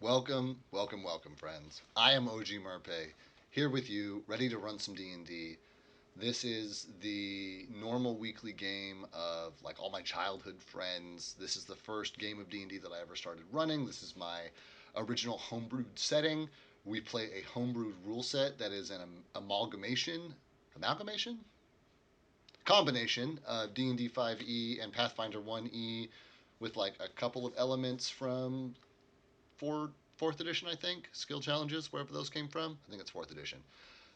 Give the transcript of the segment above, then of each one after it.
Welcome, welcome, welcome, friends. I am OG Merpe, here with you, ready to run some D&D. This is the normal weekly game of like all my childhood friends. This is the first game of D&D that I ever started running. This is my original homebrewed setting. We play a homebrewed rule set that is an amalgamation, combination of D&D 5e and Pathfinder 1e with like a couple of elements from fourth edition, I think. Skill challenges, wherever those came from. I think it's fourth edition.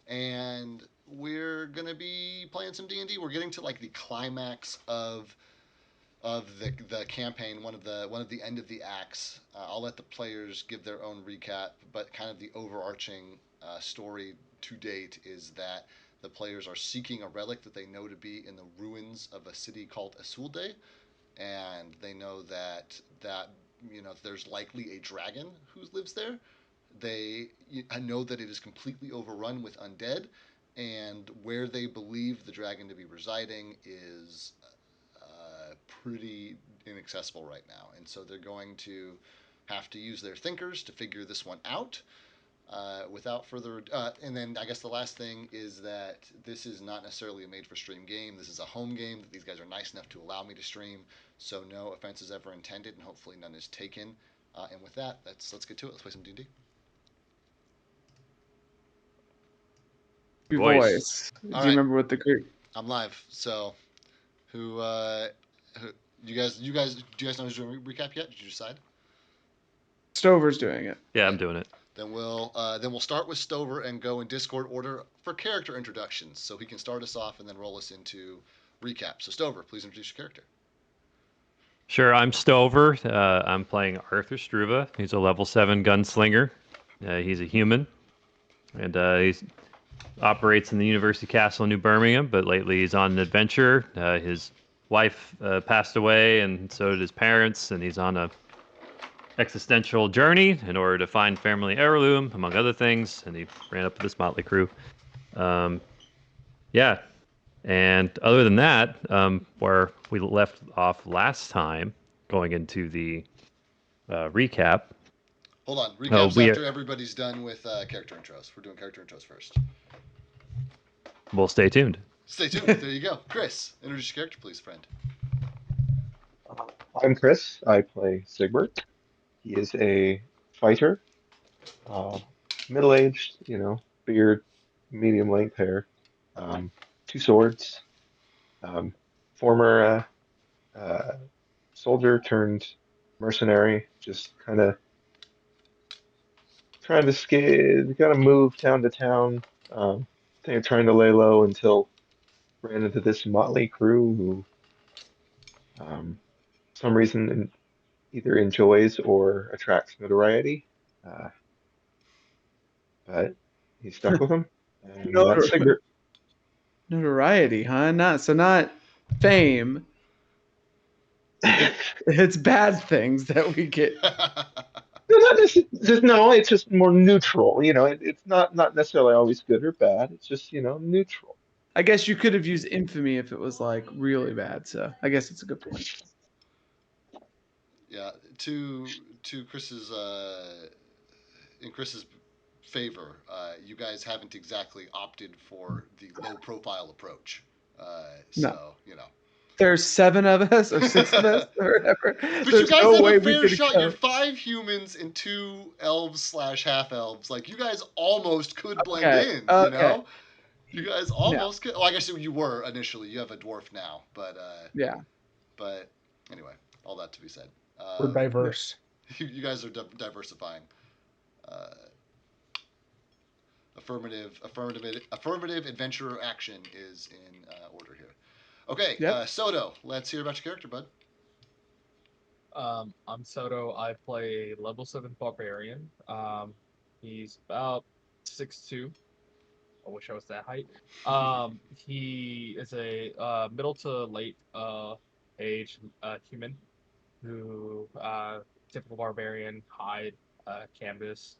And we're gonna be playing some D&D. We're getting to like the climax of the campaign, one of the end of the acts. I'll let the players give their own recap, but kind of the overarching story to date is that the players are seeking a relic that they know to be in the ruins of a city called Isolde, and they know that there's likely a dragon who lives there. They know that it is completely overrun with undead, and where they believe the dragon to be residing is pretty inaccessible right now. And so they're going to have to use their thinkers to figure this one out. Without further, and then I guess the last thing is that this is not necessarily a made-for-stream game. This is a home game that these guys are nice enough to allow me to stream. So no offense is ever intended, and hopefully none is taken. And with that, let's get to it. Let's play some D&D. Your Voice. voice. Do All you right, remember what the group? I'm live. So, who, who do you guys know who's doing recap yet? Did you decide? Stover's doing it. Yeah, Okay. I'm doing it. Then we'll start with Stover and go in Discord order for character introductions, so he can start us off and then roll us into recap. So Stover, please introduce your character. Sure, I'm Stover. I'm playing Arthur Struva. He's a level 7 gunslinger. He's a human, and he operates in the University Castle in New Birmingham, but lately he's on an adventure. His wife passed away, and so did his parents, and he's on a existential journey in order to find family heirloom, among other things, and he ran up with this motley crew. Um, yeah, and other than that, where we left off last time, going into the recap. Hold on, Oh, recaps we after everybody's done with character intros. We're doing character intros first. will stay tuned. Stay tuned. There you go. Chris, introduce your character, please, friend. I'm Chris. I play Sigbert. He is a fighter, uh, middle-aged, beard, medium length hair, um, two swords, um, former soldier turned mercenary, just kind of trying to kind of move town to town, trying to lay low until ran into this motley crew who, for some reason, either enjoys or attracts notoriety. Uh, but he stuck with him, and that's Notor- Sigbert. Notoriety, huh? Not fame. It's bad things that we get. No, not just no. It's just more neutral. It's not necessarily always good or bad. It's just neutral. I guess you could have used infamy if it was like really bad. So I guess it's a good point. Yeah, to Chris's in Chris's favor, you guys haven't exactly opted for the low profile approach. No. So you know. There's 7 of us or 6 of us or whatever. But There's you guys no have way a we fair could shot. go. You're 5 humans and 2 elves slash half elves. Like you guys almost could blend Okay. in. Okay. You know, you guys Yeah. almost could. Well, I guess you were initially. You have a dwarf now, but Yeah. but anyway, all that to be said. We're diverse. You guys are diversifying. Uh, affirmative adventurer action is in order here. Okay, Yep. Soto, let's hear about your character, bud. I'm Soto. I play level 7 barbarian. He's about 6'2". I wish I was that height. He is a middle to late age human who typical barbarian hide canvas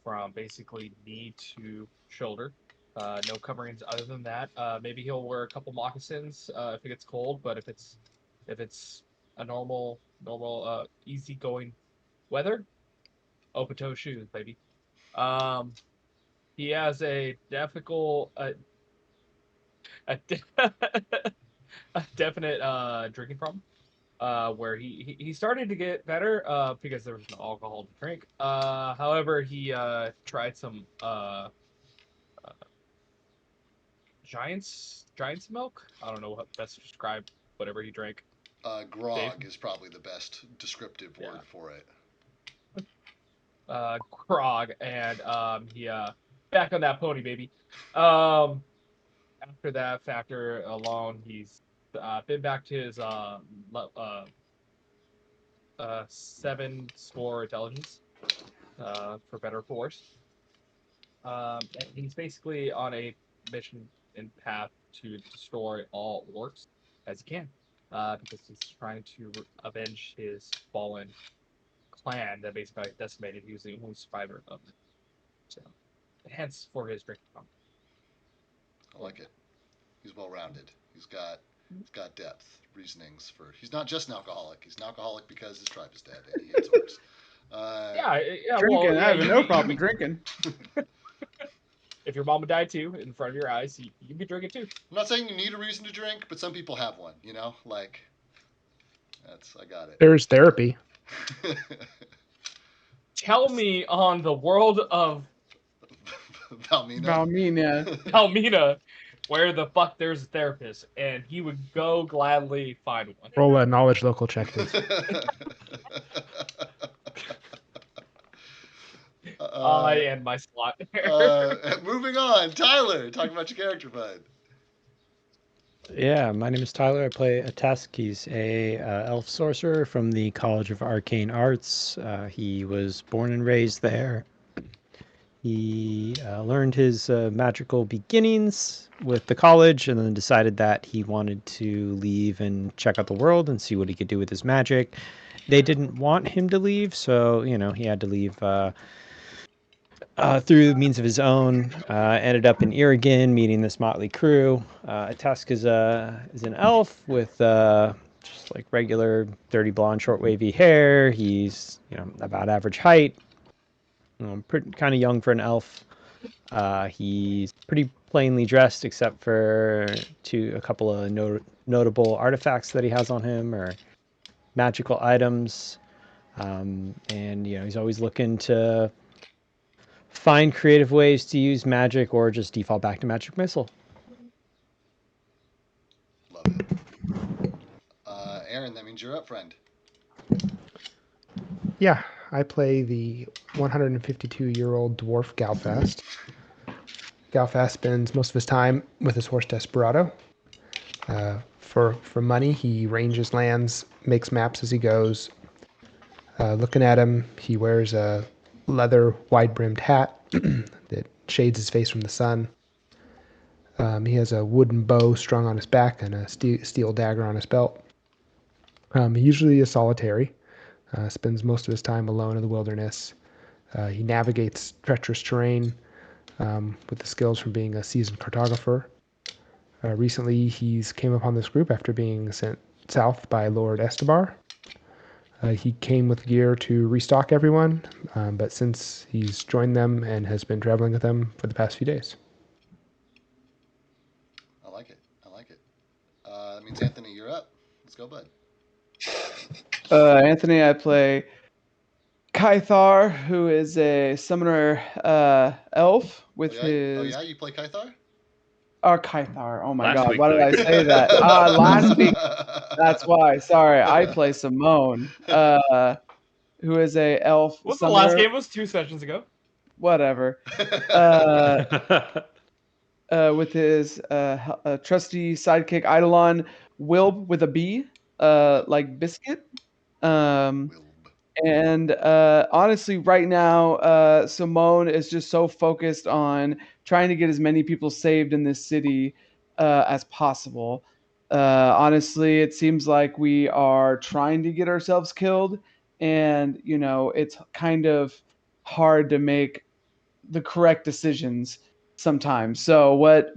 from basically knee to shoulder. No coverings other than that. Maybe he'll wear a couple moccasins if it gets cold, but if it's a normal easygoing weather, open toe shoes, baby. Um, he has a difficult, a, a definite drinking problem. Where he started to get better because there was no alcohol to drink. However, he tried some giant's milk. I don't know what best to describe whatever he drank. Dave, Grog is probably the best descriptive yeah, word for it. grog, and he back on that pony, baby. Um, After that factor alone, he's been back to his 7 score intelligence, for better or for worse. And he's basically on a mission and path to destroy all orcs as he can, because he's trying to avenge his fallen clan that basically decimated. He was the only survivor of it. So, hence for his drinking problem. I like it. He's well rounded. He's got depth, reasonings for. He's not just an alcoholic. He's an alcoholic because his tribe is dead and he hates orcs. Yeah. Drinking, Well, I yeah. have no problem drinking. If your mama died too in front of your eyes, you can be drinking too. I'm not saying you need a reason to drink, but some people have one. You know, like I got it. There's therapy. Tell me on the world of Valmina. Valmina. Palmina where the fuck there's a therapist, and he would go gladly find one. Roll a knowledge local check, please. I end my slot there. Moving on, Tyler, talk about your character, bud. Yeah, my name is Tyler. I play a Tusk. He's a elf sorcerer from the College of Arcane Arts. He was born and raised there. He learned his magical beginnings with the college and then decided that he wanted to leave and check out the world and see what he could do with his magic. They didn't want him to leave, so, he had to leave through means of his own. Ended up in Irigan, meeting this motley crew. Tusk is an elf with just like regular dirty blonde, short wavy hair. He's about average height. Pretty kind of young for an elf. He's pretty plainly dressed, except for a couple of notable artifacts that he has on him, or magical items. And he's always looking to find creative ways to use magic or just default back to magic missile. Love it. Aaron, that means you're up, friend. Yeah, I play the 152-year-old dwarf Galfast. Galfast spends most of his time with his horse Desperado. For money, he ranges lands, makes maps as he goes. Looking at him, he wears a leather wide-brimmed hat that shades his face from the sun. He has a wooden bow strung on his back and a steel dagger on his belt. He usually is solitary. Spends most of his time alone in the wilderness. He navigates treacherous terrain with the skills from being a seasoned cartographer. Recently, he's came upon this group after being sent south by Lord Estebar. He came with gear to restock everyone, but since he's joined them and has been traveling with them for the past few days. I like it. That means Anthony, you're up. Let's go, bud. Anthony, I play Kythar, who is a summoner elf with his. Oh yeah, you play Kythar? Oh, Kythar. Oh my Last God, week, why did though. I say that? Last week. That's why. Sorry, I play Simone, who is a elf. What's the summoner. last game? It was 2 sessions ago. Whatever. With his trusty sidekick Eidolon, Wilb with a B, like biscuit. And honestly, right now, Simone is just so focused on trying to get as many people saved in this city as possible. Honestly, it seems like we are trying to get ourselves killed, and it's kind of hard to make the correct decisions sometimes. So what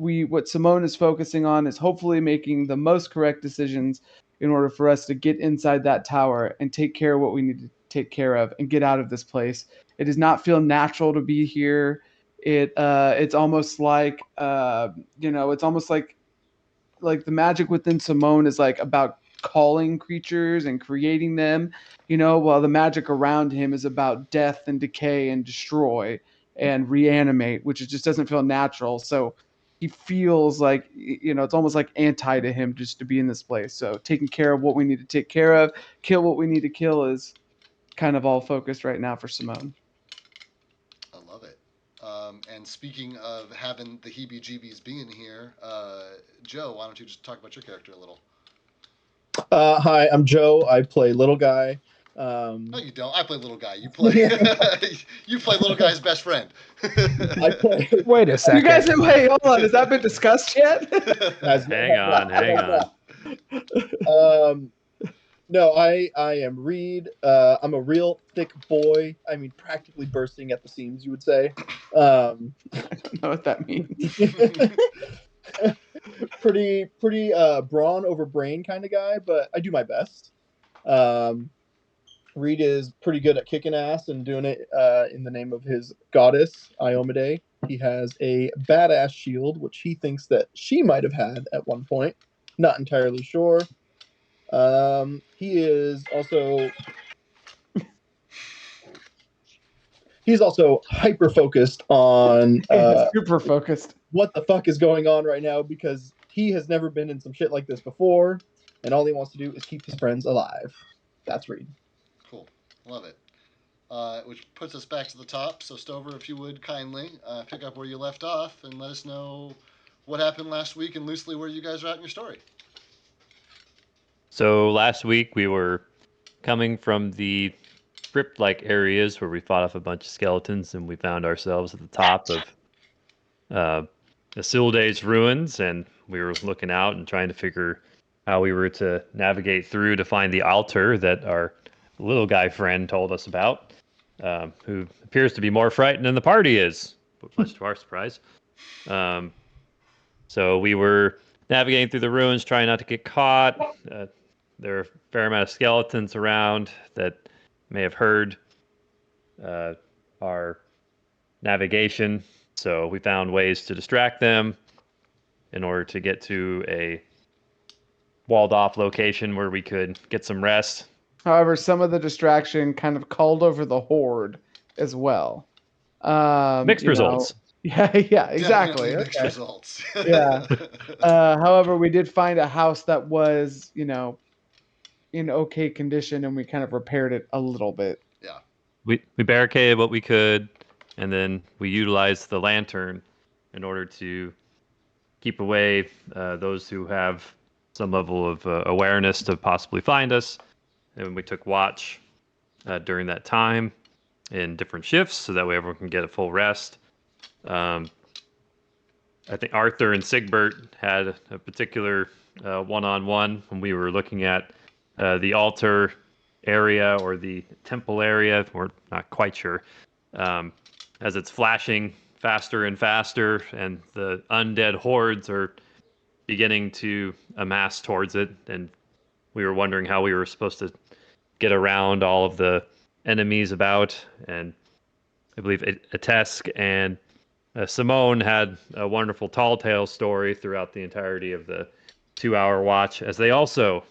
Simone is focusing on is hopefully making the most correct decisions in order for us to get inside that tower and take care of what we need to take care of and get out of this place. It does not feel natural to be here. It's almost like it's almost like the magic within Simone is like about calling creatures and creating them, while the magic around him is about death and decay and destroy and reanimate, which it just doesn't feel natural. So he feels like, it's almost like anti to him just to be in this place. So taking care of what we need to take care of, kill what we need to kill is kind of all focused right now for Simone. I love it. And speaking of having the heebie-jeebies being here, Joe, why don't you just talk about your character a little? Hi, I'm Joe. I play Little Guy. No, you don't. I play little guy. You play. You play little guy's best friend. I play. Wait a second. You guys, wait, hold on. Has that been discussed yet? Hang on. No, I am Reed. I'm a real thick boy. I mean, practically bursting at the seams, you would say. I don't know what that means. pretty brawn over brain kind of guy, but I do my best. Reed is pretty good at kicking ass and doing it in the name of his goddess, Iomade. He has a badass shield, which he thinks that she might have had at one point. Not entirely sure. He is also... He's also hyper focused on super focused. What the fuck is going on right now, because he has never been in some shit like this before, and all he wants to do is keep his friends alive. That's Reed. Cool. Love it. Which puts us back to the top. So Stover, if you would kindly pick up where you left off and let us know what happened last week and loosely where you guys are at in your story. So last week we were coming from the crypt-like areas where we fought off a bunch of skeletons, and we found ourselves at the top of Isolde's ruins, and we were looking out and trying to figure how we were to navigate through to find the altar that our little guy friend told us about, who appears to be more frightened than the party is, much to our surprise. So we were navigating through the ruins, trying not to get caught. There are a fair amount of skeletons around that may have heard our navigation, so we found ways to distract them in order to get to a walled-off location where we could get some rest. However, some of the distraction kind of called over the horde as well. Mixed results. Yeah, exactly. Definitely mixed results. Yeah. However, we did find a house that was, in okay condition, and we kind of repaired it a little bit. Yeah. We barricaded what we could, and then we utilized the lantern in order to keep away those who have some level of awareness to possibly find us. And we took watch during that time in different shifts, so that way everyone can get a full rest. I think Arthur and Sigbert had a particular one-on-one when we were looking at the altar area or the temple area. We're not quite sure. As it's flashing faster and faster, and the undead hordes are beginning to amass towards it, and we were wondering how we were supposed to get around all of the enemies about. And I believe Atesk and Simone had a wonderful tall tale story throughout the entirety of the 2-hour watch, as they also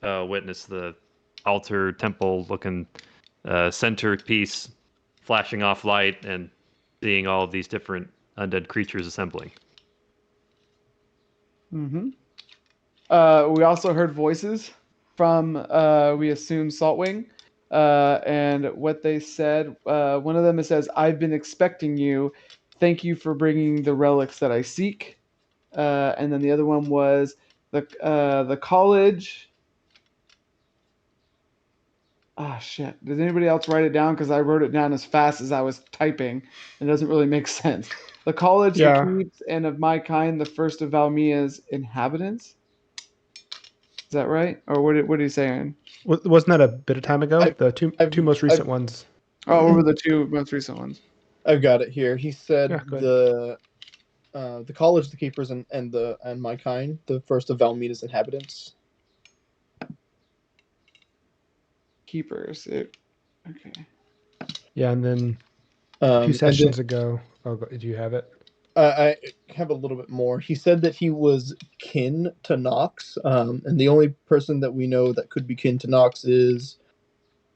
witnessed the altar temple looking centerpiece flashing off light and seeing all of these different undead creatures assembling. Mm-hmm. We also heard voices from, we assume, Saltwing. And what they said, one of them says, "I've been expecting you. Thank you for bringing the relics that I seek." And then the other one was the college. Ah, shit. Did anybody else write it down? Because I wrote it down as fast as I was typing. It doesn't really make sense. The college, Yeah. the keeps, and of my kind, the first of Valmia's inhabitants. Is that right? Or what are you saying? Wasn't that a bit of time ago? The two most recent ones. Oh, what were the two most recent ones? I've got it here. He said Yeah, go the college, the keepers, and my kind, the first of Valmina's inhabitants. Keepers. Okay. Yeah, and then a few And sessions ago. Oh, do you have it? I have a little bit more. He said that he was kin to Nox, and the only person that we know that could be kin to Nox is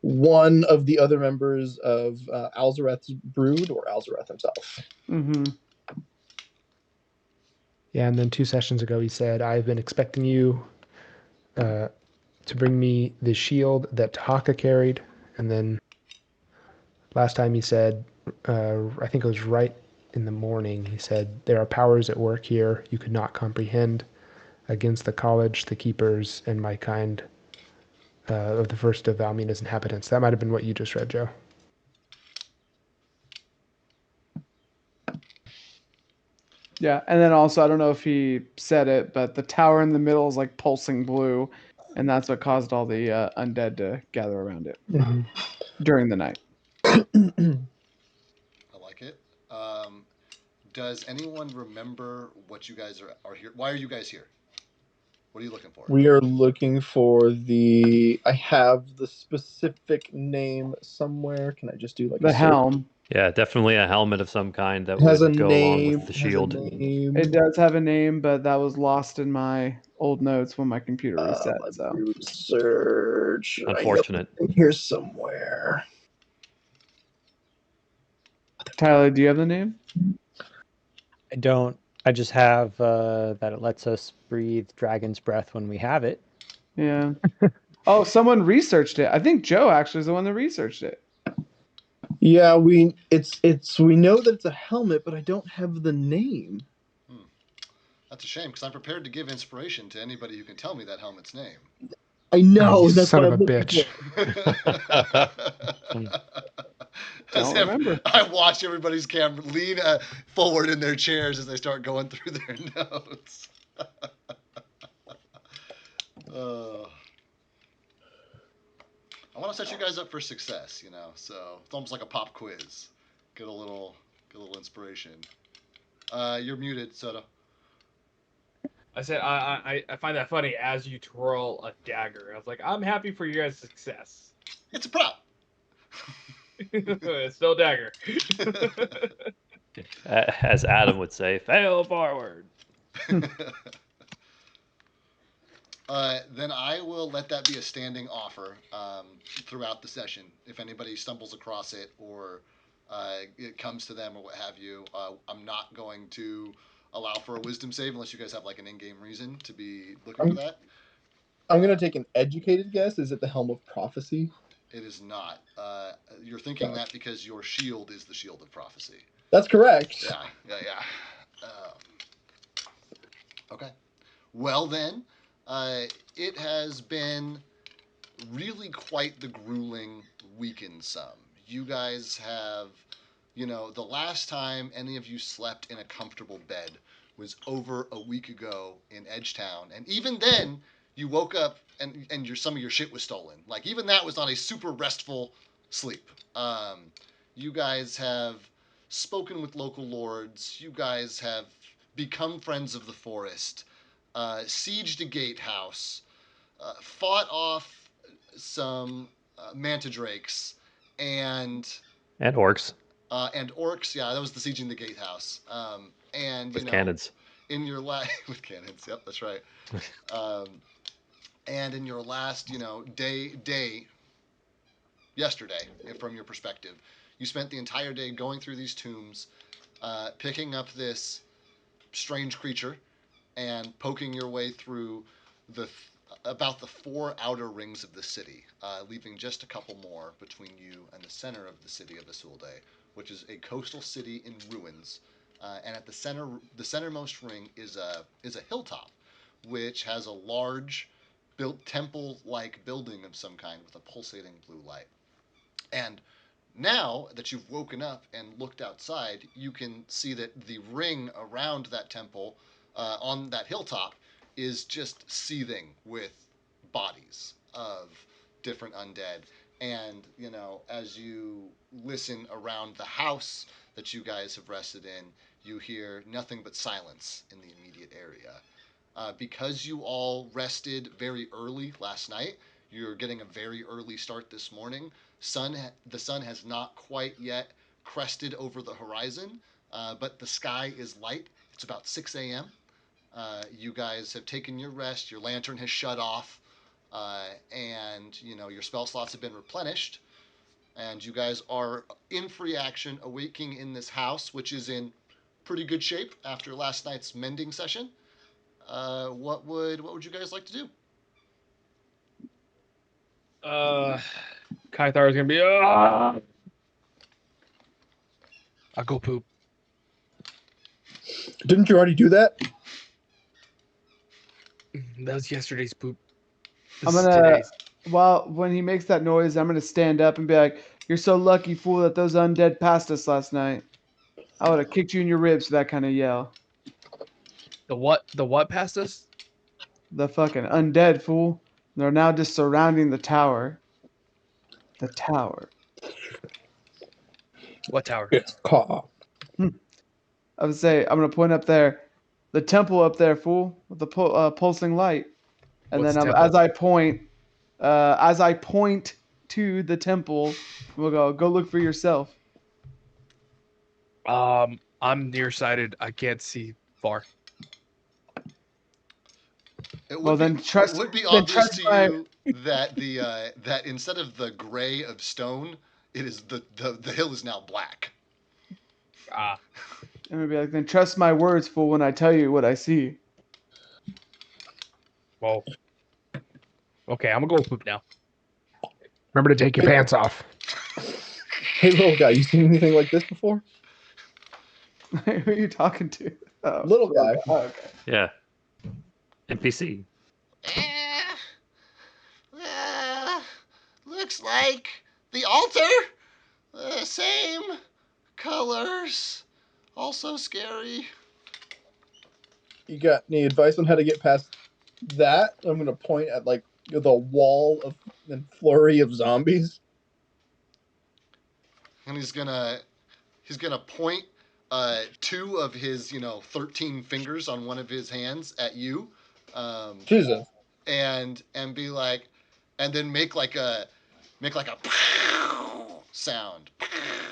one of the other members of Alzareth's brood, or Alzareth himself. Mm-hmm. Yeah, and then 2 sessions ago he said, "I've been expecting you to bring me the shield that Taka carried." And then last time he said, I think it was right in the morning, he said, "There are powers at work here you could not comprehend against the college, the keepers, and my kind of the first of Valmina's inhabitants." That might have been what you just read, Joe. Yeah, and then also I don't know if he said it, but the tower in the middle is like pulsing blue, and that's what caused all the undead to gather around it during the night. I like it. Does anyone remember what you guys are here? Why are you guys here? What are you looking for? We are looking for the. I have the specific name somewhere. Can I just do like The a search? helm. Yeah, definitely a helmet of some kind that It has a would go along name. with the It has a shield. name. It does have a name, but that was lost in my old notes when my computer reset. So Search. Unfortunate. I got it here somewhere. Tyler, do you have the name? I don't. I just have that it lets us breathe dragon's breath when we have it. Yeah. Oh, someone researched it. I think Joe actually is the one that researched it. Yeah, we know that it's a helmet, but I don't have the name. That's a shame because I'm prepared to give inspiration to anybody who can tell me that helmet's name. I know. You That's son what of I'm a looking bitch. As Don't if remember. I watch everybody's camera lean forward in their chairs as they start going through their notes. I want to set you guys up for success, so it's almost like a pop quiz. Get a little inspiration. You're muted, Soda. I said I find that funny as you twirl a dagger. I was like, I'm happy for you guys' success. It's a prop. It's still a dagger. As Adam would say, fail forward. Then I will let that be a standing offer throughout the session. If anybody stumbles across it or it comes to them or what have you, I'm not going to allow for a wisdom save unless you guys have like an in-game reason to be looking for that. I'm gonna take an educated guess. Is it the Helm of Prophecy? It is not. You're thinking that because your shield is the shield of prophecy. That's correct. Yeah. Okay. Well then, it has been really quite the grueling week in some. You guys have, the last time any of you slept in a comfortable bed was over a week ago in Edgetown, and even then, you woke up and some of your shit was stolen. Like even that was not a super restful sleep. You guys have spoken with local lords. You guys have become friends of the forest. Sieged a gatehouse. Fought off some mantadrakes and orcs. And orcs. Yeah, that was the sieging the gatehouse. And with cannons. In your with cannons. Yep, that's right. And in your last, day yesterday, from your perspective, you spent the entire day going through these tombs, picking up this strange creature, and poking your way through about the 4 outer rings of the city, leaving just a couple more between you and the center of the city of Isolde, which is a coastal city in ruins. And at the centermost ring is a hilltop, which has a large, built temple-like building of some kind with a pulsating blue light. And now that you've woken up and looked outside, you can see that the ring around that temple on that hilltop is just seething with bodies of different undead. And, as you listen around the house that you guys have rested in, you hear nothing but silence in the immediate area. Because you all rested very early last night, You're getting a very early start this morning. The sun has not quite yet crested over the horizon, but the sky is light. It's about 6 a.m. You guys have taken your rest. Your lantern has shut off, and your spell slots have been replenished. And you guys are in free action, awaking in this house, which is in pretty good shape after last night's mending session. What would you guys like to do? Kythar is gonna be. I'll go poop. Didn't you already do that? That was yesterday's poop. I'm This is gonna today's. when he makes that noise, I'm gonna stand up and be like, "You're so lucky, fool, that those undead passed us last night. I would have kicked you in your ribs for that kind of yell. The what? The what passed us? The fucking undead, fool. They're now just surrounding the tower. The tower. What tower? It's called. I would say I'm gonna point up there, the temple up there, fool, with the pulsing light. And What's then the temple? as I point to the temple, we'll go look for yourself. I'm nearsighted. I can't see far. It Well, would be then trust. it would be Then obvious trust to my. you that that instead of the gray of stone, it is the hill is now black. Ah, I'm gonna be like, then trust my words, fool, when I tell you what I see. well. Okay, I'm gonna go poop now. Remember to take your pants off. Hey, little guy, you seen anything like this before? Who are you talking to? Oh, Little guy. Oh, okay. Yeah. NPC. Looks like the altar. Same colors. Also scary. You got any advice on how to get past that? I'm gonna point at like the wall of and flurry of zombies. And he's gonna point two of his 13 fingers on one of his hands at you, Jesus. and be like, and then make like a sound.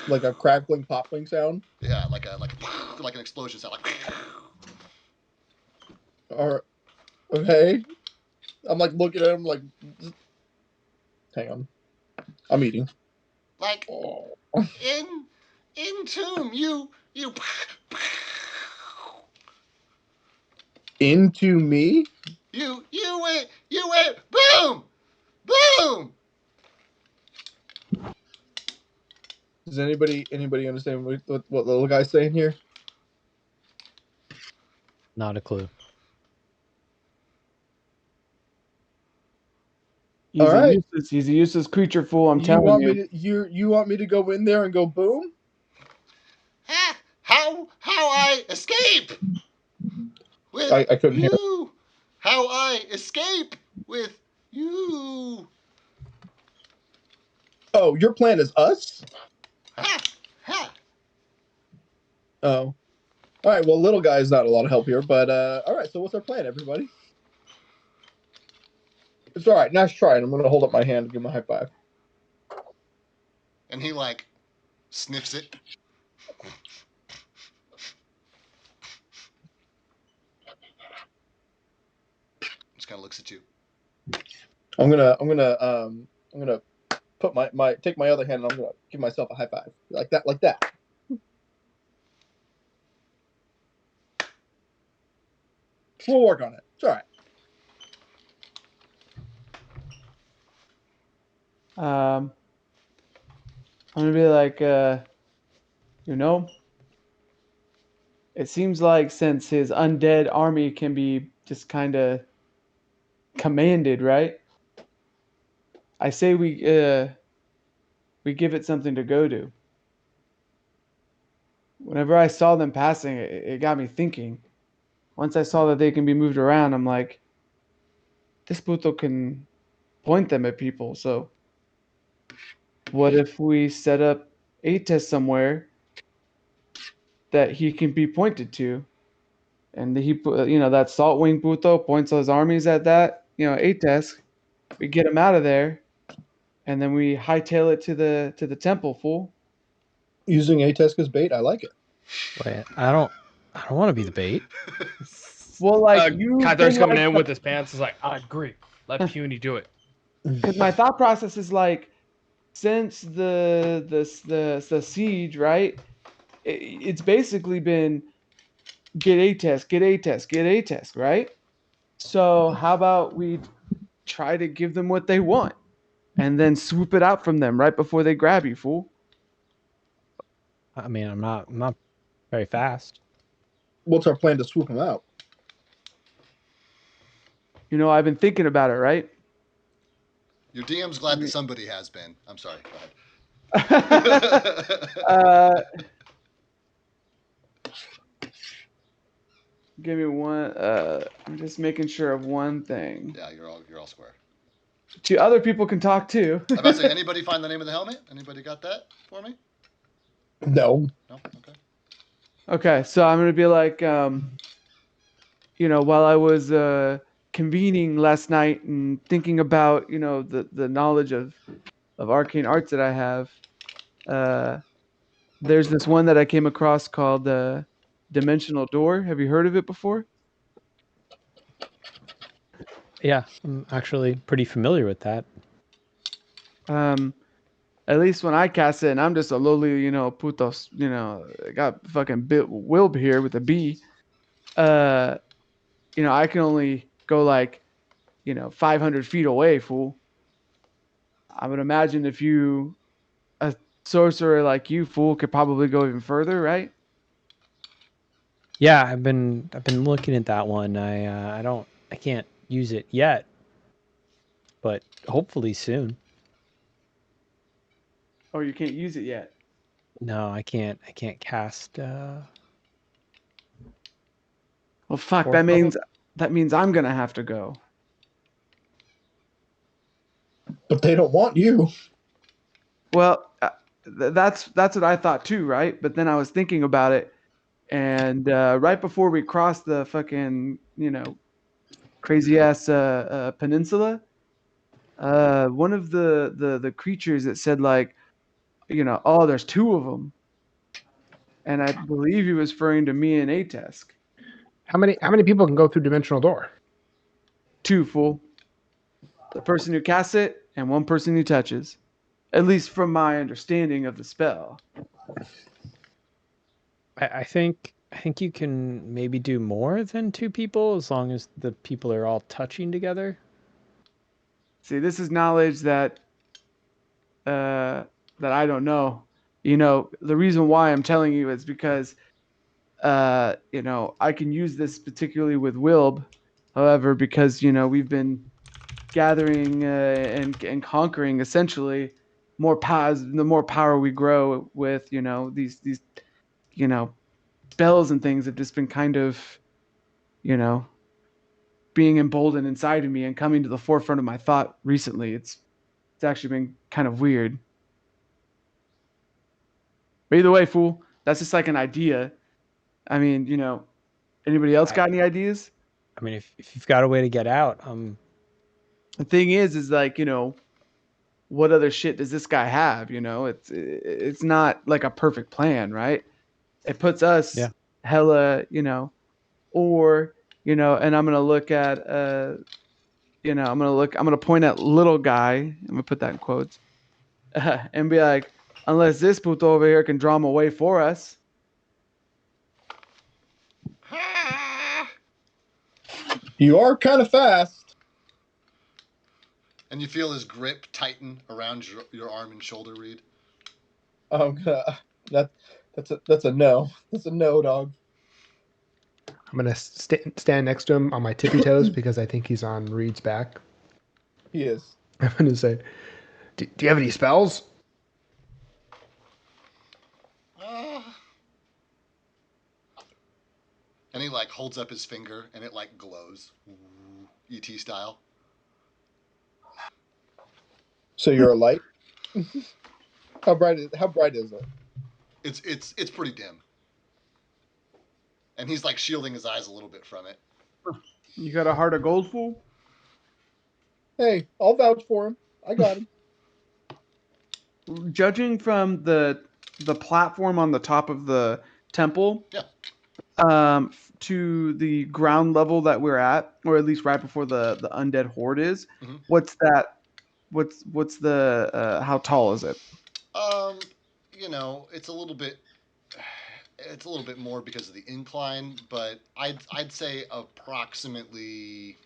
Like a crackling, popping sound. Yeah, like an explosion sound. Like, Or okay. I'm like looking at him like, hang on. I'm eating. like in tomb, you Into me? you went boom boom. Does anybody understand what the little guy's saying here? Not a clue. All right. He's a useless creature, fool. I'm You telling want you. me to you want me to go in there and go boom? How I escape with I couldn't hear. you? How I escape with you? Oh, your plan is us? Ha ha. Oh. All right, well, little guy's not a lot of help here, but all right, so what's our plan, everybody? It's all right, nice try, and I'm going to hold up my hand and give him a high five. And he like sniffs it. Just kind of looks at you. I'm gonna put my take my other hand and I'm gonna give myself a high five like that. We'll work on it. It's all right. I'm gonna be like, it seems like since his undead army can be just kind of commanded, right? I say we give it something to go to. Whenever I saw them passing, it got me thinking. Once I saw that they can be moved around, I'm like, this puto can point them at people. So, what if we set up a test somewhere that he can be pointed to, and that Saltwing puto points those armies at that, a test, We get him out of there, and then we hightail it to the temple, fool. Using Atesk as bait, I like it. Wait, I don't want to be the bait. Well, like you've Kythar's been coming like, in with his pants. Is like, I agree. Let Puny do it. because my thought process is like, since the siege, right? It's basically been get a test, get a test, get a test, right? So how about we try to give them what they want, and then swoop it out from them right before they grab you, fool? I mean, I'm not very fast. What's our plan to swoop him out? You know, I've been thinking about it, right? Your DM's glad that somebody has been. I'm sorry. Go ahead. Give me one. I'm just making sure of one thing. Yeah, you're all square. Two other people can talk too. I'm about to say, anybody find the name of the helmet? Anybody got that for me? No. No. Okay. Okay, so I'm gonna be like, you know, while I was convening last night and thinking about, you know, the knowledge of arcane arts that I have, there's this one that I came across called Dimensional Door. Have you heard of it before? Yeah, I'm actually pretty familiar with that. At least when I cast it, and I'm just a lowly, you know, putos, you know, I got fucking Wilb here with a B. You know, I can only go like, you know, 500 feet away, fool. I would imagine if you, a sorcerer like you, fool, could probably go even further, right? Yeah, I've been looking at that one. I can't use it yet, but hopefully soon. Or you can't use it yet. No, I can't cast. Well, fuck. Fourth level? That means I'm gonna have to go. But they don't want you. Well, that's what I thought too, right? But then I was thinking about it, and right before we crossed the fucking, you know, crazy ass peninsula, one of the creatures that said like, you know, oh, there's two of them, and I believe he was referring to me and Atesk. How many people can go through Dimensional Door? Two, fool. The person who casts it and one person who touches. At least from my understanding of the spell. I think you can maybe do more than two people as long as the people are all touching together. See, this is knowledge that that I don't know. You know, the reason why I'm telling you is because you know, I can use this particularly with Wilb. However, because, you know, we've been gathering and conquering essentially more powers, the more power we grow with, you know, these you know, spells and things have just been kind of, you know, being emboldened inside of me and coming to the forefront of my thought recently. It's actually been kind of weird. But either way, fool, that's just like an idea. I mean, you know, anybody else got any ideas? I mean, if you've got a way to get out, The thing is like, you know, what other shit does this guy have? You know, it's not like a perfect plan, right? It puts us Yeah. hella, you know, or, you know, and I'm gonna look at you know, I'm gonna point at little guy. I'm gonna put that in quotes, and be like, unless this puto over here can draw him away for us. You are kind of fast. And you feel his grip tighten around your arm and shoulder, Reed. I'm gonna. That's a no. That's a no, dog. I'm gonna stand next to him on my tippy toes because I think he's on Reed's back. He is. I'm gonna say, "Do you have any spells?" And he like holds up his finger and it like glows, ET style. So you're a light. How bright is it? It's pretty dim. And he's like shielding his eyes a little bit from it. You got a heart of gold, fool? Hey, I'll vouch for him. I got him. Judging from the platform on the top of the temple, Yeah. To the ground level that we're at, or at least right before the undead horde is, Mhm. what's that? What's the how tall is it? You know, it's a little bit more because of the incline, but I'd say approximately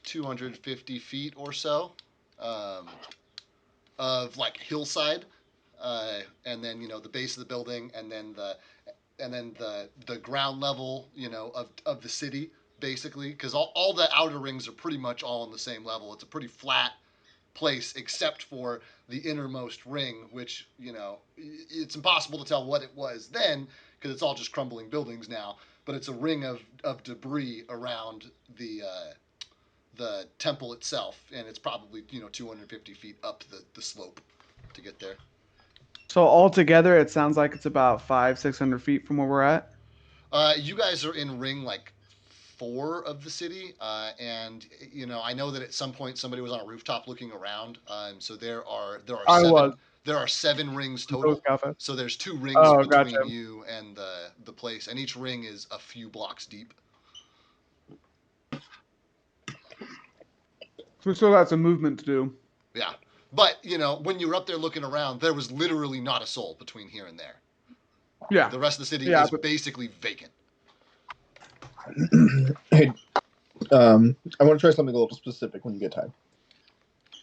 250 feet or so um, of like hillside, and then the base of the building, and then the ground level, of the city, basically, because all the outer rings are pretty much all on the same level. It's a pretty flat place except for the innermost ring, which it's impossible to tell what it was then because it's all just crumbling buildings now. But it's a ring of debris around the temple itself, and it's probably 250 feet up the slope to get there. So altogether, it sounds like it's about 500-600 feet from where we're at. You guys are in ring like 4 of the city, and I know that at some point somebody was on a rooftop looking around. So there are I was. 7 rings So was total. Alpha. So there's 2 rings Oh, gotcha. between you and the place, and each ring is a few blocks deep. So we still got some movement to do. Yeah, but when you were up there looking around, there was literally not a soul between here and there. Yeah. The rest of the city Yeah, is but basically vacant. Hey, I want to try something a little specific when you get time.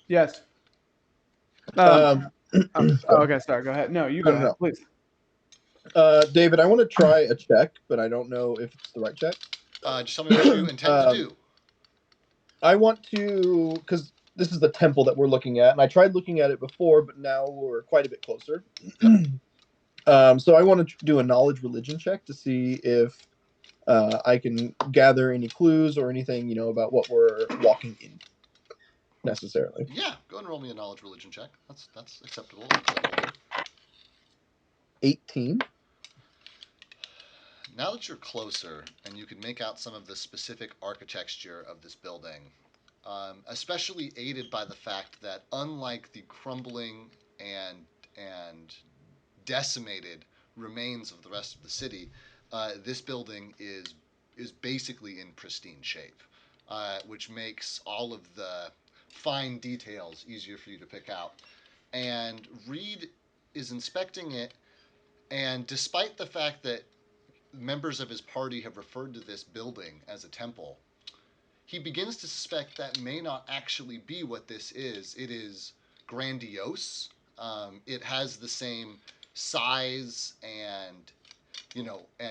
yes. Um, Okay, sorry. Go ahead. No, you go ahead, no. please. David, I want to try a check, but I don't know if it's the right check. Just tell me what you intend to do. I want to, because this is the temple that we're looking at, and I tried looking at it before, but now we're quite a bit closer. So I want to do a knowledge religion check to see if I can gather any clues or anything, about what we're walking in necessarily. Yeah, go ahead and roll me a knowledge religion check. That's acceptable. 18. Now that you're closer and you can make out some of the specific architecture of this building, especially aided by the fact that unlike the crumbling and decimated remains of the rest of the city, this building is basically in pristine shape, which makes all of the fine details easier for you to pick out. And Reed is inspecting it, and despite the fact that members of his party have referred to this building as a temple, he begins to suspect that may not actually be what this is. It is grandiose. It has the same size and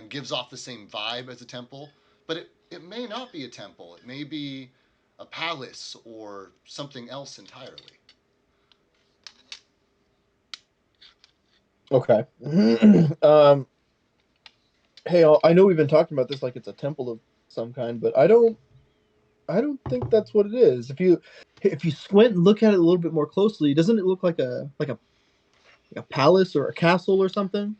gives off the same vibe as a temple, but it may not be a temple. It may be a palace or something else entirely. Okay. Hey, I know we've been talking about this like it's a temple of some kind, but I don't think that's what it is. If you squint and look at it a little bit more closely, doesn't it look like a palace or a castle or something?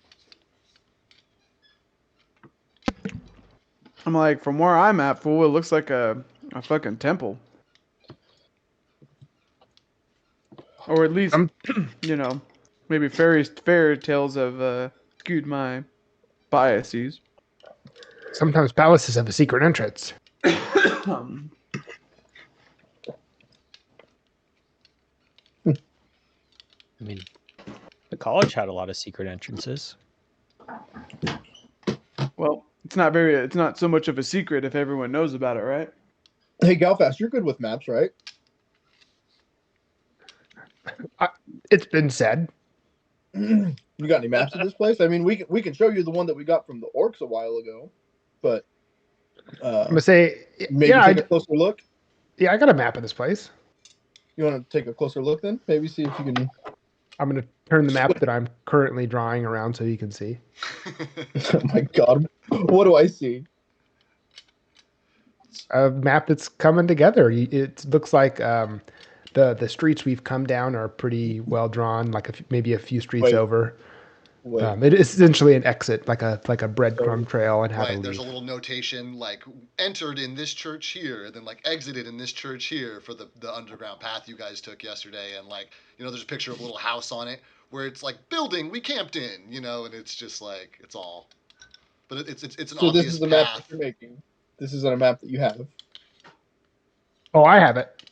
I'm like, from where I'm at, fool, it looks like a fucking temple. Or at least, maybe fairy tales have skewed my biases. Sometimes palaces have a secret entrance. I mean, the college had a lot of secret entrances. Well, it's not so much of a secret if everyone knows about it, right? Hey, Galfast, you're good with maps, right? It's been said. You got any maps of this place? I mean, we can show you the one that we got from the orcs a while ago, but I'm gonna say, maybe take a closer look. I got a map of this place. You want to take a closer look then? Maybe see if you can. I'm gonna turn the map that I'm currently drawing around so you can see. Oh my God, what do I see? A map that's coming together. It looks like the streets we've come down are pretty well drawn, like maybe a few streets Wait. over. Wait. It is essentially an exit, like a breadcrumb trail, and how to Right, leave. there's a little notation like entered in this church here, and then like exited in this church here for the underground path you guys took yesterday, and like there's a picture of a little house on it where it's like building we camped in, and it's just like it's all, but it's an So this obvious is the map that path. you're making. This isn't a map that you have. Oh, I have it.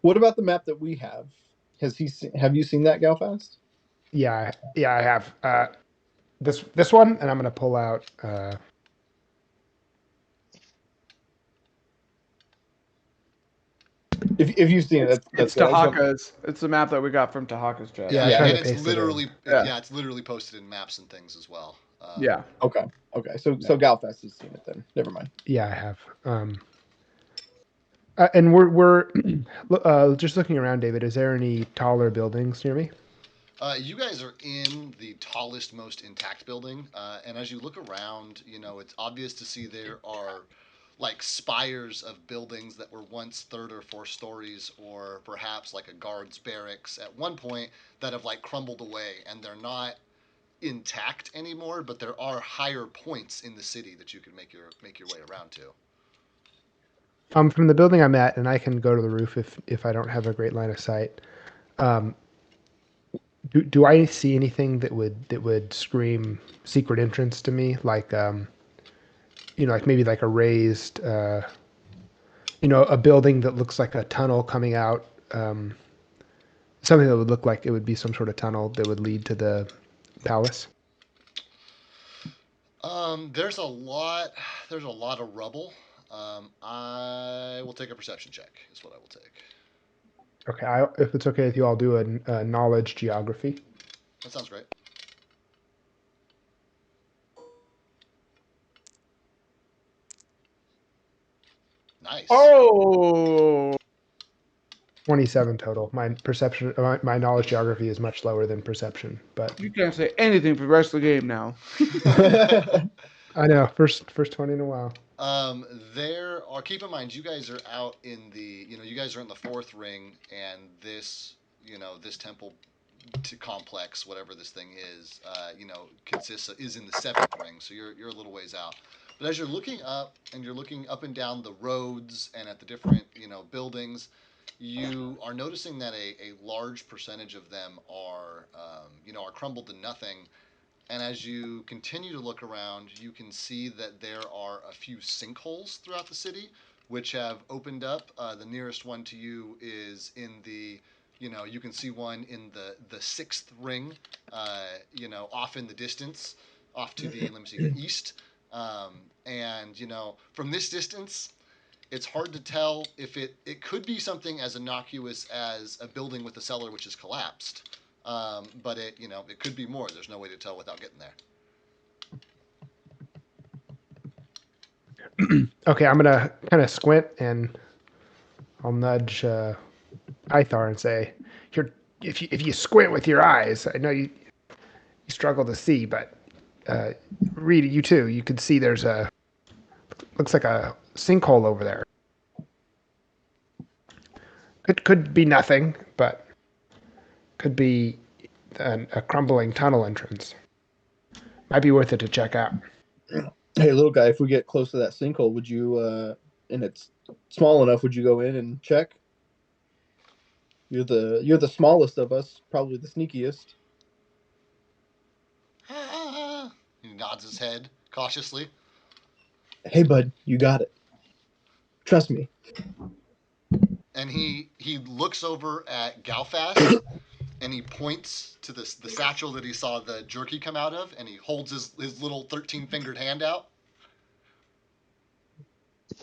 What about the map that we have? Have you seen that, Galfast? Yeah, I have. This one, and I'm gonna pull out. If you've seen it, It's that's good. I just want- Tahaka's. It's the map that we got from Tahaka's chat. Yeah, I Yeah, tried and to it's paste it in. literally Yeah. it's literally posted in maps and things as well. Yeah. Okay. So Galfast has seen it then. Never mind. Yeah, I have. And we're just looking around, David. Is there any taller buildings near me? You guys are in the tallest, most intact building, and as you look around, it's obvious to see there are like spires of buildings that were once third or fourth stories, or perhaps like a guard's barracks at one point that have like crumbled away, and they're not intact anymore. But there are higher points in the city that you can make your way around to. From the building I'm at, and I can go to the roof if I don't have a great line of sight. Do I see anything that would scream secret entrance to me, like like maybe like a raised, a building that looks like a tunnel coming out, something that would look like it would be some sort of tunnel that would lead to the palace? There's a lot. There's a lot of rubble. I will take a perception check. Is what I will take. Okay, if it's okay with you, I'll do a knowledge geography. That sounds great. Nice. Oh. 27 total. My perception, my knowledge geography is much lower than perception, but You can't say anything for the rest of the game now. I know first 20 in a while. There are. Keep in mind, you guys are out in the. You guys are in the fourth ring, and this. This temple complex, whatever this thing is, is in the seventh ring. So you're a little ways out. But as you're looking up, and you're looking up and down the roads and at the different buildings, you are noticing that a large percentage of them are are crumbled to nothing. And as you continue to look around, you can see that there are a few sinkholes throughout the city, which have opened up. The nearest one to you is in the, you can see one in the sixth ring, off in the distance, off to the, let me see, east. And, from this distance, it's hard to tell if it could be something as innocuous as a building with a cellar which is collapsed. But it could be more. There's no way to tell without getting there. Okay, I'm gonna kind of squint and I'll nudge Ithar and say, if you squint with your eyes, I know you struggle to see, but Reed, you too. You could see there's looks like a sinkhole over there. It could be nothing, but could be a crumbling tunnel entrance. Might be worth it to check out. Hey, little guy, if we get close to that sinkhole, would you, and it's small enough, would you go in and check? You're the smallest of us, probably the sneakiest. He nods his head cautiously. Hey, bud, you got it. Trust me. And he looks over at Galfast and he points to the satchel that he saw the jerky come out of, and he holds his little 13-fingered hand out.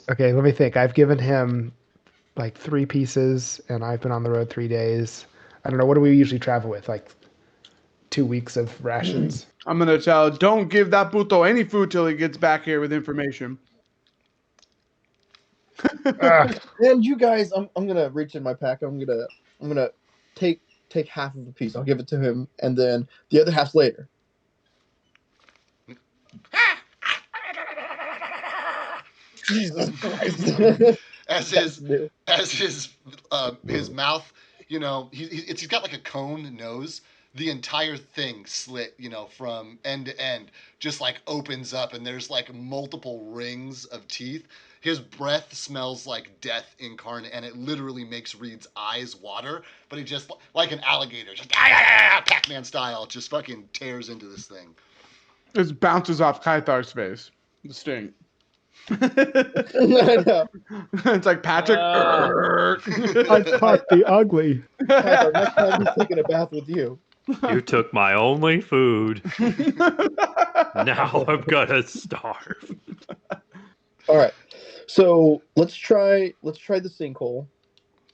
Okay, let me think. I've given him like 3 pieces, and I've been on the road 3 days. I don't know. What do we usually travel with? Like 2 weeks of rations? I'm gonna tell. Don't give that puto any food till he gets back here with information. And you guys, I'm gonna reach in my pack. I'm gonna take half of the piece. I'll give it to him, and then the other half's later. Jesus Christ! As his mouth he's got like a cone nose. The entire thing slit, from end to end, just like opens up, and there's like multiple rings of teeth. His breath smells like death incarnate, and it literally makes Reed's eyes water. But he just, like an alligator, just Pac-Man style, just fucking tears into this thing. It bounces off Kythar's face. The sting. I know. It's like Patrick. I caught the ugly. Kythar, next time he's taking a bath with you. You took my only food. Now I'm gonna starve. All right. So let's try the sinkhole.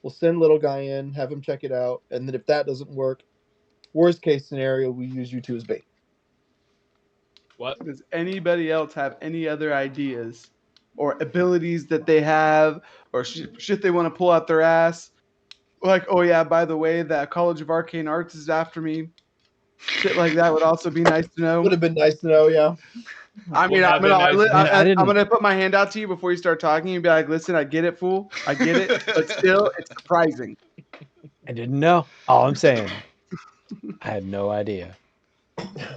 We'll send little guy in, have him check it out, and then if that doesn't work, worst case scenario, we use you two as bait. What? Does anybody else have any other ideas or abilities that they have or shit they want to pull out their ass? Like, oh yeah, by the way, the College of Arcane Arts is after me. Shit like that would also be nice to know. Would have been nice to know, yeah. I mean, Would have been nice. I'm gonna put my hand out to you before you start talking and be like, listen, I get it, fool. I get it, but still, it's surprising. I didn't know. All I'm saying, I had no idea.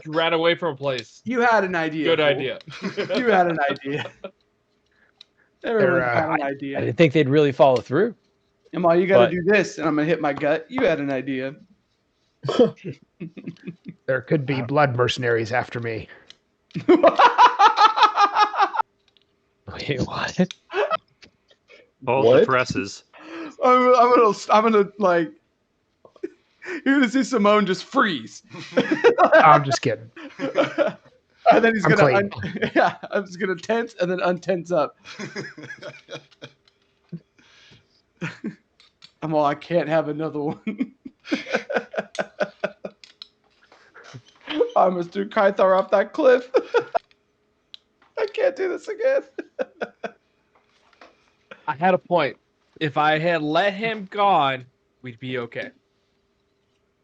You ran away from a place. You had an idea. Good fool. idea. You had an idea. Everyone had an I idea. didn't think they'd really follow through. Amal, you got to But- do this, and I'm gonna hit my gut. You had an idea. There could be blood mercenaries after me. Wait, what? Hold What? the presses. I'm gonna like. You're gonna see Simone just freeze, I'm just kidding. and then he's I'm gonna clean. I'm just gonna tense and then untense up. I'm all, I can't have another one. I must do Kythar off that cliff. I can't do this again. I had a point. If I had let him gone, we'd be okay.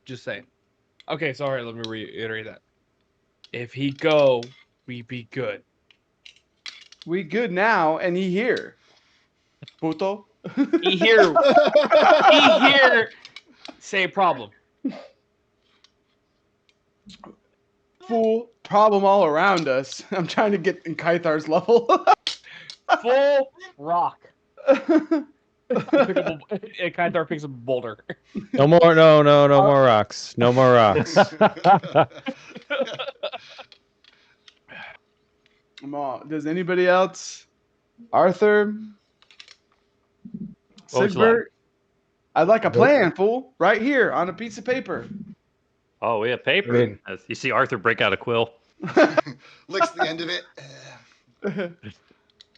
Just saying. Okay, sorry, let me reiterate that. If he go, we'd be good. We good now, and he here. Puto. He here. He here. Same problem. Fool. Problem all around us. I'm trying to get in Kythar's level. Full rock. Kythar picks up a boulder. No more, no more rocks. No more rocks. Come on. Does anybody else? Arthur? What would you like? Sigbert? I'd like a plan, fool. Right here on a piece of paper. Oh, we have paper. I mean- You see Arthur break out a quill. Licks the end of it.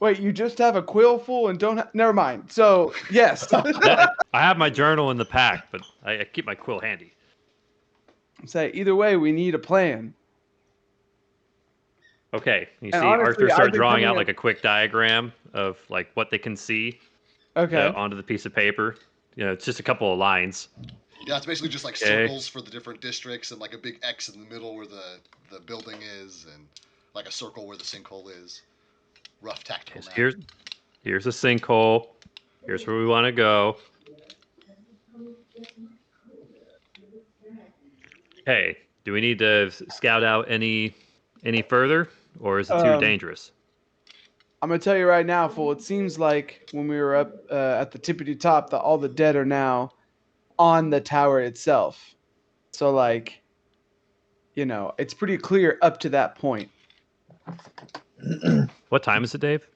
Wait, you just have a quill, fool, and don't never mind. So, yes. I have my journal in the pack, but I keep my quill handy. Say, either way, we need a plan. Okay, you see And honestly, Arthur I've start been drawing coming out up- like a quick diagram of like what they can see Okay. onto the piece of paper. It's just a couple of lines. Yeah, it's basically just like Okay. circles for the different districts and like a big X in the middle where the building is and like a circle where the sinkhole is. Rough tactical So map. here's a sinkhole. Here's where we want to go. Hey, do we need to scout out any further, or is it too dangerous? I'm going to tell you right now, fool, it seems like when we were up at the tippity top that all the dead are now on the tower itself. So, like, it's pretty clear up to that point. What time is it, Dave?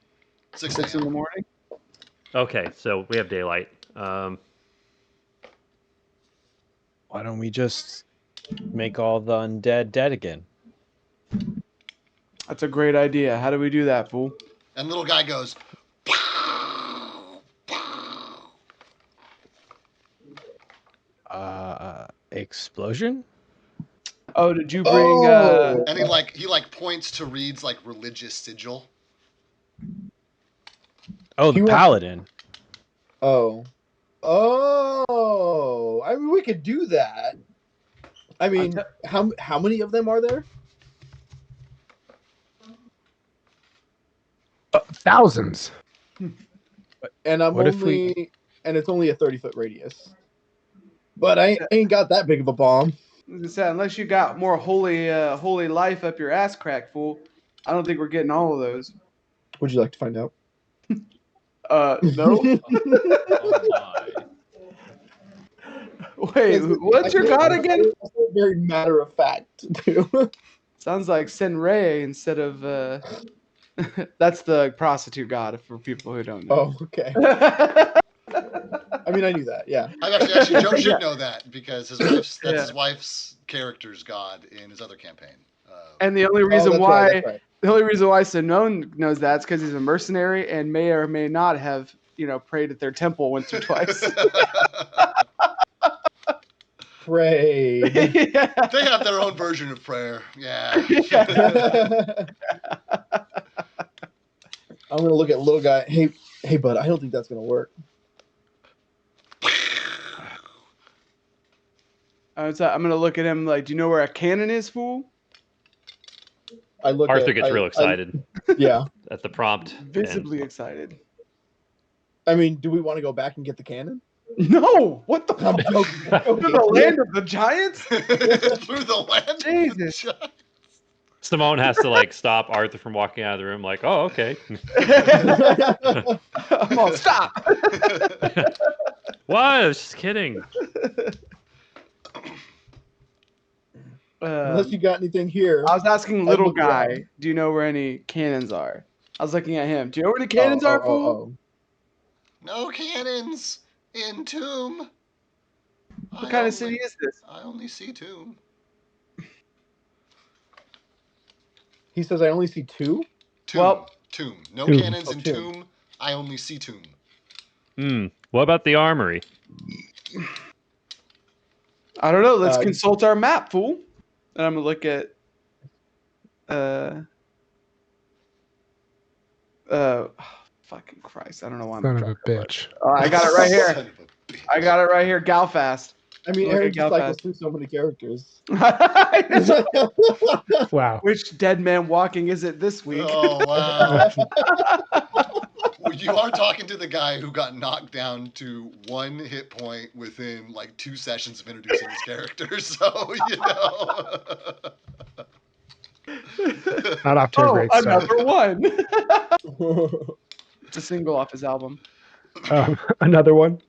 6 6 in the a.m. morning. Okay, so we have daylight. Why don't we just make all the undead dead again? That's a great idea. How do we do that, fool? And little guy goes, Explosion? Oh, did you bring... Oh! and he points to Reed's like religious sigil. Oh, the You want- paladin. Oh. Oh. I mean, we could do that. I mean, how many of them are there? Thousands. And I'm What if only and it's only a 30-foot radius. But I ain't got that big of a bomb. As I said, unless you got more holy life up your ass crack, fool. I don't think we're getting all of those. Would you like to find out? No. Oh my. Wait, what's your god again? Very matter of fact, too. Sounds like Senrei instead of. That's the prostitute god for people who don't know. Oh, okay. I mean, I knew that. Yeah. Actually, Joe should Yeah. know that because that's Yeah. his wife's character's god in his other campaign. And the only reason that's why right, that's right. the only reason why Simone knows that is because he's a mercenary and may or may not have prayed at their temple once or twice. Pray. Yeah. They have their own version of prayer. Yeah. I'm gonna look at little guy. Hey, bud. I don't think that's gonna work. I'm gonna look at him like, do you know where a cannon is, fool? I look. Arthur gets real excited Yeah. at the prompt. Visibly excited. I mean, do we want to go back and get the cannon? No, what the I'm fuck? joking. To the land of the giants? Through the land. Jesus. Simone has to like stop Arthur from walking out of the room. Like, oh, okay. I'm all, stop. What? I was just kidding. Unless you got anything here. I was asking little look guy, around. do you know where any cannons are? I was looking at him. Do you know where the cannons are, fool? No cannons in Tomb. What kind of city is this? I only see Tomb. He says I only see two. Tomb. Well- Tomb. No Tomb. cannons Oh, in Tomb. Tomb. I only see Tomb. What about the armory? I don't know. Let's Uh, consult our map, fool. And I'm gonna look at fucking Christ. I don't know why I'm Son of drawing a bitch. Oh, I got it right here. Son of a bitch. I got it right here. Galfast. I mean, Look Aaron at just cycles Galfast. through so many characters. Wow. Which dead man walking is it this week? Oh wow. You are talking to the guy who got knocked down to 1 hit point within like 2 sessions of introducing his character, so you know. Not off to a great start. another one. It's a single off his album. Another one.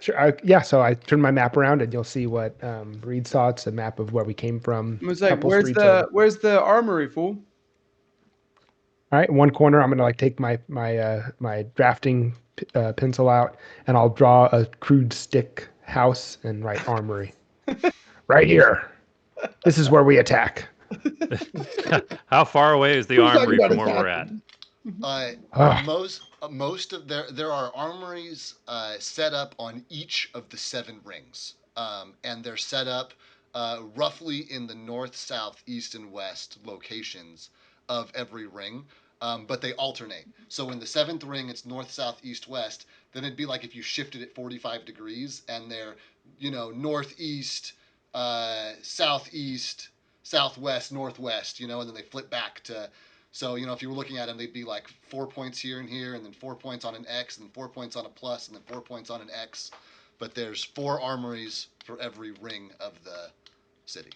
Sure. So I turn my map around and you'll see what Reed saw. It's a map of where we came from. I was like, Couple where's streets the over. where's the armory, fool? All right, in one corner, I'm gonna like take my drafting pencil out, and I'll draw a crude stick house and write armory. Right here. This is where we attack. How far away is the Who's talking armory about from where we're at? Most of there are armories set up on each of the 7 rings, and they're set up roughly in the north, south, east, and west locations of every ring. But they alternate. So in the 7th ring, it's north, south, east, west. Then it'd be like if you shifted it 45 degrees, and they're northeast, southeast, southwest, northwest. And then they flip back to. So if you were looking at them, they'd be like 4 points here and here, and then 4 points on an X, and then 4 points on a plus, and then 4 points on an X. But there's 4 armories for every ring of the city.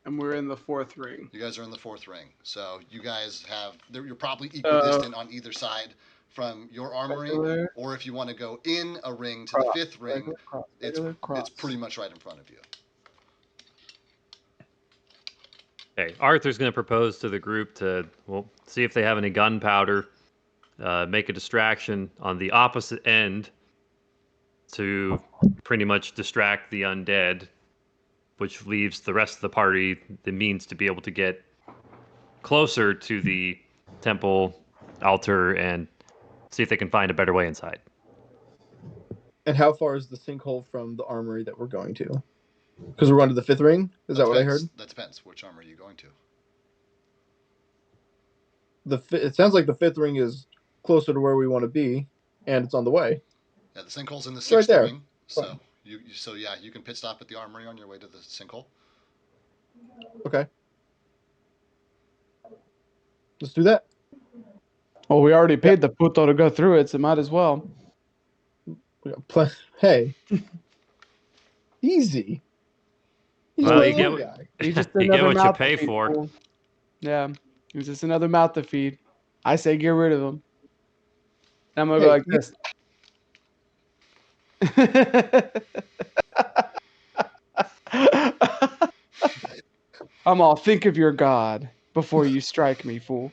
And we're in the 4th ring. You guys are in the 4th ring, so you guys you're probably equidistant on either side from your armory, Regular. or if you want to go in a ring to the 5th ring, it's pretty much right in front of you. Okay, Arthur's going to propose to the group to see if they have any gunpowder, make a distraction on the opposite end to pretty much distract the undead, which leaves the rest of the party the means to be able to get closer to the temple altar and see if they can find a better way inside. And how far is the sinkhole from the armory that we're going to? Because we're going to the 5th ring? Is that what I heard? That depends. Which armor are you going to? It sounds like the 5th ring is closer to where we want to be, and it's on the way. Yeah, the sinkhole's in the 6th right there. ring. So you can pit stop at the armory on your way to the sinkhole. Okay. Let's do that. Well, we already paid the puto to go through it, so might as well. What Hey, easy. He's Well, my you get little what guy. He's just you get another what you mouth to pay feed. for. Fool. Yeah, he's just another mouth to feed. I say get rid of him. I'm gonna go Hey, like this. I'm all think of your god before you strike me, fool.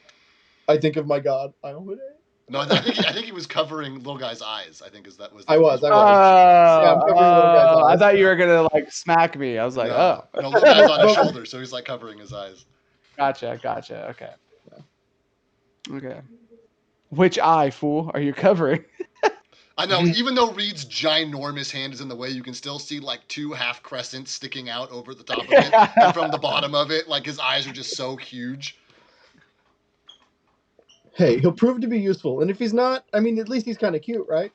I think of my god, Iomade. No, I think he was covering little guy's eyes. I think is that was. I was. Yeah, I'm covering little guy's I eyes. thought you were gonna like smack me. I was like, no, oh, no, little guy's on his But- shoulder, so he's like covering his eyes. gotcha. Okay. Which eye, fool, are you covering? I know, even though Reed's ginormous hand is in the way, you can still see like two half crescents sticking out over the top of it, and from the bottom of it, like his eyes are just so huge. Hey, he'll prove to be useful, and if he's not, I mean, at least he's kind of cute, right?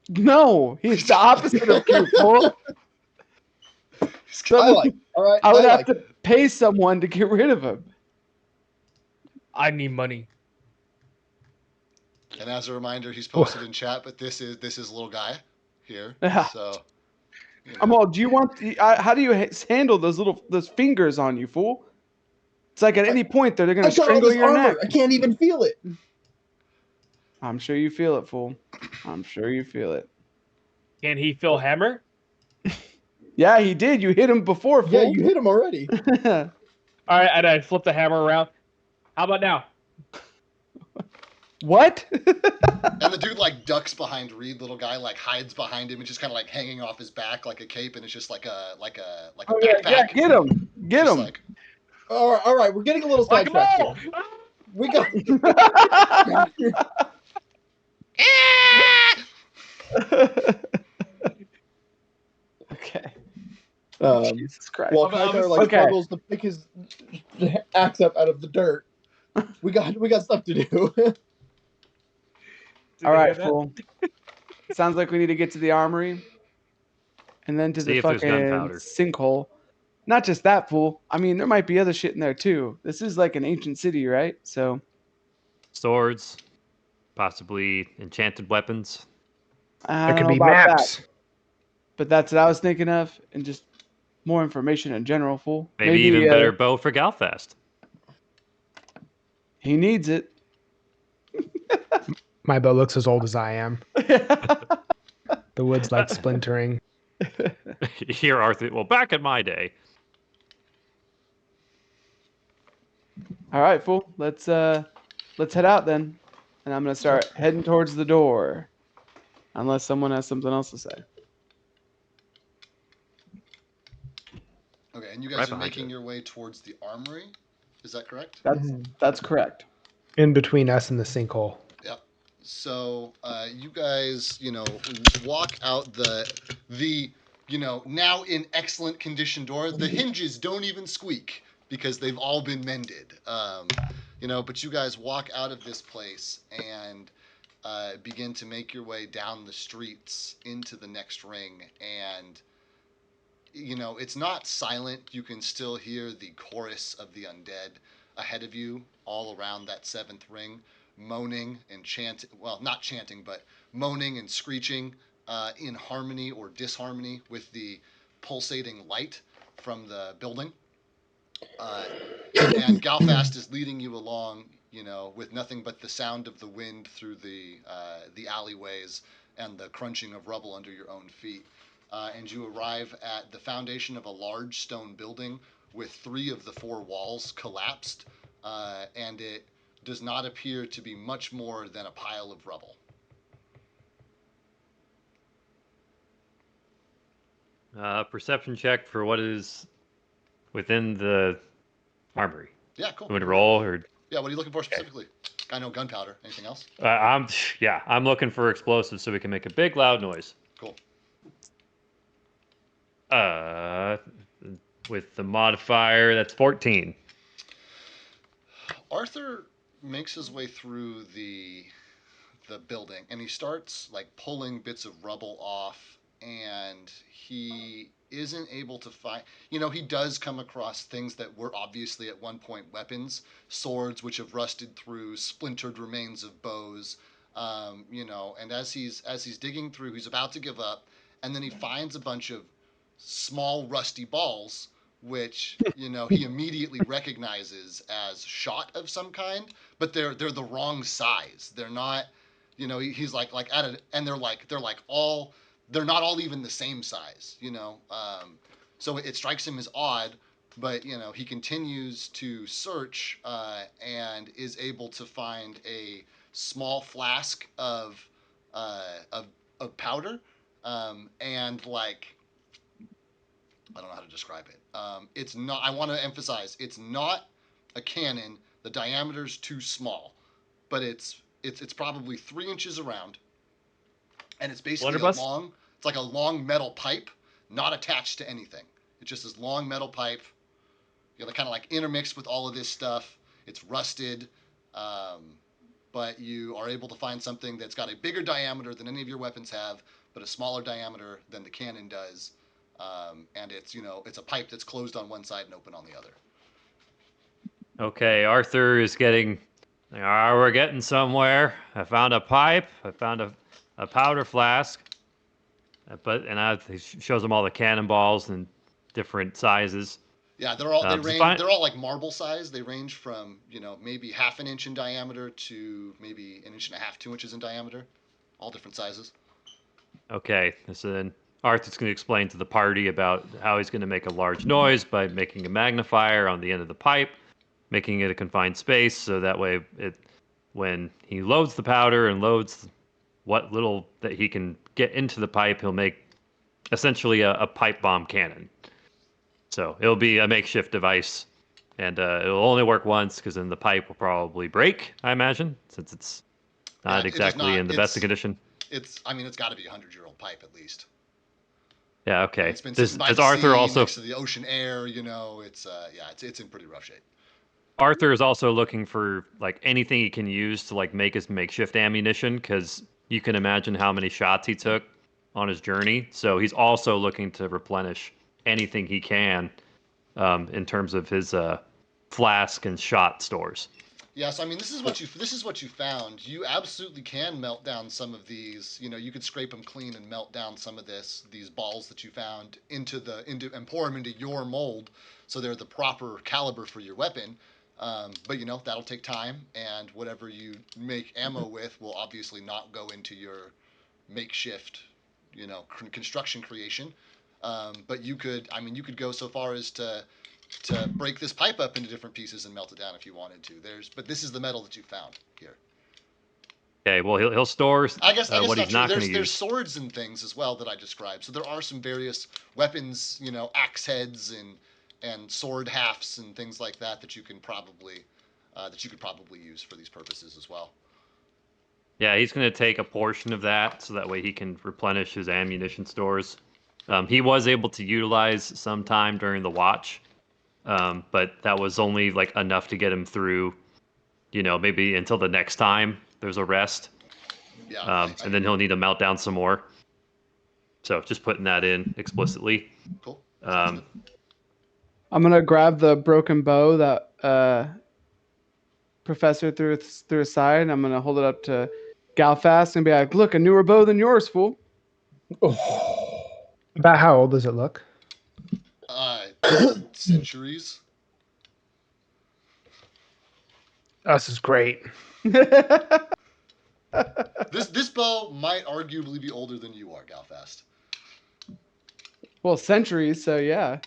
No, he's the opposite of cute, fool. I like. All right, I would have like to pay someone to get rid of him. I need money. And as a reminder, he's posted in chat, but this is little guy here. Yeah. So I'm all. Do you want? How do you handle those fingers on you, fool? It's like at any point they're I gonna got all strangle this your armor. neck. I can't even feel it. I'm sure you feel it, fool. I'm sure you feel it. Can he feel hammer? Yeah, he did. You hit him before, fool. Yeah, you hit him already. All right, and I flip the hammer around. How about now? What? and the dude like ducks behind Reed, little guy like hides behind him and just kind of like hanging off his back like a cape, and it's just like a Oh, yeah, backpack. get him. Get Just him. like, All right, we're getting a little Like a sidetracked ball! here. We got. Okay. Um, Jesus Christ. while I'm Kaitar like okay. struggles to pick his axe up out of the dirt, we got stuff to do. All right, fool. Sounds like we need to get to the armory, and then to See the if there's fucking gunpowder. sinkhole. Not just that, fool. I mean, there might be other shit in there too. This is like an ancient city, right? So Swords, possibly enchanted weapons. I There don't could know be about maps. that, but that's what I was thinking of, and just more information in general, fool. Maybe even better bow for Galfast. He needs it. My bow looks as old as I am. The wood's like splintering. Here, Arthur. Well, back in my day. All right, fool. Let's head out then, and I'm gonna start heading towards the door, unless someone has something else to say. okay, and you Right guys are behind making you. your way towards the armory. Is that correct? That's correct. In between us and the sinkhole. Yep. So you guys, walk out the now in excellent condition door. The hinges don't even squeak because they've all been mended. But you guys walk out of this place and begin to make your way down the streets into the next ring. And it's not silent. You can still hear the chorus of the undead ahead of you, all around that seventh ring, moaning and chanting. Well, not chanting, but moaning and screeching in harmony or disharmony with the pulsating light from the building. And Galfast is leading you along, with nothing but the sound of the wind through the alleyways and the crunching of rubble under your own feet. And you arrive at the foundation of a large stone building with 3 of the 4 walls collapsed, and it does not appear to be much more than a pile of rubble. Perception check for what is within the armory. Yeah, cool. You want to roll or? Yeah, what are you looking for specifically? I know gunpowder. Anything else? I'm looking for explosives so we can make a big loud noise. Cool. With the modifier, that's 14. Arthur makes his way through the building, and he starts like pulling bits of rubble off, and he isn't able to find. He does come across things that were obviously at one point weapons, swords which have rusted through, splintered remains of bows, And as he's digging through, he's about to give up, and then he finds a bunch of small rusty balls, which he immediately recognizes as shot of some kind, but they're the wrong size. They're not, he's like at it, and they're not all even the same size. So it strikes him as odd, but he continues to search and is able to find a small flask of powder, and I don't know how to describe it. It's not. I want to emphasize it's not a cannon. The diameter's too small, but it's probably 3 inches around, and it's basically Blunderbuss? It's like a long metal pipe, not attached to anything. It's just this long metal pipe, kind of like intermixed with all of this stuff. It's rusted, but you are able to find something that's got a bigger diameter than any of your weapons have, but a smaller diameter than the cannon does. And it's a pipe that's closed on one side and open on the other. Okay, Arthur is we're getting somewhere. I found a pipe. I found a powder flask. He shows them all the cannonballs and different sizes. Yeah, they're all they're all like marble size. They range from maybe half an inch in diameter to maybe an inch and a half, 2 inches in diameter. All different sizes. Okay, so then Arthur's going to explain to the party about how he's going to make a large noise by making a magnifier on the end of the pipe, making it a confined space, so that way when he loads the powder and loads what little that he can get into the pipe, he'll make essentially a pipe bomb cannon. So it'll be a makeshift device, and it'll only work once because then the pipe will probably break, I imagine, since it's not exactly in the best of condition. It's got to be a 100-year-old pipe at least. Yeah, okay. It's been sitting by the Arthur sea, also next to the ocean air. It's in pretty rough shape. Arthur is also looking for anything he can use to make his makeshift ammunition, because you can imagine how many shots he took on his journey. So he's also looking to replenish anything he can in terms of his flask and shot stores. Yeah, so this is what you found. You absolutely can melt down some of these. You could scrape them clean and melt down some of these balls that you found and pour them into your mold, so they're the proper caliber for your weapon. But that'll take time, and whatever you make ammo with will obviously not go into your makeshift, construction creation. But you could go so far as to break this pipe up into different pieces and melt it down if you wanted to. But this is the metal that you found here. Okay, well he'll store I guess what he's not going to use. There's swords and things as well that I described. So there are some various weapons, axe heads and sword hafts and things like that you can probably you could probably use for these purposes as well. Yeah, he's going to take a portion of that so that way he can replenish his ammunition stores. He was able to utilize some time during the watch, but that was only enough to get him through, maybe until the next time there's a rest. Yeah. And then he'll need to melt down some more. So just putting that in explicitly. Cool. I'm gonna grab the broken bow that Professor threw aside, and I'm gonna hold it up to Galfast and be like, "Look, a newer bow than yours, fool." Oh. About how old does it look? Centuries. This is great. This bow might arguably be older than you are, Galfast. Well, centuries, so yeah.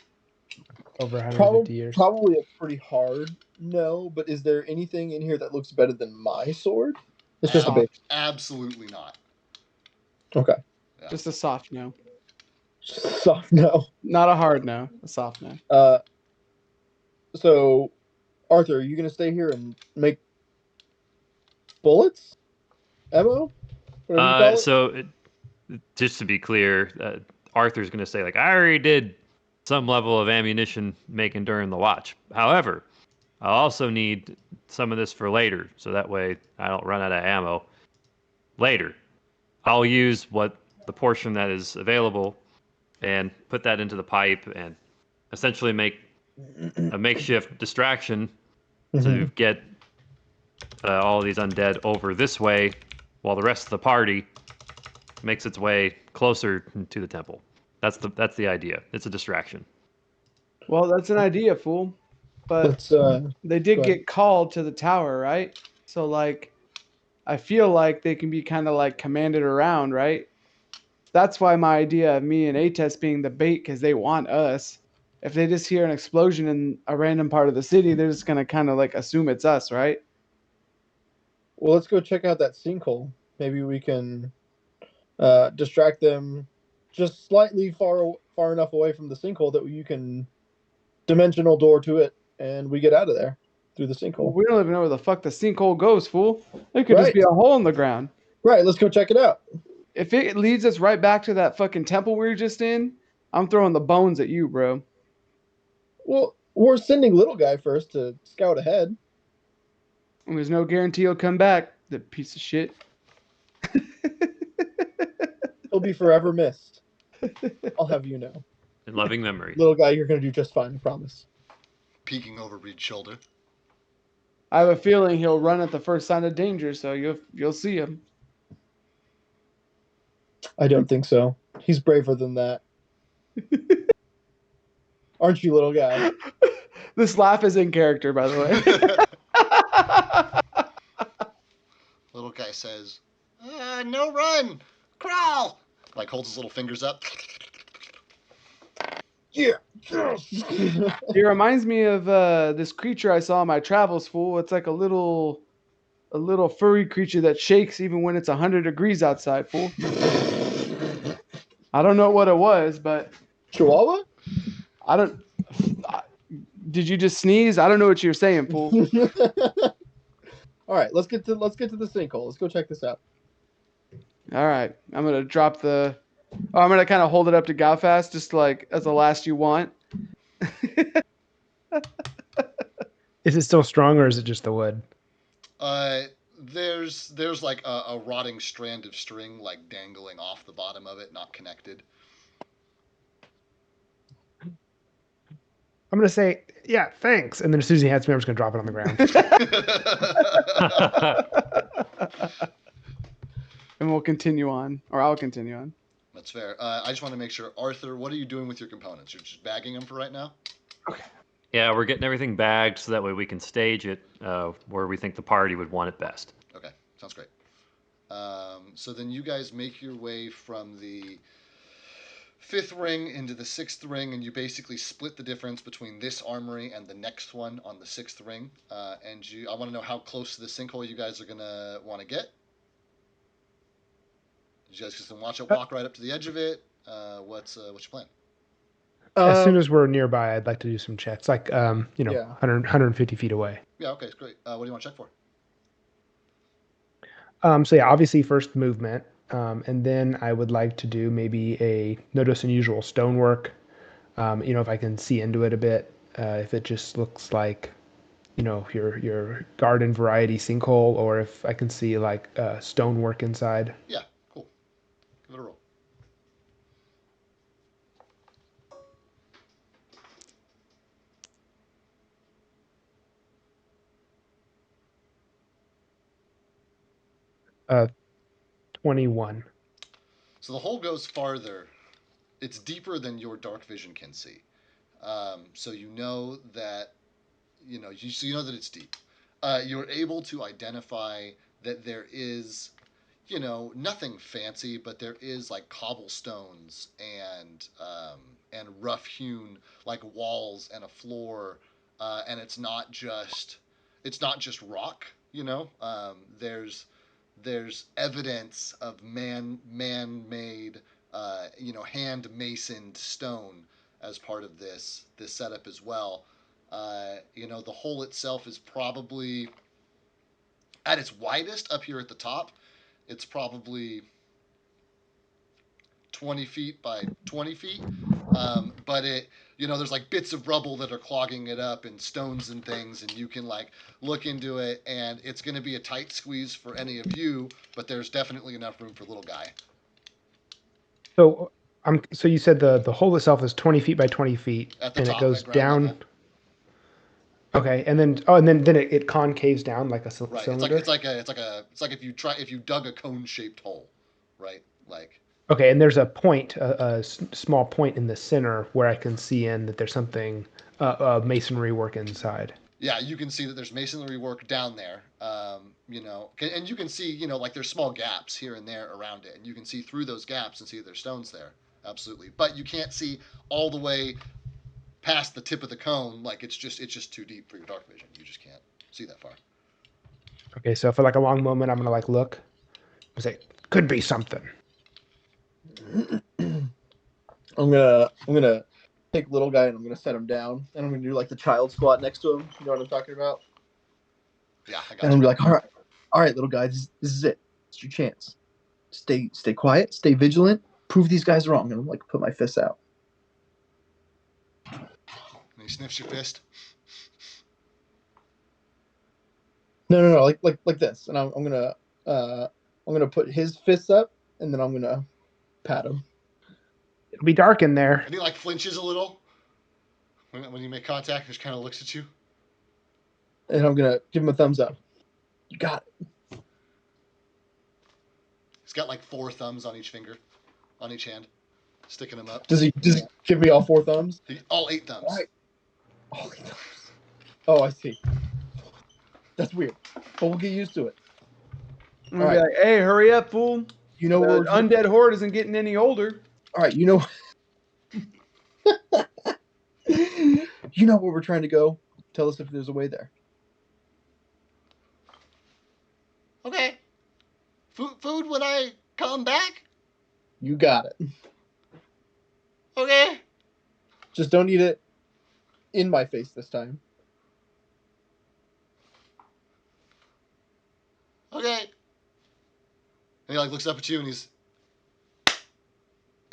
Over 150 years. Probably a pretty hard no, but is there anything in here that looks better than my sword? It's just a bit. Absolutely not. Okay. Yeah. Just a soft no. Soft no. Not a hard no. A soft no. So, Arthur, are you going to stay here and make bullets? Ammo? Just to be clear, Arthur's going to say, I already did some level of ammunition making during the watch. However, I'll also need some of this for later, so that way I don't run out of ammo later. I'll use the portion that is available and put that into the pipe and essentially make a makeshift distraction to get all these undead over this way while the rest of the party makes its way closer to the temple. That's the idea. It's a distraction. Well, that's an idea, fool. But Let's they did go ahead. get called to the tower, right? So like, I feel like they can be kind of like commanded around, right? That's why my idea of me and Ates being the bait, because they want us. If they just hear an explosion in a random part of the city, they're just gonna kind of like assume it's us, right? Well, let's go check out that sinkhole. Maybe we can distract them just slightly far enough away from the sinkhole that you can dimensional door to it, and we get out of there through the Well, sinkhole. we don't even know where the fuck the sinkhole goes, fool. It could just Right. be a hole in the ground. Right. Let's go check it out. If it leads us right back to that fucking temple we were just in, I'm throwing the bones at you, bro. Well, we're sending little guy first to scout ahead. And there's no guarantee he'll come back, the piece of shit. He'll be forever missed. I'll have you know. In loving memory. Little guy, you're going to do just fine, I promise. Peeking over Reed's shoulder. I have a feeling he'll run at the first sign of danger, so you'll see him. I don't think so. He's braver than that. Aren't you, little guy? This laugh is in character, by the way. Little guy says, no run! Crawl! Like holds his little fingers up. Yeah. It reminds me of this creature I saw in my travels, fool. It's like a little furry creature that shakes even when it's 100 degrees outside, fool. I don't know what it was, but Chihuahua? I don't. Did you just sneeze? I don't know what you're saying, fool. All right, let's get to the sinkhole. Let's go check this out. All right, I'm gonna drop the. Oh, I'm gonna kind of hold it up to Galfast, just like as the last you want. Is it still strong or is it just the wood? There's like a rotting strand of string like dangling off the bottom of it, not connected. I'm gonna say, yeah, thanks. And then as soon as he hands me, I'm just gonna drop it on the ground. And we'll continue on, or I'll continue on. That's fair. I just want to make sure, Arthur, what are you doing with your components? You're just bagging them for right now? Okay. Yeah, we're getting everything bagged so that way we can stage it where we think the party would want it best. Okay, sounds great. So then you guys make your way from the 5th ring into the 6th ring, and you basically split the difference between this armory and the next one on the 6th ring. I want to know how close to the sinkhole you guys are going to want to get. You guys just walk right up to the edge of it. What's your plan? As soon as we're nearby, I'd like to do some checks, like, Yeah. 150 feet away. Yeah, okay, great. What do you want to check for? So yeah, obviously first movement, and then I would like to do maybe a notice unusual stonework. If I can see into it a bit, if it just looks like, your garden variety sinkhole, or if I can see like stonework inside. Yeah, cool. Give it a roll. Uh, 21. So the hole goes farther. It's deeper than your dark vision can see. So you know that you know that it's deep. You're able to identify that there is, nothing fancy, but there is like cobblestones and rough hewn like walls and a floor, and it's not just rock. There's evidence of man-made, hand masoned stone as part of this setup as well. The hole itself is probably at its widest up here at the top. It's probably 20 feet by 20 feet. But there's like bits of rubble that are clogging it up and stones and things, and you can like look into it, and it's going to be a tight squeeze for any of you, but there's definitely enough room for little guy. So you said the hole itself is 20 feet by 20 feet, At the and top, it goes at ground down. level. Okay, and then it concaves down like a Right. cylinder. It's like if you dug a cone shaped hole, right? Like Okay, and there's a point, small point in the center where I can see in that there's something, masonry work inside. yeah, you can see that there's masonry work down there. And you can see like there's small gaps here and there around it, and you can see through those gaps and see there's stones there. Absolutely, but you can't see all the way past the tip of the cone. Like it's just too deep for your dark vision. You just can't see that far. Okay, so for like a long moment, I'm gonna like look, and say, could be something. I'm gonna take little guy and I'm gonna set him down and I'm gonna do like the child squat next to him. You know what I'm talking about? Yeah, I got And I'm you. gonna be like, all right, little guy, this is it. It's your chance. Stay quiet, stay vigilant, prove these guys wrong. And I'm like, put my fists out. And he sniffs your fist. No, like this. And I'm gonna put his fists up and then I'm gonna pat him. It'll be dark in there. And he like flinches a little when you make contact. Just kind of looks at you. And I'm gonna give him a thumbs up. You got it. He's got like 4 thumbs on each finger, on each hand, sticking them up. Does he give me all 4 thumbs? All 8 thumbs. All right. All 8 thumbs. Oh, I see. That's weird. But we'll get used to it. I'm gonna be like, hey, hurry up, fool. You know The what undead horde isn't getting any older. All right, you know you know where we're trying to go. Tell us if there's a way there. Okay. Food when I come back? You got it. Okay. Just don't eat it in my face this time. Okay. And he like looks up at you and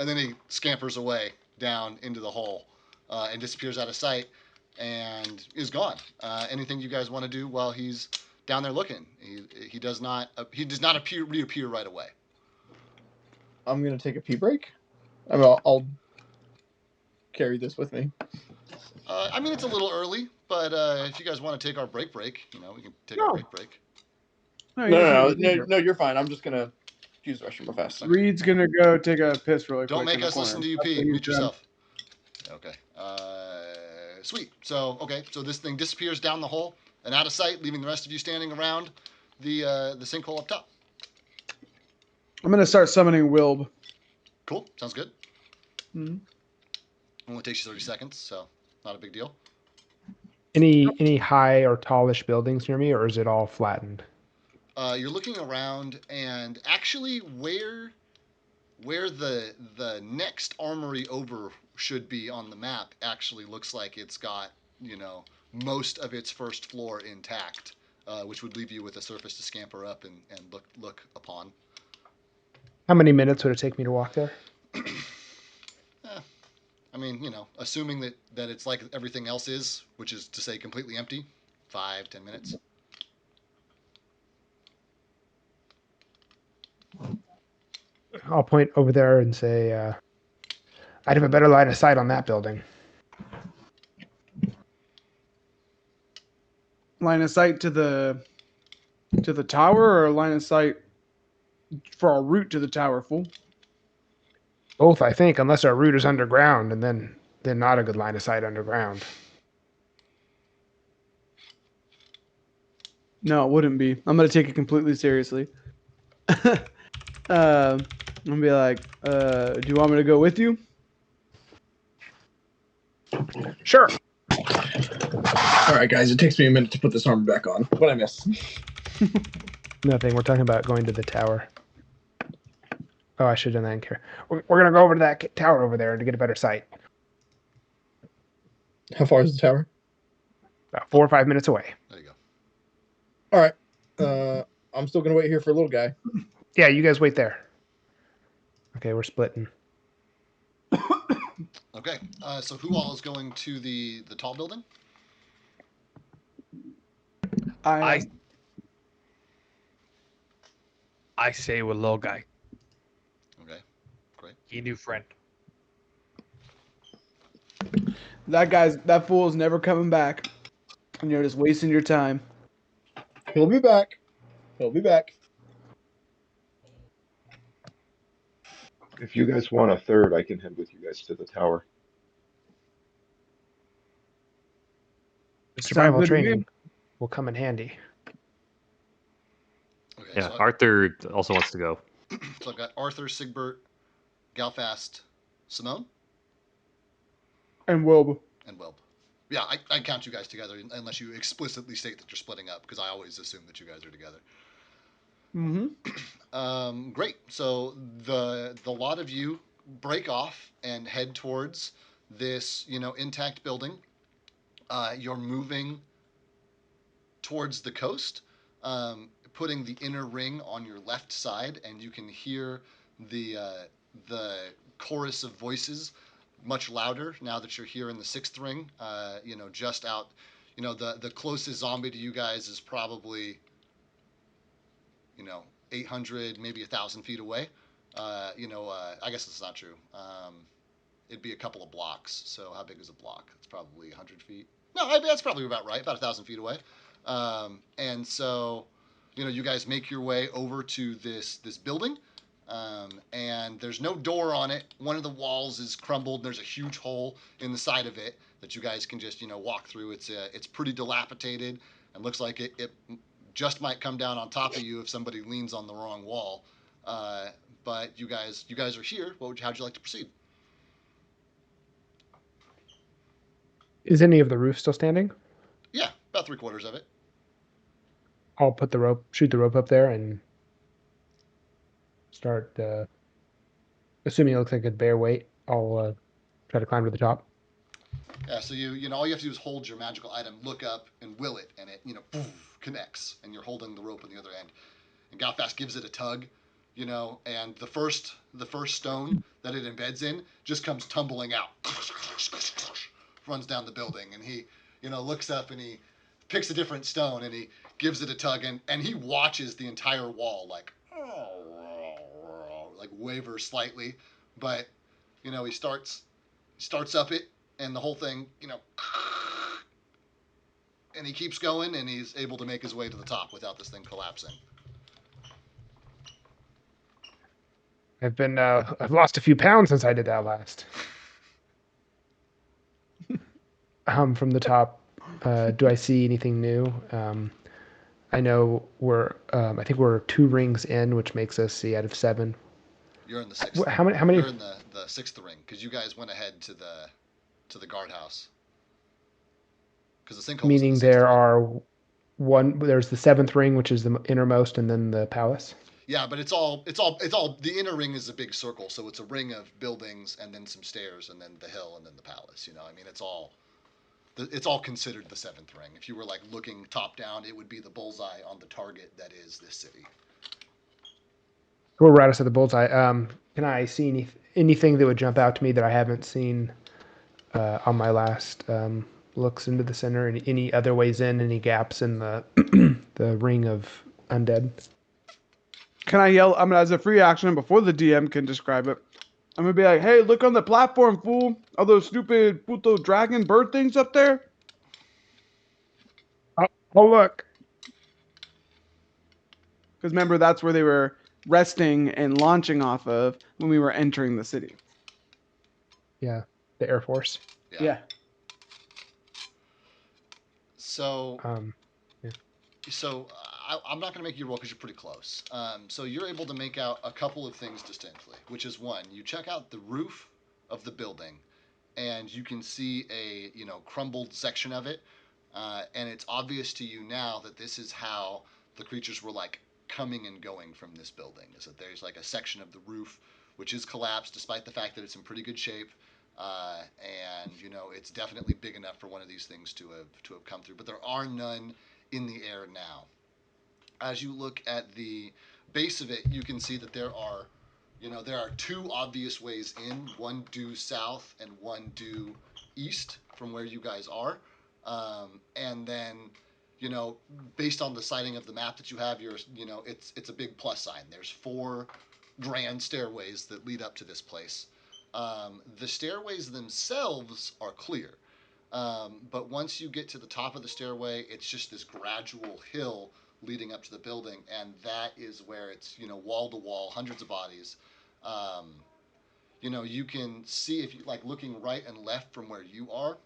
then he scampers away down into the hole and disappears out of sight and is gone. Anything you guys want to do while he's down there looking? He does not reappear right away. I'm gonna take a pee break. I'll carry this with me. I mean, it's a little early, but if you guys want to take our break, we can take our break. No, you're fine. I'm just gonna use the restroom real fast. Reed's gonna go take a piss really quick. Don't make in the us corner. listen to you That's pee. what he's Mute done. yourself. Okay. Sweet. So this thing disappears down the hole and out of sight, leaving the rest of you standing around the sinkhole up top. I'm gonna start summoning Wilb. Cool. Sounds good. Mm-hmm. Only takes you 30 seconds, so not a big deal. Any high or tallish buildings near me, or is it all flattened? You're looking around, and actually, where the next armory over should be on the map actually looks like it's got most of its first floor intact, which would leave you with a surface to scamper up and look upon. How many minutes would it take me to walk there? I mean, assuming that it's like everything else is, which is to say completely empty, 5-10 minutes. I'll point over there and say, I'd have a better line of sight on that building. Line of sight to the tower, or line of sight for our route to the tower, fool? Both, I think, unless our route is underground, and then not a good line of sight underground. No, it wouldn't be. I'm gonna take it completely seriously. I'm gonna be like, do you want me to go with you? Sure. All right, guys. It takes me a minute to put this armor back on. What I miss? Nothing. We're talking about going to the tower. Oh, I should have done that in care. We're gonna go over to that tower over there to get a better sight. How far is the tower? About 4 or 5 minutes away. There you go. All right. I'm still gonna wait here for a little guy. Yeah, you guys wait there. Okay, we're splitting. Okay. So who all is going to the tall building? I say with little guy. Okay. Great. He new friend. that fool's never coming back. And you're just wasting your time. He'll be back. He'll be back. If you guys want a third, I can head with you guys to the tower. Sounds Survival good to me. training will come in handy. Okay, Yeah, so Arthur also wants to go. so I've got Arthur, Sigbert, Galfast, Simone, And Wilbur. and Welb. Yeah, I count you guys together unless you explicitly state that you're splitting up, because I always assume that you guys are together. Mm-hmm. Great. So the lot of you break off and head towards this, intact building. You're moving towards the coast, putting the inner ring on your left side, and you can hear the chorus of voices much louder now that you're here in the sixth ring. Just out. The closest zombie to you guys is probably 800, maybe 1,000 feet away. I guess that's not true. It'd be a couple of blocks. So how big is a block? It's probably 100 feet. No, that's probably about right, about 1,000 feet away. And so, you guys make your way over to this building, and there's no door on it. One of the walls is crumbled. And there's a huge hole in the side of it that you guys can just walk through. It's pretty dilapidated and looks like it just might come down on top of you if somebody leans on the wrong wall. But you guys are here. How'd you like to proceed? Is any of the roof still standing? Yeah, about 3/4 of it. I'll shoot the rope up there, and start. Assuming it looks like a bear weight, I'll try to climb to the top. Yeah, so all you have to do is hold your magical item, look up, and will it, and it poof, connects, and you're holding the rope on the other end. And Galfast gives it a tug, and the first stone that it embeds in just comes tumbling out, runs down the building, and he looks up and he picks a different stone and he gives it a tug, and he watches the entire wall like waver slightly, but he starts up it, and the whole thing, and he keeps going, and he's able to make his way to the top without this thing collapsing. I've lost a few pounds since I did that last. From the top, do I see anything new? I know I think we're 2 rings in, which makes us see out of 7. You're in the sixth. How many? You're in the sixth ring, because you guys went ahead to the guardhouse. Because the sinkhole. Meaning there's the 7th ring, which is the innermost, and then the palace. Yeah, but it's all the inner ring is a big circle, so it's a ring of buildings and then some stairs and then the hill and then the palace. It's all considered the 7th ring. If you were like looking top down, it would be the bullseye on the target that is this city. We're right outside the bullseye. Can I see anything that would jump out to me that I haven't seen on my last looks into the center? Any other ways in? Any gaps in the the ring of undead? Can I yell? As a free action before the DM can describe it, I'm gonna be like, "Hey, look on the platform, fool! All those stupid puto dragon bird things up there." Oh, look! Because remember, that's where they were resting and launching off of when we were entering the city. Yeah, the Air Force. Yeah. So. Yeah. So I'm not going to make you roll because you're pretty close. So you're able to make out a couple of things distinctly, which is one, you check out the roof of the building, and you can see a crumbled section of it, and it's obvious to you now that this is how the creatures were like coming and going from this building. Is that there's like a section of the roof which is collapsed, despite the fact that it's in pretty good shape. And it's definitely big enough for one of these things to have come through, but there are none in the air now. As you look at the base of it, you can see that there are 2 obvious ways in, one due south and one due east from where you guys are. And then, based on the sighting of the map that you have, it's a big plus sign. There's 4 grand stairways that lead up to this place. The stairways themselves are clear. But once you get to the top of the stairway, it's just this gradual hill leading up to the building, and that is where it's wall to wall, hundreds of bodies. Um, you can see if you like looking right and left from where you are.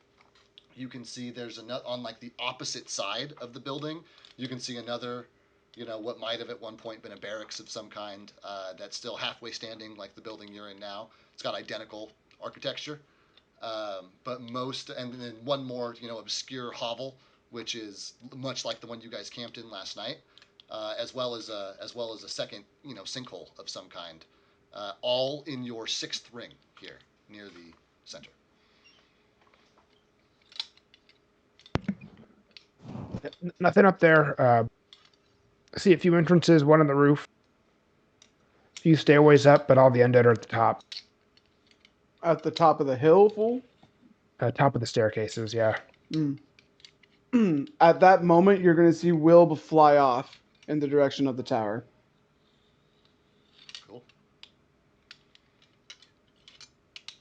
You can see there's another on like the opposite side of the building. You can see another, what might have at one point been a barracks of some kind that's still halfway standing, like the building you're in now. It's got identical architecture, but and then one more, obscure hovel, which is much like the one you guys camped in last night, as well as a second, sinkhole of some kind, all in your sixth ring here near the center. Nothing up there. See a few entrances, one on the roof, a few stairways up, but all the undead are at the top. At the top of the hill, fool? Top of the staircases, yeah. At that moment, you're going to see Wilb fly off in the direction of the tower. Cool.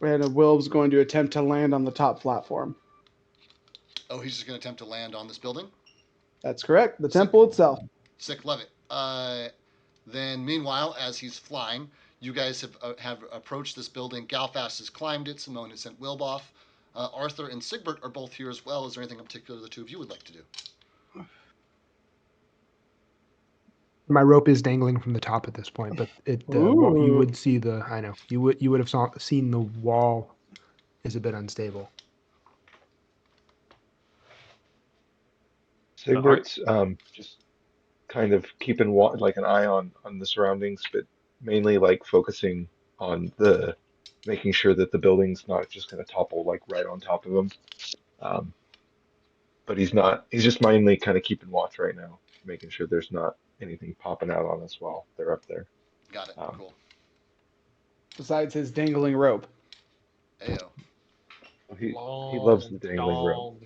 And Wilb's going to attempt to land on the top platform. Oh, he's just going to attempt to land on this building? That's correct. The temple itself. Sick, love it. Then, meanwhile, as he's flying, you guys have approached this building. Galfast has climbed it. Simone has sent Wilb off. Arthur and Sigbert are both here as well. Is there anything in particular the two of you would like to do? My rope is dangling from the top at this point, but you would see the. I know you would have seen the wall is a bit unstable. Sigbert's just kind of keeping like an eye on the surroundings, but mainly like focusing on making sure that the building's not just going to topple like right on top of him. But he's just mainly kind of keeping watch right now, making sure there's not anything popping out on us while they're up there. Got it. Cool. Besides his dangling rope. Ayo. He loves the dangling rope.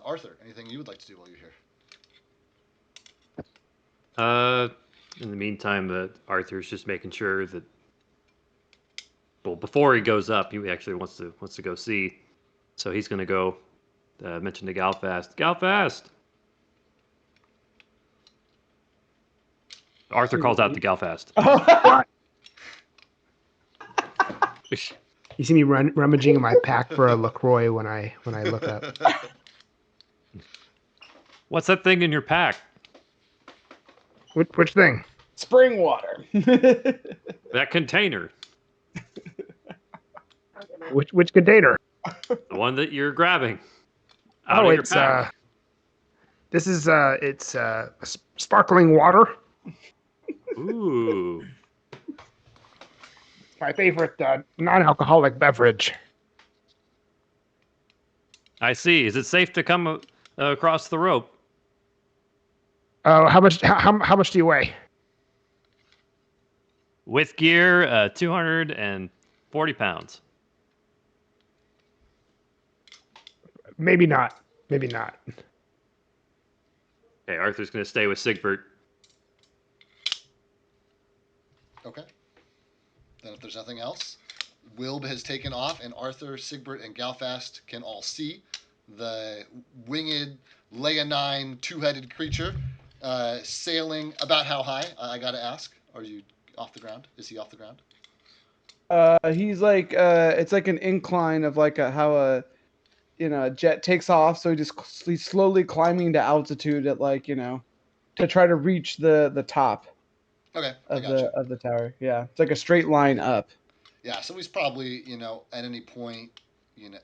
Arthur, anything you would like to do while you're here? In the meantime, Arthur's just making sure that. Well, before he goes up, he actually wants to go see. So he's going to go mention to Galfast. Galfast! Arthur calls out to Galfast. You see me rummaging in my pack for a LaCroix when I look up. What's that thing in your pack? Which thing? Spring water. That container. Which container? The one that you're grabbing. Out of your pack. This is it's sparkling water. Ooh. It's my favorite non-alcoholic beverage. I see. Is it safe to come across the rope? How much do you weigh? With gear, 240 pounds. Maybe not. Maybe not. Okay, Arthur's going to stay with Sigbert. Okay. Then if there's nothing else, Wilb has taken off, and Arthur, Sigbert, and Galfast can all see the winged, leonine, two-headed creature sailing about how high? I got to ask. Are you off the ground? Is he off the ground? He's like, it's like an incline of like how a jet takes off. So he's slowly climbing to altitude at like, to try to reach the top. Okay, of the tower. Yeah, it's like a straight line up. Yeah, so he's probably at any point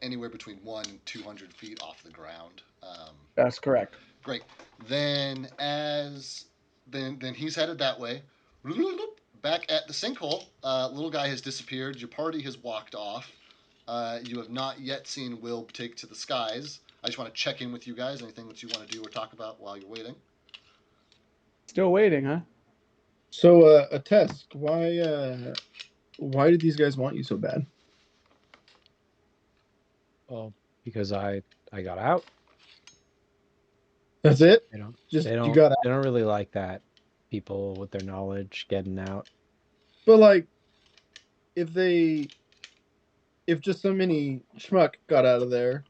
anywhere between 1 and 200 feet off the ground. That's correct. Great. Then then he's headed that way. Back at the sinkhole, little guy has disappeared. Your party has walked off. You have not yet seen Wilb take to the skies. I just want to check in with you guys. Anything that you want to do or talk about while you're waiting? Still waiting, huh? So, a test. Why did these guys want you so bad? Well, because I got out. That's it. They don't. You got out. They don't really like that. People with their knowledge getting out. But like, if they if just so many schmuck got out of there,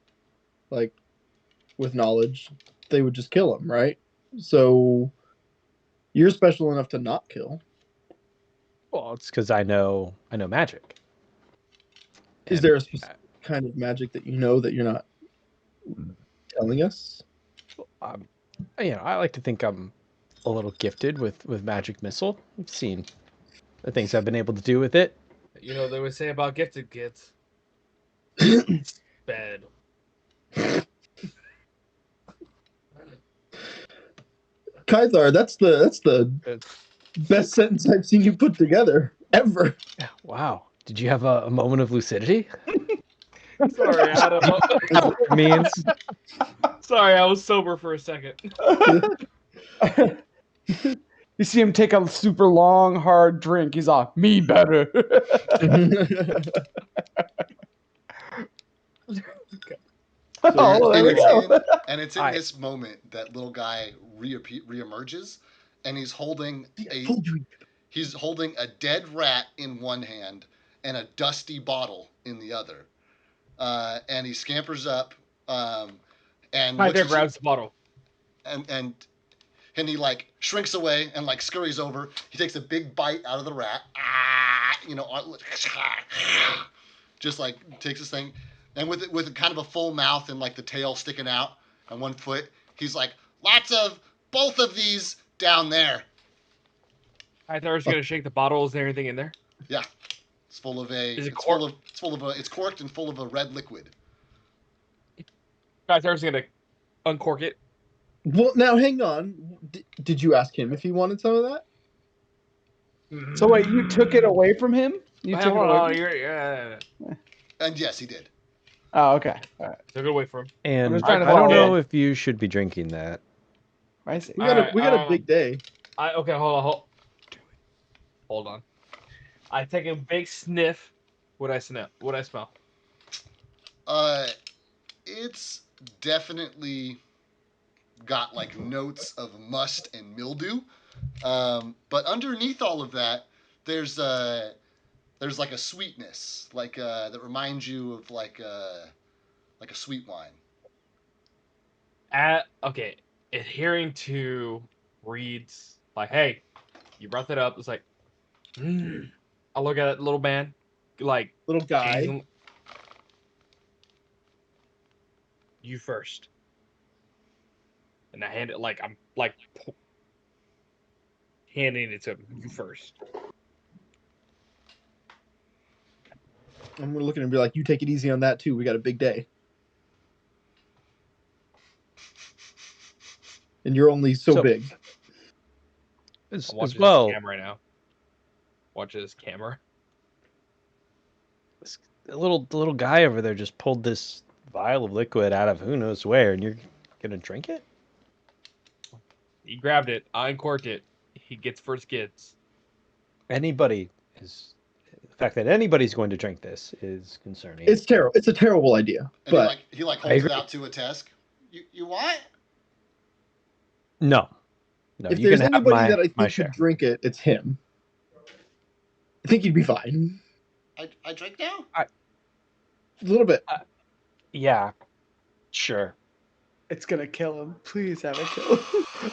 like with knowledge, they would just kill him, right? So you're special enough to not kill. Well, it's because I know magic. Is And there a specific kind of magic that you know that you're not telling us? I like to think I'm a little gifted with magic missile. I've seen the things I've been able to do with it. You know they would say about gifted kids. It's bad. Kythar, that's the best sentence I've seen you put together ever. Wow. Did you have a moment of lucidity? Sorry, I had a, It means sorry, I was sober for a second. You see him take a super long, hard drink. He's all, me better. Oh, there we go. And it's in this moment that little guy reemerges, and he's holding a dead rat in one hand and a dusty bottle in the other. And he scampers up, and Right there, grabs the bottle. and he like shrinks away and like scurries over. He takes a big bite out of the rat. Just like takes this thing, and with kind of a full mouth and like the tail sticking out on one foot, he's like, lots of both of these down there. I thought I was gonna shake the bottle. Is there anything in there? Yeah, it's full of a. Is it it's corked? it's corked and full of a red liquid. I thought I was gonna uncork it. Well, now hang on. Did you ask him if he wanted some of that? So wait, you took it away from him? You took it away from him? And yes, he did. Oh, okay. All right. Took it away from him. and just I trying to don't follow know it. if you should be drinking that. I see. We got a big day. Okay, hold on. I take a big sniff. What I smell? It's definitely got like notes of must and mildew, but underneath all of that, there's like a sweetness, like that reminds you of like a sweet wine. Okay, adhering to Reed's like, hey, you brought that up. It's like, I look at it, little man, like Little guy. You first, and I hand it like I'm like handing it to him. You first. I'm gonna look at him and be like, you take it easy on that too. We got a big day. And you're only so big. As I'm watching well, this camera right now. Watch this camera. the little guy over there just pulled this vial of liquid out of who knows where, and you're gonna drink it? He grabbed it. I uncorked it. He gets first gets. The fact that anybody's going to drink this is concerning. It's terrible. It's a terrible idea. And But he holds it out to a Tesk. You what? No, if you there's can have anybody that I my think share. could drink it, it's him. I think he'd be fine. I drink now? A little bit. Yeah, sure. It's gonna kill him. Please have it kill him.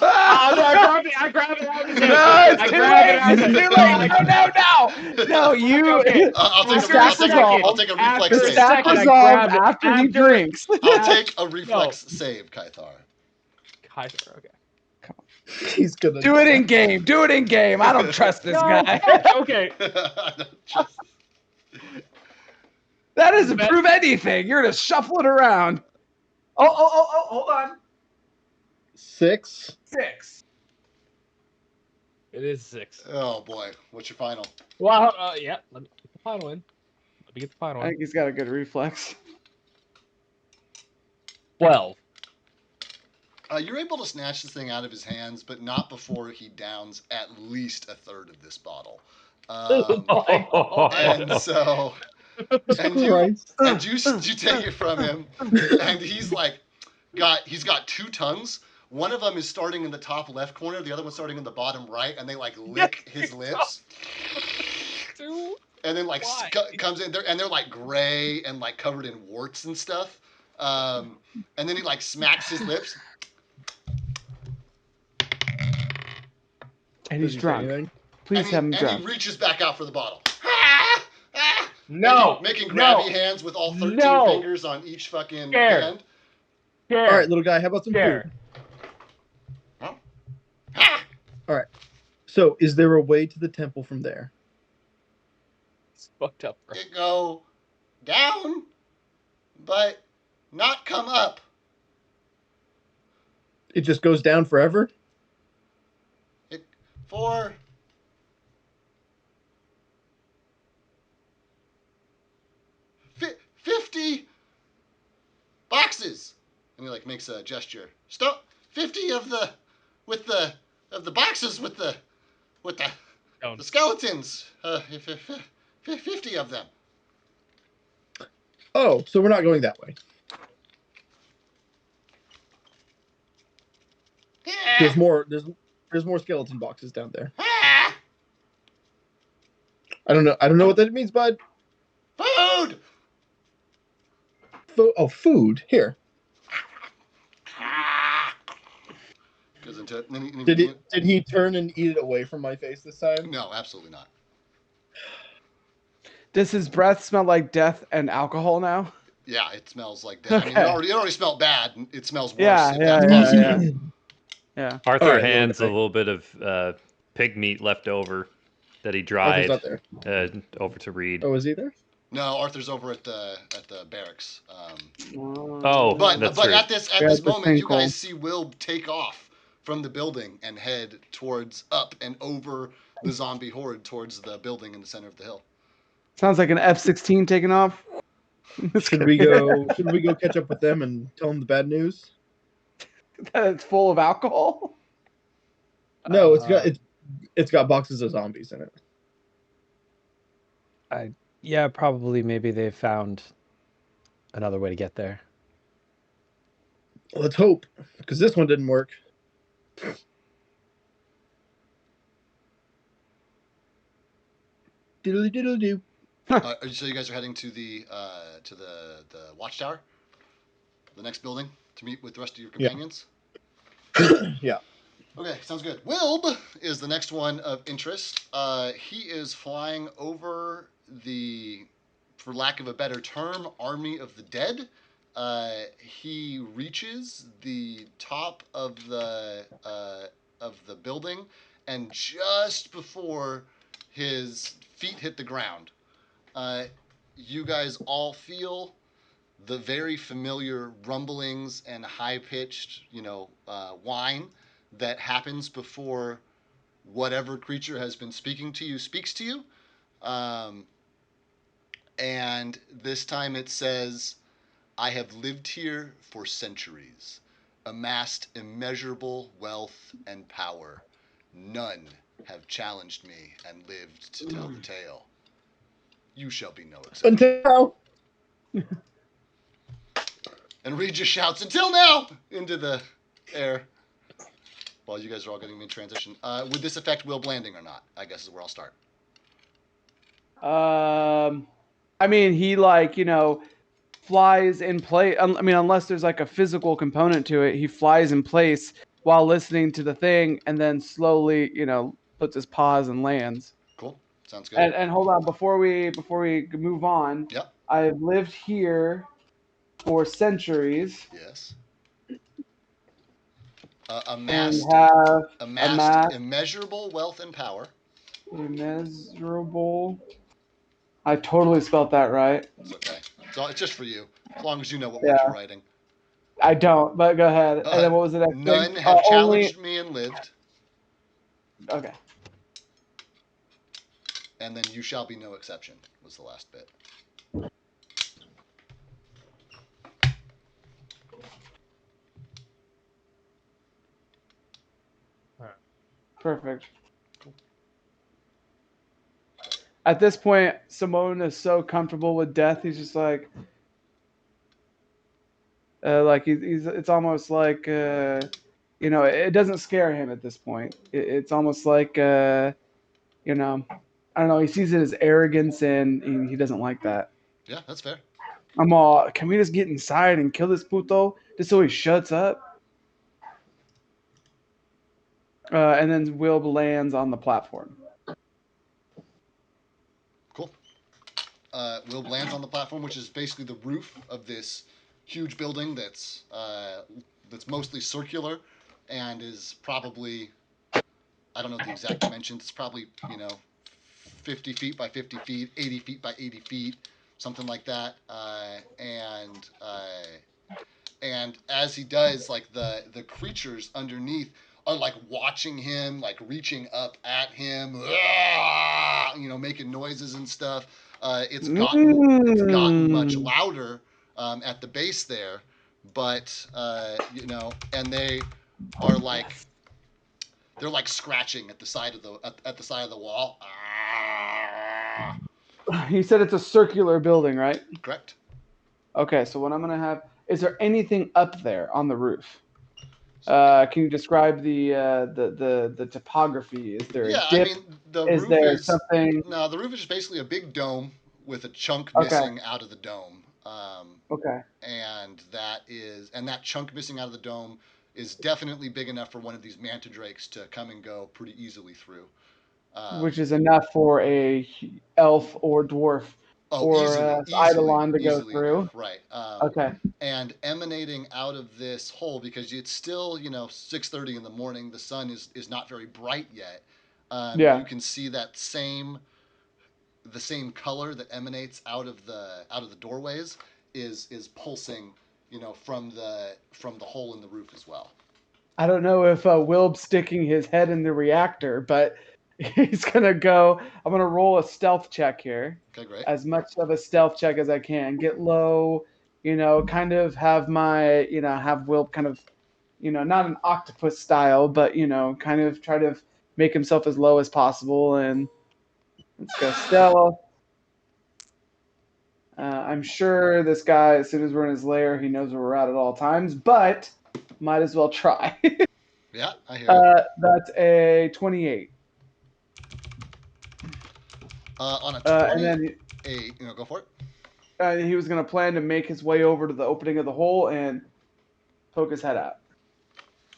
Oh, no, I grabbed it. No, it's too late. No, you. Okay. I'll take a reflex The save. stack I resolved grabbed it after he after- drinks. I'll take a reflex save, Kythar. Okay. He's gonna Do it in game. Do it in game. I don't trust this guy. Okay. That doesn't prove anything. You're just shuffling around. Oh, hold on. 6. 6. It is 6. Oh boy, what's your final? Well, yeah. Let me get the final in. I think he's got a good reflex. 12. You're able to snatch this thing out of his hands, but not before he downs at least a third of this bottle. And so, and you take it from him, and he's got 2 tongues. One of them is starting in the top left corner, the other one's starting in the bottom right, and they like lick his lips. and then like Why? comes in there, and they're like gray and like covered in warts and stuff. And then he like smacks his lips. And Does he's he say drunk. anything? Please have him And drunk. he reaches back out for the bottle. No, making no, grabby hands with all 13 No. fingers on each fucking Scared. hand. Care. All right, little guy. How about some Care. food? All right. So, is there a way to the temple from there? It's fucked up. Bro. It go down, but not come up. It just goes down forever. For 50 boxes, and he like makes a gesture. Stop 50 of the boxes with the skeletons. 50 of them. Oh, so we're not going that way. There's more. There's more skeleton boxes down there. I don't know what that means, bud. Food. Food. Here. Goes into it. And then Did he turn and eat it away from my face this time? No, absolutely not. Does his breath smell like death and alcohol now? Yeah, it smells like death. Okay. I mean, it already smelled bad. It smells worse. Yeah, if yeah, that's yeah, possible. yeah. Yeah. Arthur All right, hands a okay. little bit of pig meat left over that he Arthur's dried not there. over to Reed. Oh, is he there? No, Arthur's over at the barracks. Oh, But that's but true. at this Yeah, moment, you tinkle. guys see Will take off from the building and head towards up and over the zombie horde towards the building in the center of the hill. Sounds like an F-16 taking off. Should we go catch up with them and tell them the bad news? That it's full of alcohol? No, it's got boxes of zombies in it. Yeah, probably. Maybe they found another way to get there. Let's hope, because this one didn't work. Diddly diddly do. So you guys are heading to the watchtower, the next building, to meet with the rest of your Yeah. companions. Yeah. Okay, sounds good. Wilb is the next one of interest. He is flying over the, for lack of a better term, army of the dead. He reaches the top of the building, and just before his feet hit the ground, you guys all feel the very familiar rumblings and high-pitched, whine that happens before whatever creature has been speaking to you speaks to you. And this time it says, "I have lived here for centuries, amassed immeasurable wealth and power. None have challenged me and lived to tell the tale. You shall be no exception." Until now. And Reed just shouts, "Until now!" into the air while you guys are all getting in transition. Would this affect Will Blanding or not? I guess is where I'll start. I mean, he flies in place. I mean, unless there's like a physical component to it, he flies in place while listening to the thing, and then slowly, puts his paws and lands. Cool. Sounds good. And hold on, before we move on. Yep. I've lived here for centuries. Yes. And Amassed amassed immeasurable wealth and power. immeasurable. I totally spelt that right. It's okay. It's just for you, as long as you know what Yeah. you're writing. I don't, but go ahead. And then what was the next None thing? have challenged me and lived. Okay. And then you shall be no exception was the last bit. Perfect. At this point, Simone is so comfortable with death. He's just like he's. It's almost like it doesn't scare him at this point. It's almost like I don't know. He sees it as arrogance, and he doesn't like that. Yeah, that's fair. I'm all, can we just get inside and kill this puto just so he shuts up? And then Will lands on the platform. Cool. Will lands on the platform, which is basically the roof of this huge building that's mostly circular and is probably, I don't know the exact dimensions. It's probably 50 feet by 50 feet, 80 feet by 80 feet, something like that. And as he does, like the creatures underneath are like watching him, like reaching up at him, making noises and stuff. It's gotten much louder at the base there, but and they are like they're like scratching at the side of the wall. He said it's a circular building, right? Correct. Okay, so what I'm gonna have is there anything up there on the roof? Can you describe the topography? Is there a Yeah, I dip? mean the Is roof there is something? no, the roof is just basically a big dome with a chunk Okay. missing out of the dome. Okay. And that chunk missing out of the dome is definitely big enough for one of these manta drakes to come and go pretty easily through. Which is enough for a elf or dwarf or Eidolon to go through. enough, right? Okay. And emanating out of this hole, because it's still 6:30 in the morning, the sun is not very bright yet. Yeah. You can see the same color that emanates out of the doorways is pulsing, from the hole in the roof as well. I don't know if Wilb's sticking his head in the reactor, but he's gonna go. I'm gonna roll a stealth check here. Okay, great. As much of a stealth check as I can. Get low, kind of have my, have Wilb kind of, not an octopus style, but kind of try to make himself as low as possible. And let's go stealth. I'm sure this guy, as soon as we're in his lair, he knows where we're at all times, but might as well try. Yeah, I hear it. That's a 28. On a And 28, then go for it. he was going to plan to make his way over to the opening of the hole and poke his head out.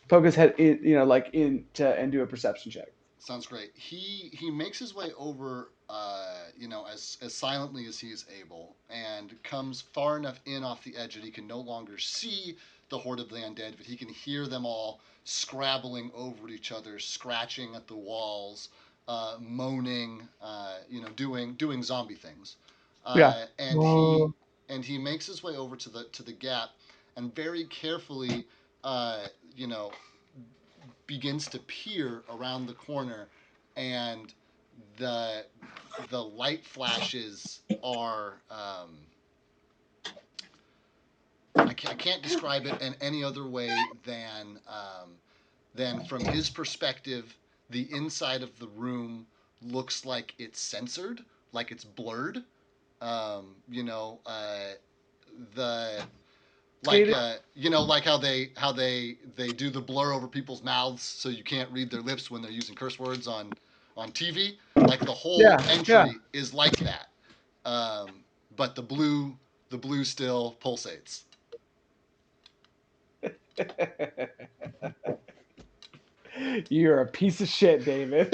Poke his head in, and do a perception check. Sounds great. He makes his way over, as silently as he is able, and comes far enough in off the edge that he can no longer see the horde of the undead, but he can hear them all scrabbling over each other, scratching at the walls, moaning, doing zombie things. Yeah. And he makes his way over to the gap, and very carefully, begins to peer around the corner, and the light flashes are I can't describe it in any other way than from his perspective, the inside of the room looks like it's censored, like it's blurred. The like how they do the blur over people's mouths so you can't read their lips when they're using curse words on TV. Like the whole entry is like that, but the blue still pulsates. You're a piece of shit, David.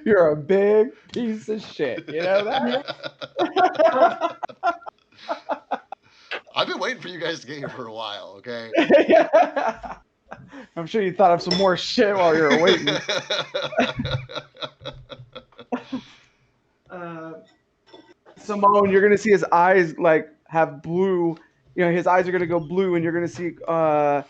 You're a big piece of shit. You know that? I've been waiting for you guys to get here for a while, okay? Yeah. I'm sure you thought of some more shit while you were waiting. Simone, you're gonna see his eyes like have blue. His eyes are gonna go blue, and you're gonna see, like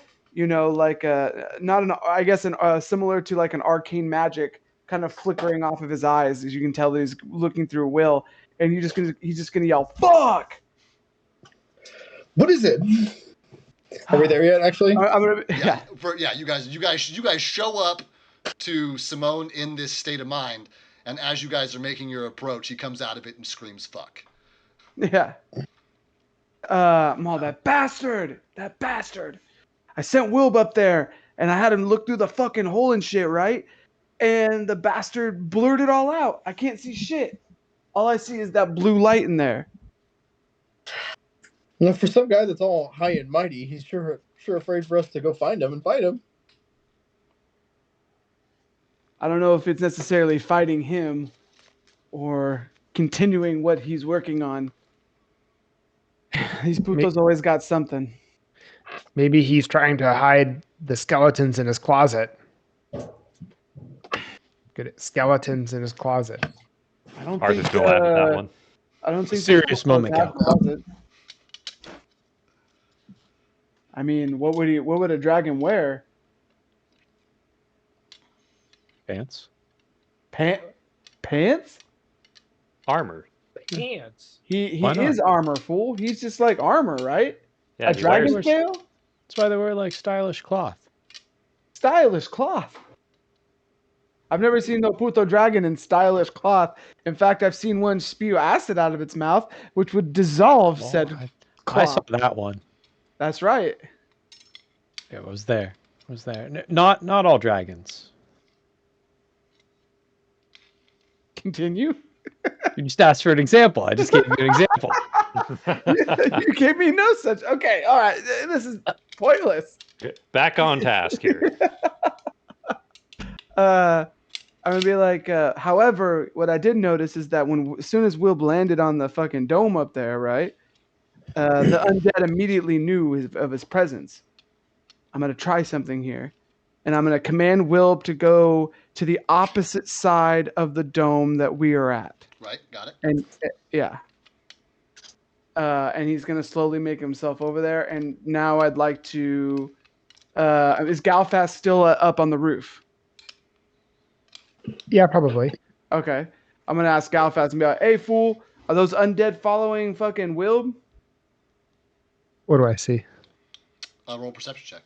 not an, I guess similar to like an arcane magic kind of flickering off of his eyes, as you can tell that he's looking through Will, and he's just gonna yell, "Fuck!" What is it? Are we there yet? Actually, You guys show up to Simone in this state of mind, and as you guys are making your approach, he comes out of it and screams, "Fuck!" Yeah. That bastard! I sent Wilb up there, and I had him look through the fucking hole and shit, right? And the bastard blurred it all out. I can't see shit. All I see is that blue light in there. Well, for some guy that's all high and mighty, he's sure afraid for us to go find him and fight him. I don't know if it's necessarily fighting him or continuing what he's working on. These putos always got something. Maybe he's trying to hide the skeletons in his closet. Good at skeletons in his closet. I don't Arthur's think. gonna laugh at that one. I don't think Serious moment, have Cal. closet. I mean, what would a dragon wear? Pants. Pants? Armor. Pants. He Why not? is armor, fool. He's just like armor, right? Yeah, A he wears dragon scale? That's why they wear like stylish cloth. Stylish cloth. I've never seen no puto dragon in stylish cloth. In fact, I've seen one spew acid out of its mouth, which would dissolve Well, said I cloth. saw that one. That's right. It was there. It was there. Not all dragons. Continue. You just asked for an example. I just gave you an example. You gave me no such. Okay, all right. This is pointless. Back on task here. I'm gonna be like, however, what I did notice is that as soon as Will landed on the fucking dome up there, right, the undead immediately knew of his presence. I'm gonna try something here, and I'm gonna command Will to go to the opposite side of the dome that we are at. Right, got it. And yeah. And he's gonna slowly make himself over there. And now I'd like to. Is Galfast still up on the roof? Yeah, probably. Okay. I'm gonna ask Galfast and be like, "Hey, fool, are those undead following fucking Will?" What do I see? Roll perception check.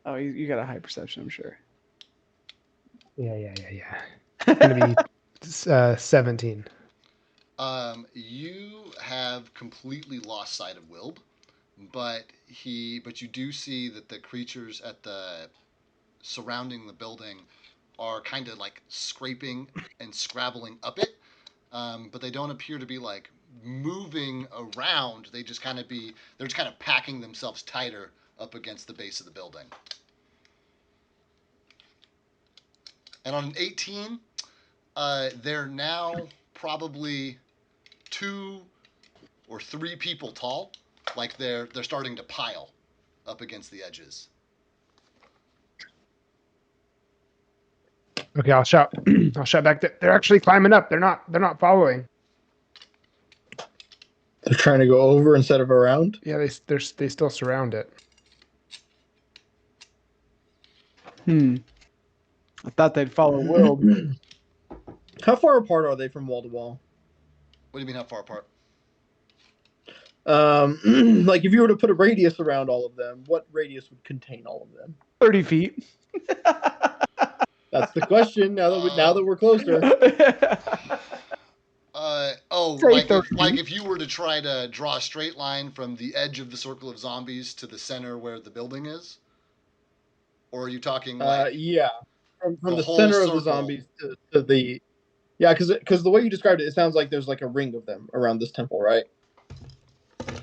Oh, you got a high perception, I'm sure. Yeah. It's gonna be 17. You have completely lost sight of Wilb, but you do see that the creatures at the surrounding the building are kind of like scraping and scrabbling up it, but they don't appear to be like moving around. They're just kind of packing themselves tighter up against the base of the building. And on an 18, they're now probably 2 or 3 people tall. Like they're starting to pile up against the edges. Okay, I'll shout. I'll shout back. They're actually climbing up. They're not following. They're trying to go over instead of around. Yeah, they still surround it. I thought they'd follow Will. How far apart are they from wall to wall? What do you mean, how far apart? Like if you were to put a radius around all of them, what radius would contain all of them? 30 feet. That's the question. Now that we're closer. If you were to try to draw a straight line from the edge of the circle of zombies to the center where the building is, or are you talking like? Yeah, from the whole center circle? of the zombies to the. Yeah, because the way you described it, it sounds like there's like a ring of them around this temple, right?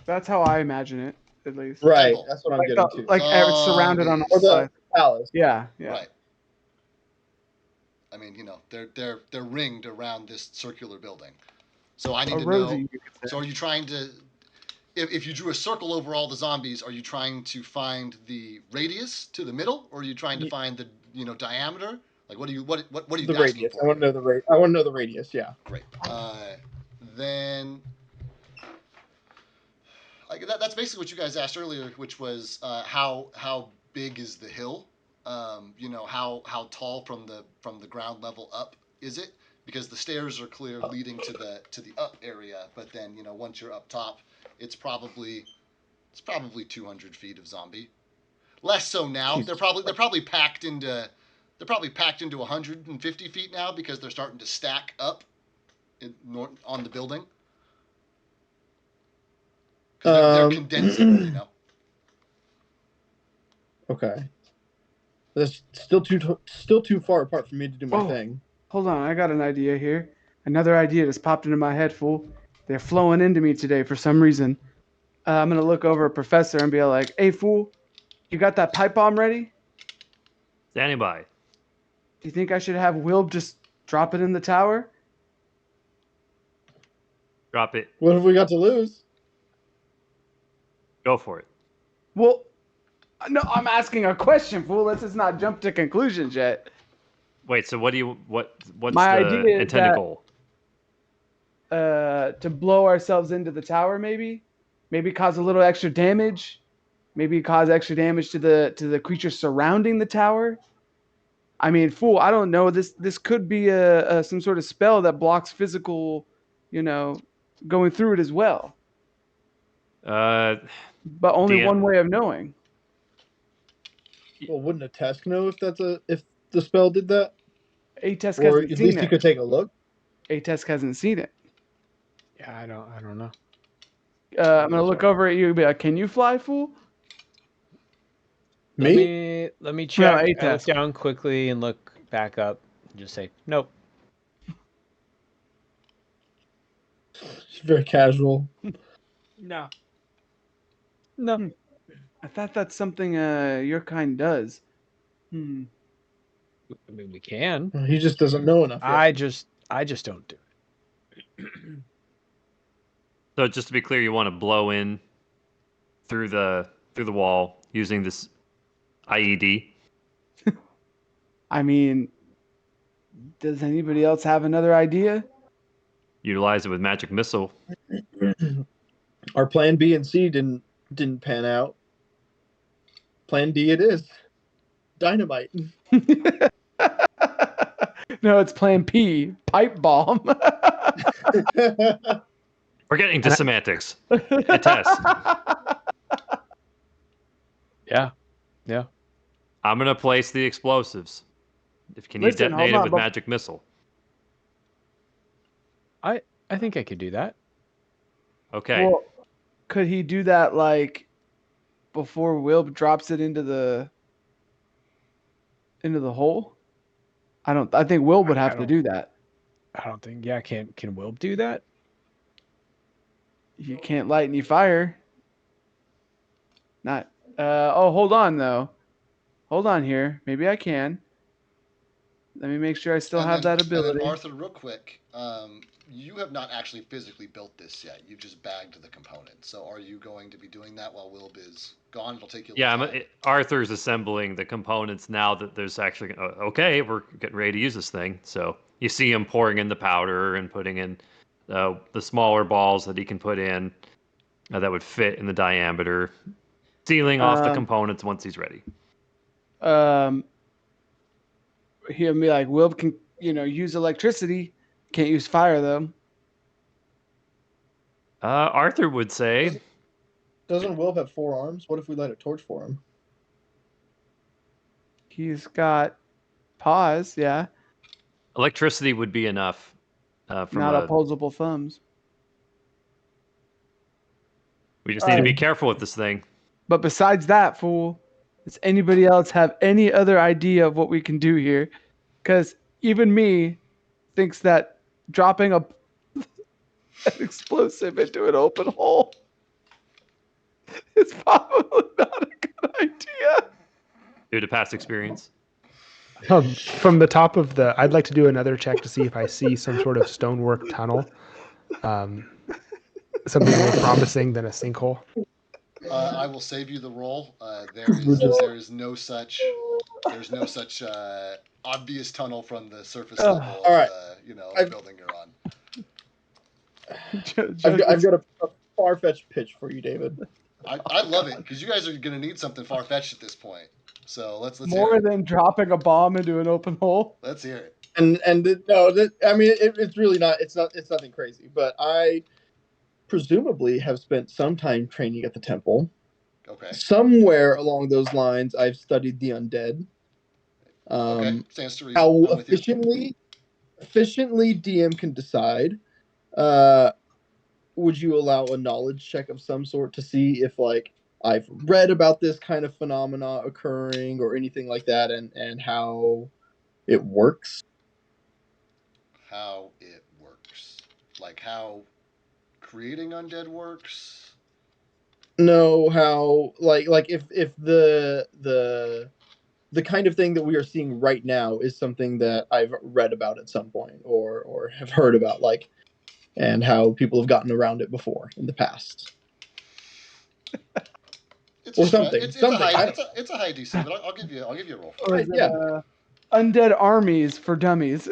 That's how I imagine it, at least. Right, Temple. that's what I'm getting to. Like it's surrounded on all Or the sides. palace. Yeah. Right. I mean, they're ringed around this circular building. So I need to know. So are you trying to? If you drew a circle over all the zombies, are you trying to find the radius to the middle, or are you trying to find the diameter? Like what are you The asking radius. for? I want to know the rate. I want to know the radius. Yeah. Great. Then that's basically what you guys asked earlier, which was how big is the hill? How tall from the ground level up is it? Because the stairs are clear leading to the up area, but then once you're up top, it's probably 200 feet of zombie. Less so now. Jeez. They're probably packed into 150 feet now because they're starting to stack up on the building? Because they're condensing, you know. Okay. That's still too far apart for me to do my Whoa. thing. Hold on, I got an idea here. Another idea just popped into my head, fool. They're flowing into me today for some reason. I'm gonna look over at Professor and be like, "Hey, fool, you got that pipe bomb ready? Standing by. Do you think I should have Will just drop it in the tower?" Drop it. What have we got to lose? Go for it. Well, no, I'm asking a question, fool. Let's just not jump to conclusions yet. Wait, so what's My the idea is intended that- goal? To blow ourselves into the tower, maybe cause a little extra damage, maybe cause extra damage to the creatures surrounding the tower. I mean, fool, I don't know. This could be a some sort of spell that blocks physical, going through it as well. Uh, But only DM one way of knowing. Well, wouldn't a test know if if the spell did that? A-Test Or hasn't at seen least you it. could take a look. A-Test hasn't seen it. Yeah, I don't know. I'm gonna look over at you and be like, "Can you fly, fool?" Me? Let me check. I look A-Test. down quickly and look back up and just say, nope. It's very casual. No. No. I thought that's something your kind does. I mean, we can. He just doesn't know enough yet. I just don't do it. So just to be clear, you want to blow in through the wall using this IED. I mean, does anybody else have another idea? Utilize it with magic missile. Our plan B and C didn't pan out. Plan D it is. Dynamite. No, it's Plan P, pipe bomb. We're getting into semantics. A test. Yeah. Yeah. I'm gonna place the explosives. Can you Listen, detonate hold it on, with but- magic missile? I think I could do that. Okay. Well, could he do that like before Will drops it into the hole? I think Will would I have to don't- do that. I don't think. Yeah. Can Will do that? You can't light any fire. Not. Hold on though. Hold on here. Maybe I can. Let me make sure I still have that ability. And then Arthur, real quick, you have not actually physically built this yet. You've just bagged the components. So are you going to be doing that while Wilb is gone? It'll take you a Yeah, little time. Arthur's assembling the components now that there's actually okay. We're getting ready to use this thing. So you see him pouring in the powder and putting in the smaller balls that he can put in that would fit in the diameter, sealing off the components once he's ready. He'll be like, Will can, use electricity. Can't use fire though. Arthur would say, Doesn't Will have 4 arms? What if we light a torch for him? He's got paws, yeah. electricity would be enough. From Not opposable thumbs. We just need to be careful with this thing. But besides that, fool, does anybody else have any other idea of what we can do here? Because even me thinks that dropping an explosive into an open hole is probably not a good idea. Due to past experience. From the top of I'd like to do another check to see if I see some sort of stonework tunnel. Something more promising than a sinkhole. I will save you the roll. There's no such obvious tunnel from the surface level of all right. the building you're on. I've got a far-fetched pitch for you, David. I love it because you guys are going to need something far fetched at this point. So let's More hear it. than dropping a bomb into an open hole. Let's hear it. It's really not. It's nothing crazy. But I presumably have spent some time training at the temple. Okay. Somewhere along those lines, I've studied the undead. Okay. Stands to reason. How I'm with you. efficiently DM can decide would you allow a knowledge check of some sort to see if like I've read about this kind of phenomena occurring or anything like that, and how it works? How it works, like how creating undead works. Know how like if the kind of thing that we are seeing right now is something that I've read about at some point or have heard about, like, and how people have gotten around it before in the past. It's Or a stretch. something. It's a Something. high. It's a high DC, but I'll give you a roll for Or it. is it Yeah. undead armies for dummies?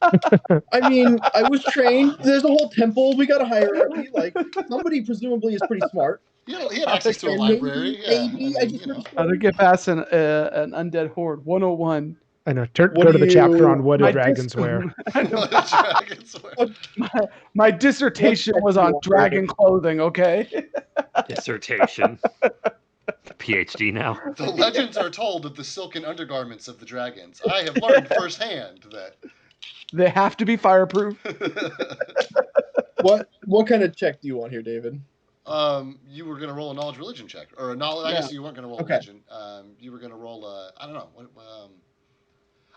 I mean, I was trained. There's a whole temple. We got a hierarchy. Like, somebody presumably is pretty smart. He had access to a And library. Yeah, maybe I I mean, just heard a How to story. get past an undead horde 101. I know. What Go do to the chapter on you? what do My dragons wear. I know. what a dragon swear. My dissertation What was check do on you want, dragon David? clothing, okay? Dissertation. PhD now. The legends are told of the silken undergarments of the dragons. I have learned firsthand that. They have to be fireproof. What kind of check do you want here, David? You were gonna roll a knowledge religion check, or a knowledge. I Yeah. guess you weren't gonna roll Okay. religion. You were gonna roll a. I don't know.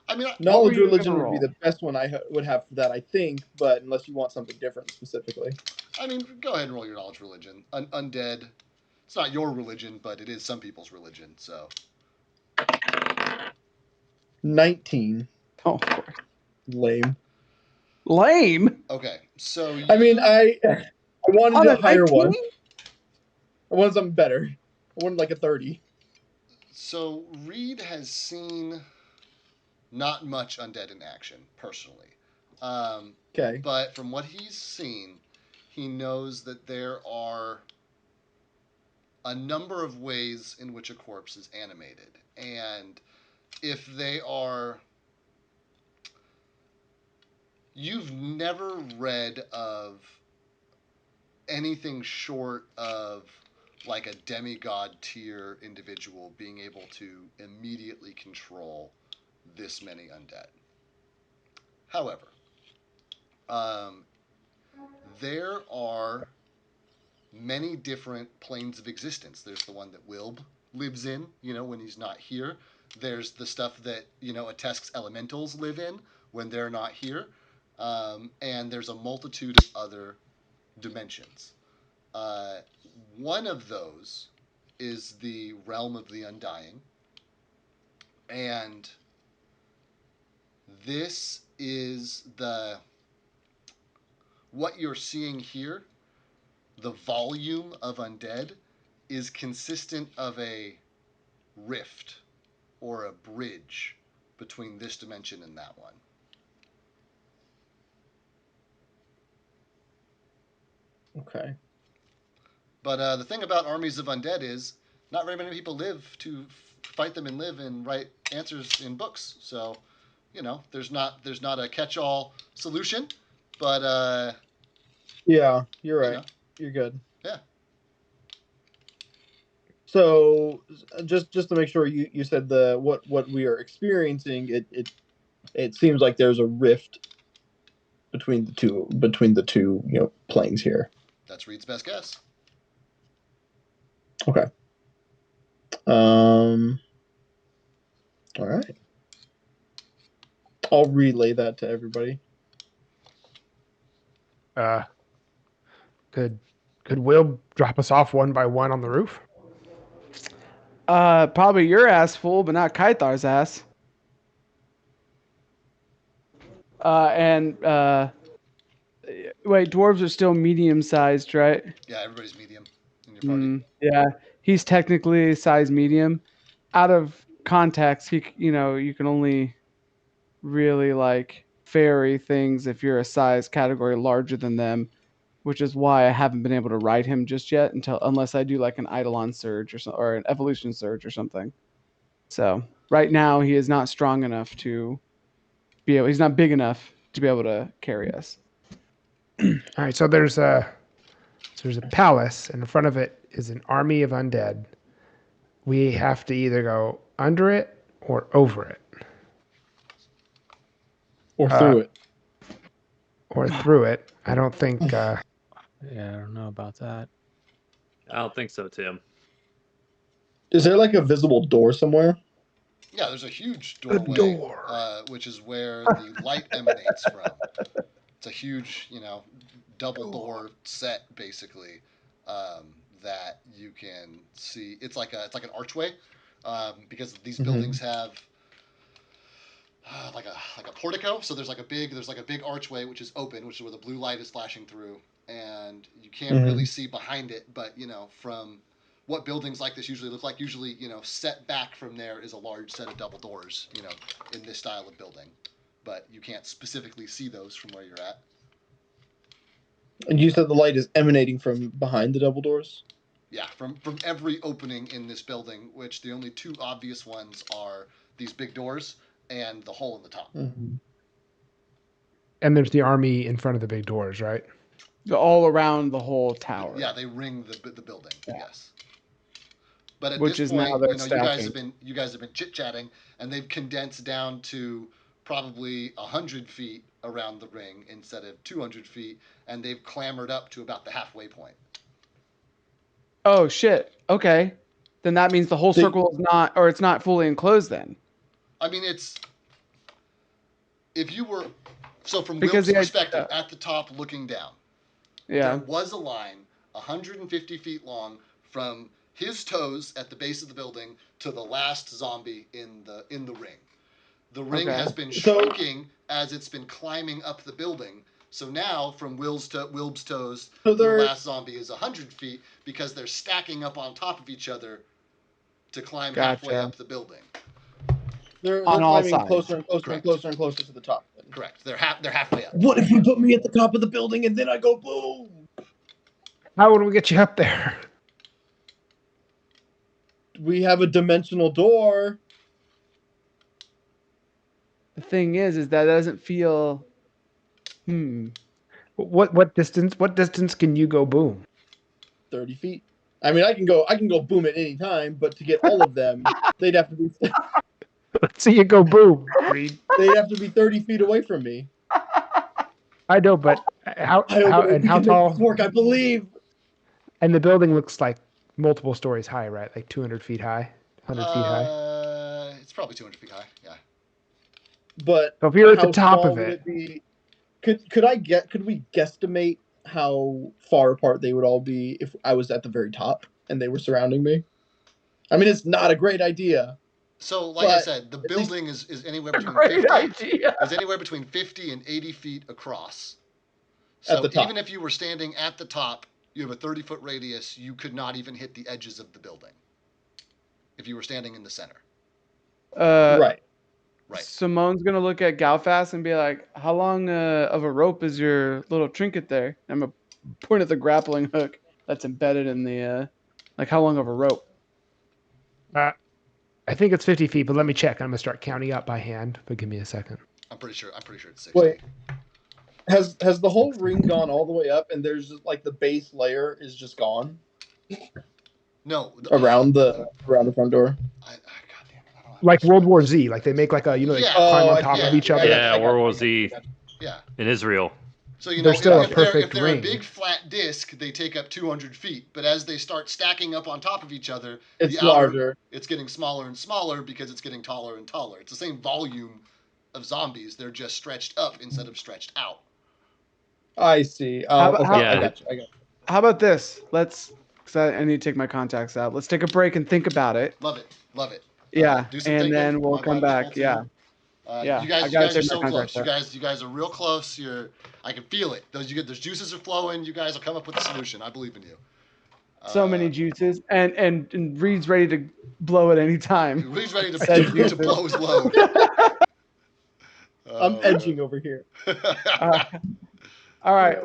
I mean, Knowledge you gonna religion would be roll? the best one I would have for that, I think. But unless you want something different specifically. I mean, go ahead and roll your knowledge religion. Undead. It's not your religion, but it is some people's religion. So 19. Oh, of course. Lame. Lame. okay. So I mean, I wanted On a a higher 19? one. I wanted something better. I wanted like a 30. So Reed has seen not much undead in action personally, Okay. but from what he's seen, he knows that there are a number of ways in which a corpse is animated, and if they are, you've never read of anything short of like a demigod tier individual being able to immediately control this many undead. However, there are many different planes of existence. There's the one that Wilb lives in, when he's not here. There's the stuff that, Atesk's elementals live in when they're not here. And there's a multitude of other dimensions. One of those is the realm of the undying. And this is what you're seeing here, the volume of undead, is consistent of a rift or a bridge between this dimension and that one. Okay. But the thing about armies of undead is not very many people live to fight them and live and write answers in books. So, there's not a catch-all solution. But Yeah, you're right. You're good. Yeah. So just to make sure, you said what we are experiencing, it seems like there's a rift between the two planes here. That's Reed's best guess. Okay. All right. I'll relay that to everybody. Could Will drop us off one by one on the roof? Probably your ass full, but not Kaithar's ass. Wait, dwarves are still medium-sized, right? Yeah, everybody's medium in your party. Yeah, he's technically size medium. Out of context, you can only really like fairy things if you're a size category larger than them, which is why I haven't been able to ride him just yet unless I do like an Eidolon surge or an evolution surge or something. So right now he is not strong enough to be able. He's not big enough to be able to carry us. All right. So there's a palace, and in front of it is an army of undead. We have to either go under it or over it. Or through it. or through it. I don't think. Yeah, I don't know about that. I don't think so, Tim. Is there like a visible door somewhere? Yeah, there's a huge A doorway, door. which is where the light emanates from. It's a huge, double door set basically, that you can see. It's like an archway, because these buildings have like a portico. So there's like a big archway which is open, which is where the blue light is flashing through, and you can't really see behind it. But from what buildings like this usually look like, usually set back from there is a large set of double doors, in this style of building. But you can't specifically see those from where you're at. And you said the light is emanating from behind the double doors? Yeah, from every opening in this building, which the only two obvious ones are these big doors and the hole in the top. Mm-hmm. And there's the army in front of the big doors, right? All around the whole tower. Yeah, they ring the building. Yeah. Yes. But at Which this is now point, their you guys have been chit chatting, and they've condensed down to probably 100 feet around the ring instead of 200 feet, and they've clambered up to about the halfway point. Oh shit. Okay. Then that means the whole circle is not, or it's not fully enclosed then. I mean, if you were, so from Because Will's perspective, at the top looking down, yeah, there was a line 150 feet long from his toes at the base of the building to the last zombie in the ring. The ring has been shrinking as it's been climbing up the building. So now, from Will's toes to the last zombie is 100 feet because they're stacking up on top of each other to climb halfway up the building. They're On all climbing sides. closer and closer Correct. and closer and closer to the top. Correct. They're halfway up. What if you put me at the top of the building and then I go boom? How would we get you up there? We have a dimensional door. The thing is that doesn't feel. What distance? What distance can you go boom? 30 feet. I mean, I can go boom at any time, but to get all of them, they'd have to be. Let's see you go boom, Reed. They'd have to be 30 feet away from me. I know, but how tall? Work, I believe. And the building looks like multiple stories high, right? Like 200 feet high, 100 feet high. It's probably 200 feet high. Yeah. But so if you're at the how top small of would it, be? Could we guesstimate how far apart they would all be if I was at the very top and they were surrounding me? I mean, it's not a great idea. So, like I said, the building is anywhere between 50 and 80 feet across. So At the top. even if you were standing at the top, you have a 30-foot radius. You could not even hit the edges of the building if you were standing in the center. Right. Simone's gonna look at Galfast and be like, "How long of a rope is your little trinket there?" I'm gonna point at the grappling hook that's embedded in the. Like, how long of a rope? I think it's 50 feet, but let me check. I'm gonna start counting up by hand. But give me a second. I'm pretty sure it's 60. Wait. Has the whole ring gone all the way up, and there's just like the base layer is just gone? No. Around the front door. Like World War Z, like they make like a they climb on top of each other. Yeah, World War Z. Yeah. In Israel. So There's still a perfect if they're ring. a big flat disc, they take up 200 feet. But as they start stacking up on top of each other, it's larger. It's getting smaller and smaller because it's getting taller and taller. It's the same volume of zombies. They're just stretched up instead of stretched out. I see. I got you. How about this? Because I need to take my contacts out. Let's take a break and think about it. Love it. Yeah, do some and thinking. then we'll come back. Yeah. You guys are so close. You guys are real close. I can feel it. Those juices are flowing. You guys will come up with a solution. I believe in you. So many juices, and Reed's ready to blow at any time. Reed's ready to blow his load. I'm edging over here. All right.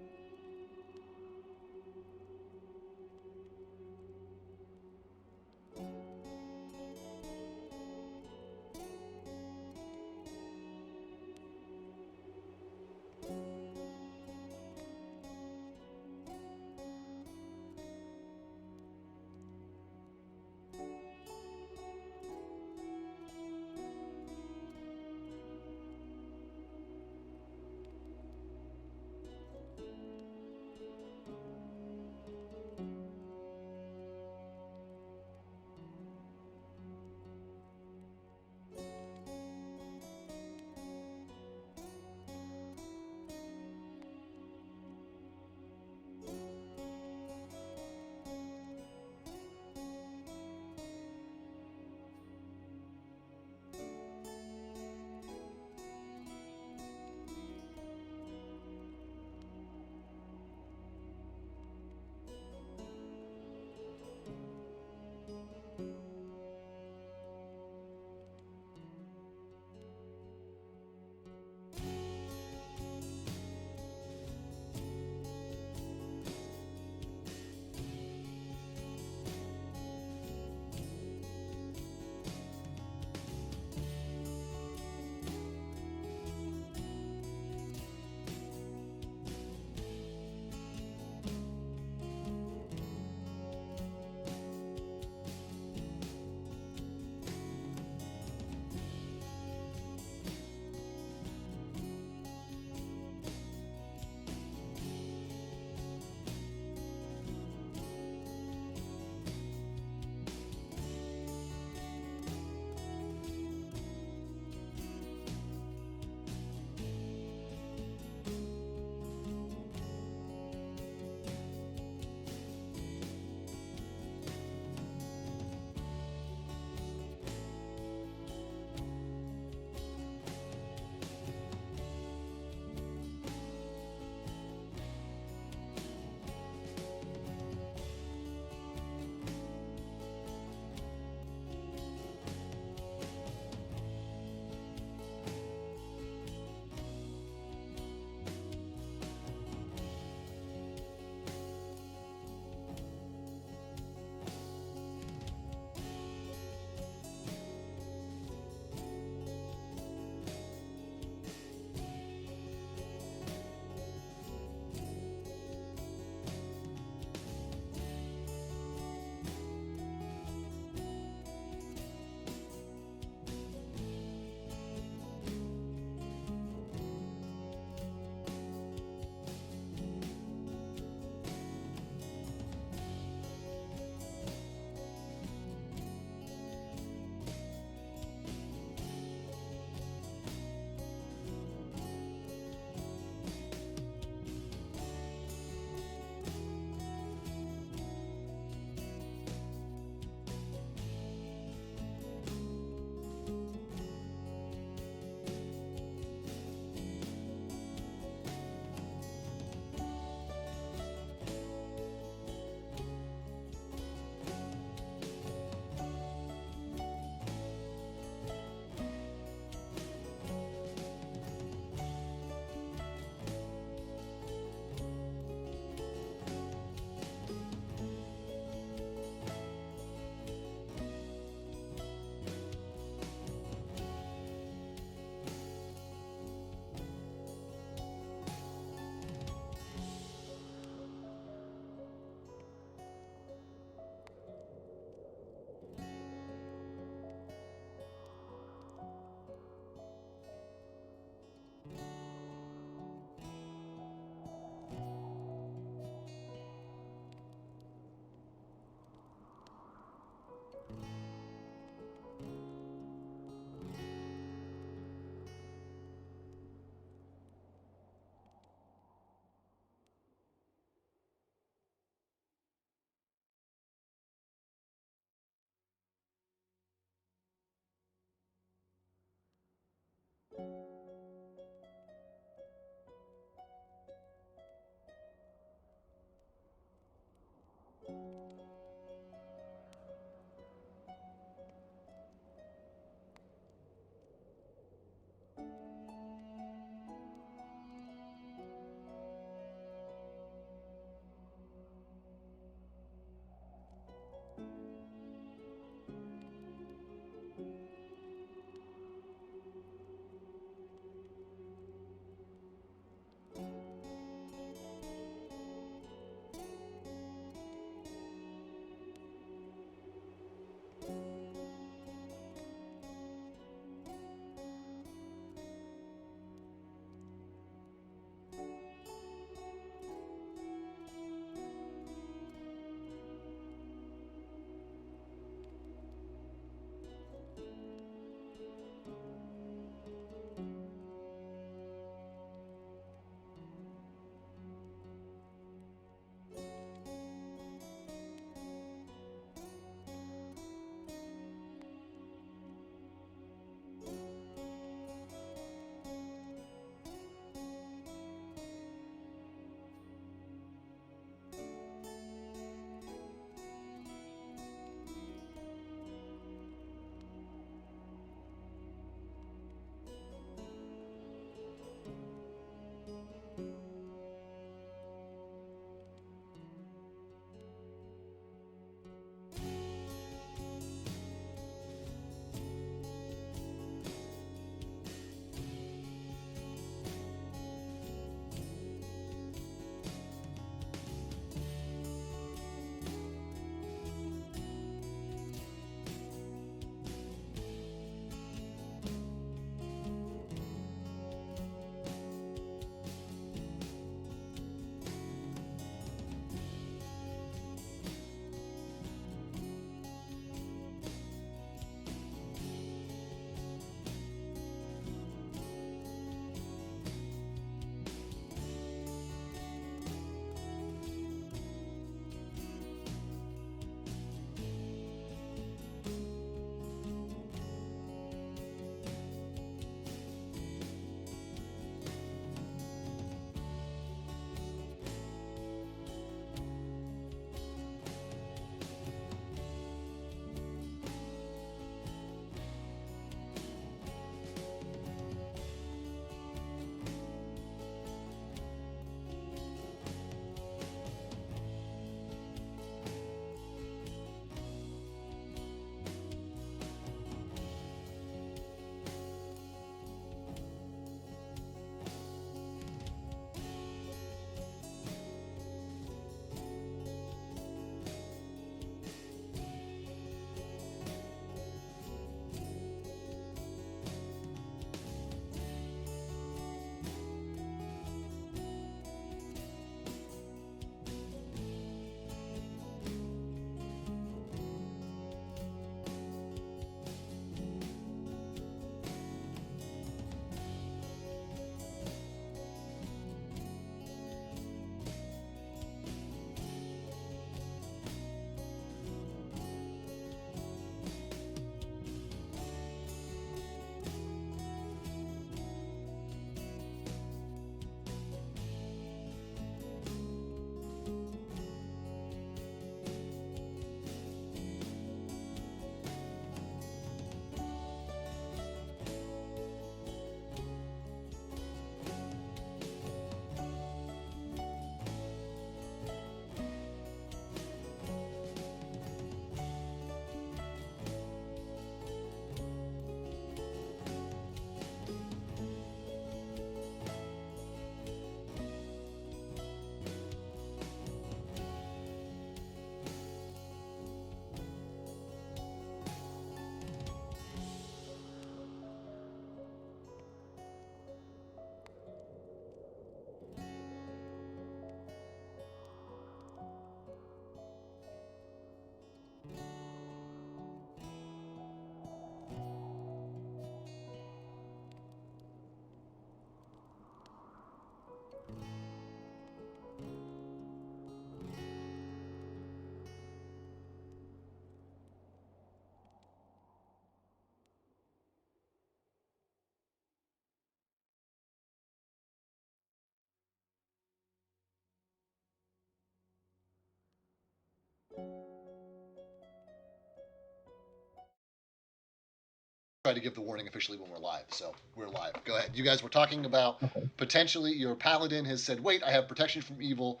try to give the warning officially when we're live. So we're live. Go ahead. You guys were talking about potentially your paladin has said, "Wait, I have protection from evil,"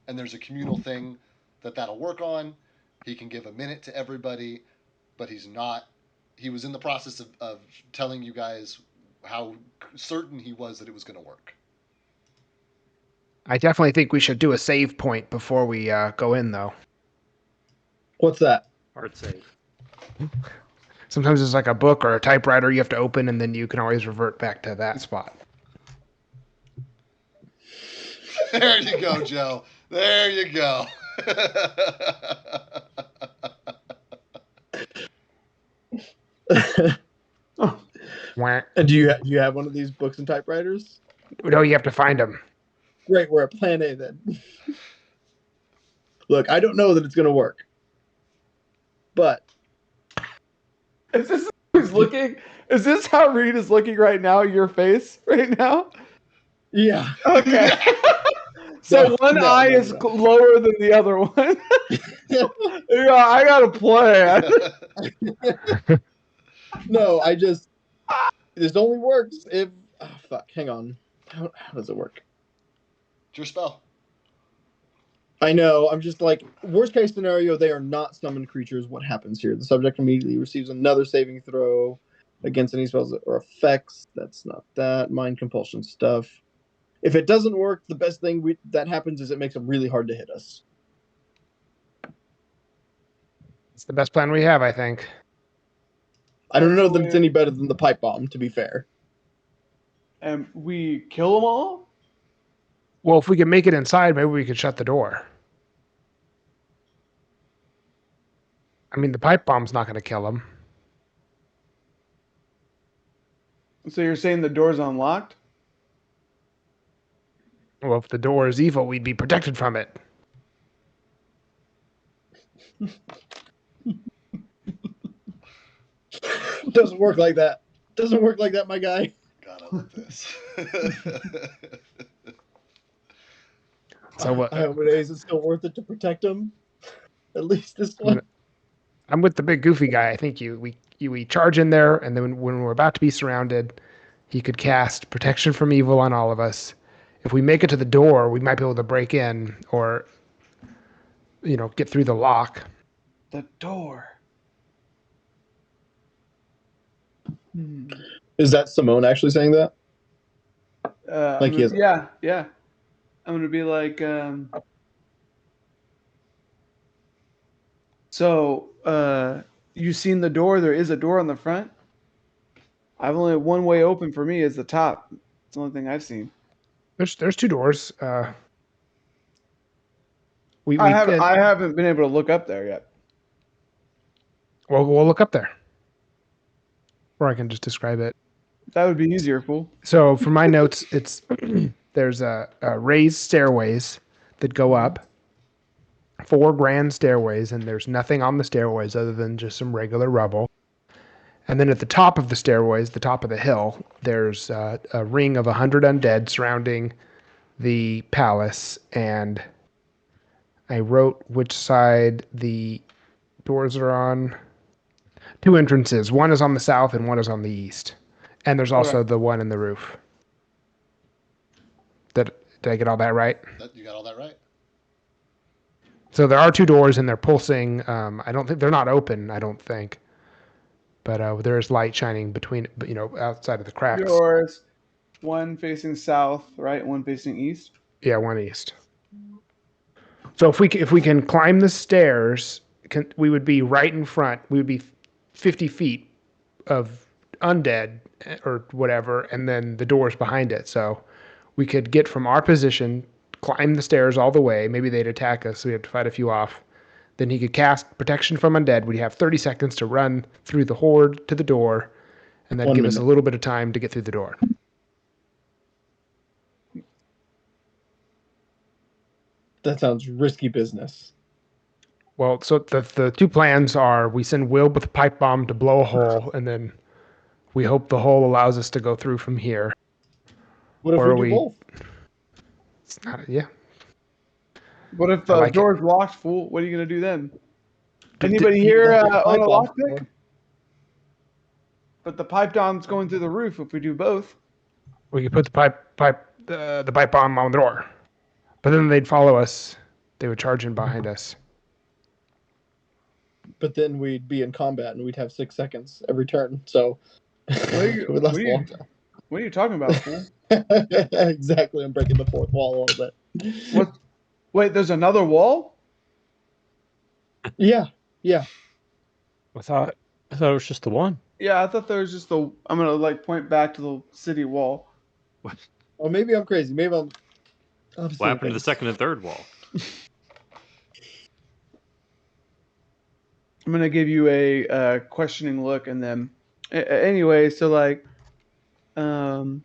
and there's a communal thing that'll work on. He can give a minute to everybody, but he's not. He was in the process of telling you guys how certain he was that it was going to work. I definitely think we should do a save point before we go in, though. What's that? Hard save. Sometimes it's like a book or a typewriter you have to open, and then you can always revert back to that spot. There you go, Joe. There you go. And do you have one of these books and typewriters? No, you have to find them. Great, we're at Plan A then. Look, I don't know that it's going to work, but Is this how he's looking? Is this how Reed is looking right now? Your face right now? yeah. Okay. So one eye is no. lower than the other one. Yeah, I got a plan. No, this only works if. Oh, fuck, hang on. How does it work? It's your spell. I know. I'm just like, worst case scenario, they are not summoned creatures. What happens here? The subject immediately receives another saving throw against any spells or effects. That's not that. Mind compulsion stuff. If it doesn't work, the best thing that happens is it makes them really hard to hit us. It's the best plan we have, I think. I don't know that it's any better than the pipe bomb, to be fair. And we kill them all? Well, if we can make it inside, maybe we could shut the door. I mean, the pipe bomb's not going to kill them. So you're saying the door's unlocked? Well, if the door is evil, we'd be protected from it. Doesn't work like that. Doesn't work like that, my guy. God, I love this. So what? Is it still worth it to protect him? At least this one. I'm with the big goofy guy. I think we charge in there, and then when we're about to be surrounded, he could cast protection from evil on all of us. If we make it to the door, we might be able to break in or, get through the lock. The door. Is that Simone actually saying that? Yeah. I'm gonna be like, so you seen the door? There is a door on the front. I've only one way open for me is the top. It's the only thing I've seen. There's two doors. I haven't been able to look up there yet. Well, we'll look up there, or I can just describe it. That would be easier, fool. So for my notes, it's there's a raised stairways that go up, 4 grand stairways, and there's nothing on the stairways other than just some regular rubble. And then at the top of the stairways, the top of the hill, there's a ring of 100 undead surrounding the palace. And I wrote which side the doors are on. 2 entrances. One is on the south and one is on the east. And there's also the one in the roof. Did I get all that right? You got all that right. So there are 2 doors and they're pulsing. I don't think they're not open. I don't think, but there is light shining between, outside of the cracks. Yours, one facing south, right? One facing east. Yeah, one east. So if we can climb the stairs, we would be right in front. We would be 50 feet of undead or whatever, and then the door's behind it. So we could get from our position, climb the stairs all the way. Maybe they'd attack us, so we have to fight a few off. Then he could cast protection from undead. We'd have 30 seconds to run through the horde to the door, and that'd give us a little bit of time to get through the door. That sounds risky business. Well, so the 2 plans are: we send Will with a pipe bomb to blow a hole, and then we hope the hole allows us to go through from here. What if we do both? It's not, yeah. What if the door's locked, fool? What are you gonna do then? Anybody here on a lockpick? But the pipe bomb's going through the roof if we do both. We could put the pipe bomb on the door, but then they'd follow us. They would charge in behind us. But then we'd be in combat and we'd have 6 seconds every turn. So it would What last are a you, long time. what are you talking about, fool? Exactly. I'm breaking the fourth wall a little bit. What? Wait, there's another wall? Yeah. I thought it was just the one. Yeah, I thought there was just the. I'm gonna like point back to the city wall. Or maybe I'm crazy. Maybe I'm What seeing happened to the things. second and third wall? I'm gonna give you a questioning look, and then anyway. So like, that's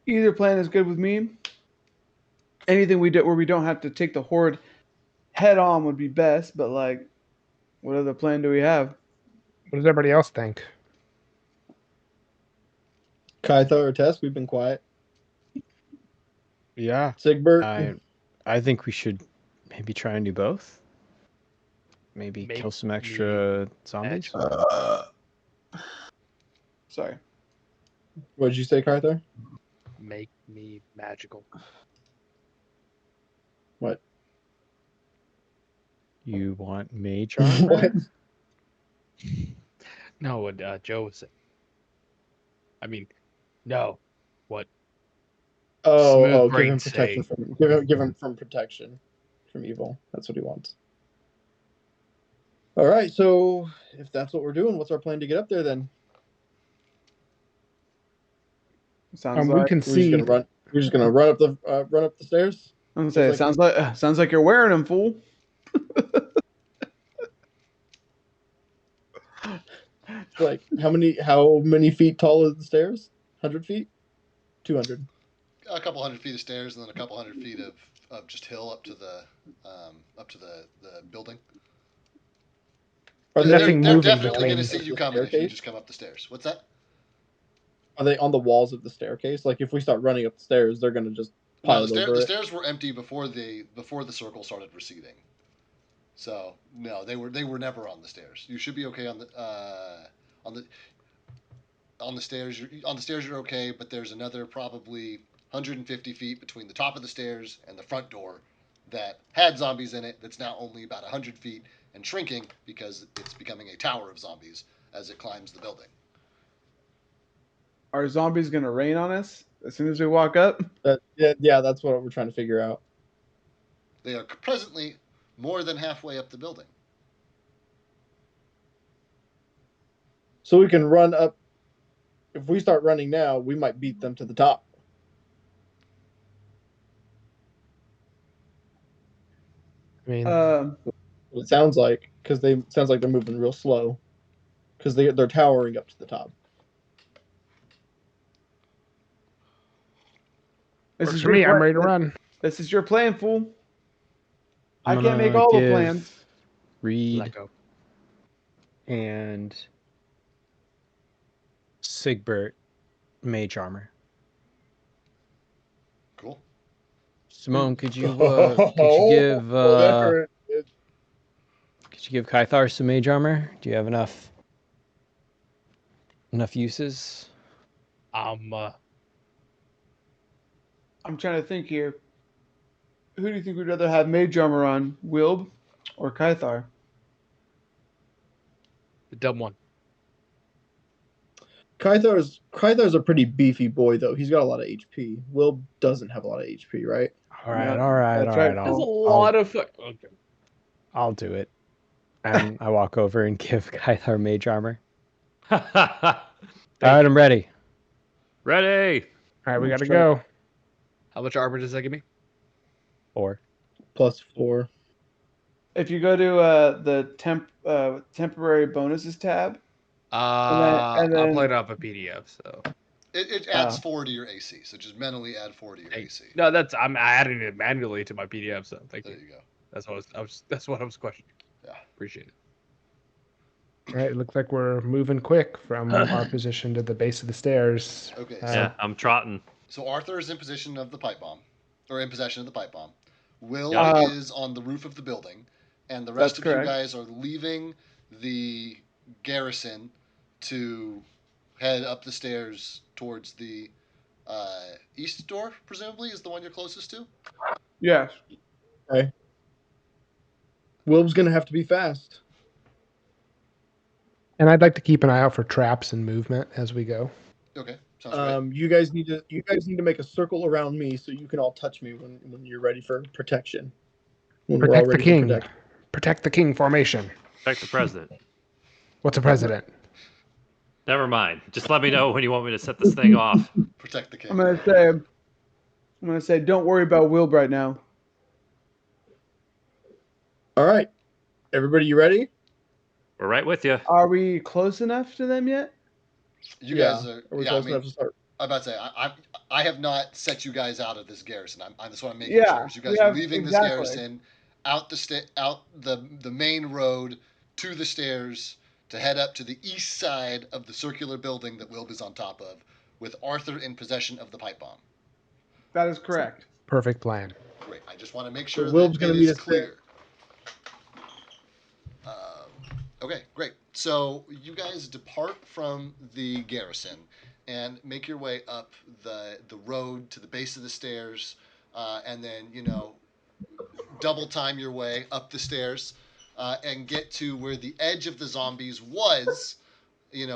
either plan is good with me. Anything we do where we don't have to take the horde head on would be best. But like, what other plan do we have? What does everybody else think? Kaitha or Tess, we've been quiet. Yeah. Sigbert. I think we should maybe try and do both. Maybe Make kill some extra zombies. Sorry. What did you say, Kaitha? Make me magical. What? You want mage armor? What? No, what Joe was saying. I mean, no. What? Oh, Smooth give him brain protection say. from give him from protection from evil. That's what he wants. All right, so if that's what we're doing, what's our plan to get up there then? Sounds We like can We're just see. gonna run. We're just gonna run up the stairs. I'm gonna say it sounds like you're wearing them, fool. Like how many feet tall are the stairs? 100 feet? 200. A couple hundred feet of stairs and then a couple hundred feet of just hill up to the building. Are They're nothing they're moving definitely going to between see you the coming if you staircase? just come up the stairs. What's that? Are they on the walls of the staircase? Like if we start running up the stairs, they're gonna just No, pile over the it. stairs were empty before the circle started receding. So no, they were never on the stairs. You should be okay on the stairs. On the stairs you're okay, but there's another probably 150 feet between the top of the stairs and the front door that had zombies in it. That's now only about 100 feet and shrinking because it's becoming a tower of zombies as it climbs the building. Are zombies gonna rain on us as soon as we walk up? Yeah, that's what we're trying to figure out. They are presently more than halfway up the building. So we can run up. If we start running now, we might beat them to the top. I mean, It sounds like because sounds like they're moving real slow because they're towering up to the top. This is for your me. I'm plan. ready to run. This is your plan, fool. I I'm can't make gonna all the give plans. Reed Let go. and Sigbert mage armor. Cool. Simone, could you give Kythar some mage armor? Do you have enough uses? I'm trying to think here. Who do you think we'd rather have mage armor on, Wilb or Kythar? The dumb one. Kythar's a pretty beefy boy though. He's got a lot of HP. Will doesn't have a lot of HP, right? All right. That's right. That's a lot of fuck. Okay. I'll do it. And I walk over and give Kythar mage armor. All right, I'm ready. Ready. All right, we got to go. How much armor does that give me? 4. +4. If you go to the temporary bonuses tab, I'm then- playing off a PDF, so. It adds 4 to your AC, so just mentally add 4 to your AC. No, I'm adding it manually to my PDF, so thank There you. you go. That's what I was questioning. Yeah. Appreciate it. All right, it looks like we're moving quick from our position to the base of the stairs. Okay. Yeah, I'm trotting. So Arthur is in possession of the pipe bomb, or in possession of the pipe bomb. Will Yeah. is on the roof of the building, and the rest That's of correct. you guys are leaving the garrison to head up the stairs towards the east door. Presumably, is the one you're closest to. Yes. Wilb's gonna have to be fast. And I'd like to keep an eye out for traps and movement as we go. Okay, sounds great. You guys need to make a circle around me so you can all touch me when you're ready for protection. When we're all Protect the ready for king. protection. Protect the king formation. Protect the president. What's a president? Never mind. Just let me know when you want me to set this thing off. Protect the king. I'm gonna say, don't worry about Wilb right now. All right, everybody, you ready? We're right with you. Are we close enough to them yet? You guys are. Are we Yeah, close I mean, enough to start? I'm about to say I have not set you guys out of this garrison. I just want to make Yeah, sure. You guys we are have- leaving exactly. this garrison out the main road to the stairs to head up to the east side of the circular building that Wilb is on top of, with Arthur in possession of the pipe bomb. That is correct. Perfect plan. Great. I just want to make sure Wilb's that gonna it meet is us there. clear. Okay, great. So you guys depart from the garrison and make your way up the road to the base of the stairs, and then double time your way up the stairs, and get to where the edge of the zombies was,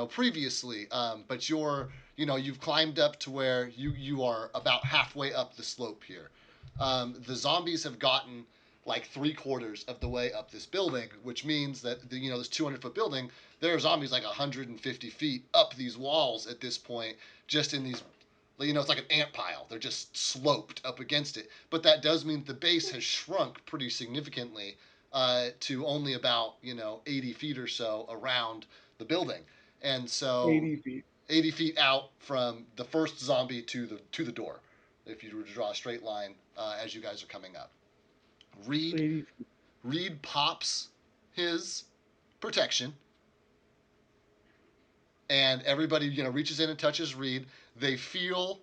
previously. But you've climbed up to where you are about halfway up the slope here. The zombies have gotten like 3/4 of the way up this building, which means that this 200-foot building, there are zombies like 150 feet up these walls at this point, just in these. It's like an ant pile. They're just sloped up against it. But that does mean the base has shrunk pretty significantly to only about 80 feet or so around the building, and so 80 feet. 80 feet out from the first zombie to the door, if you were to draw a straight line as you guys are coming up. 80 feet. Reed pops his protection, and everybody reaches in and touches Reed. They feel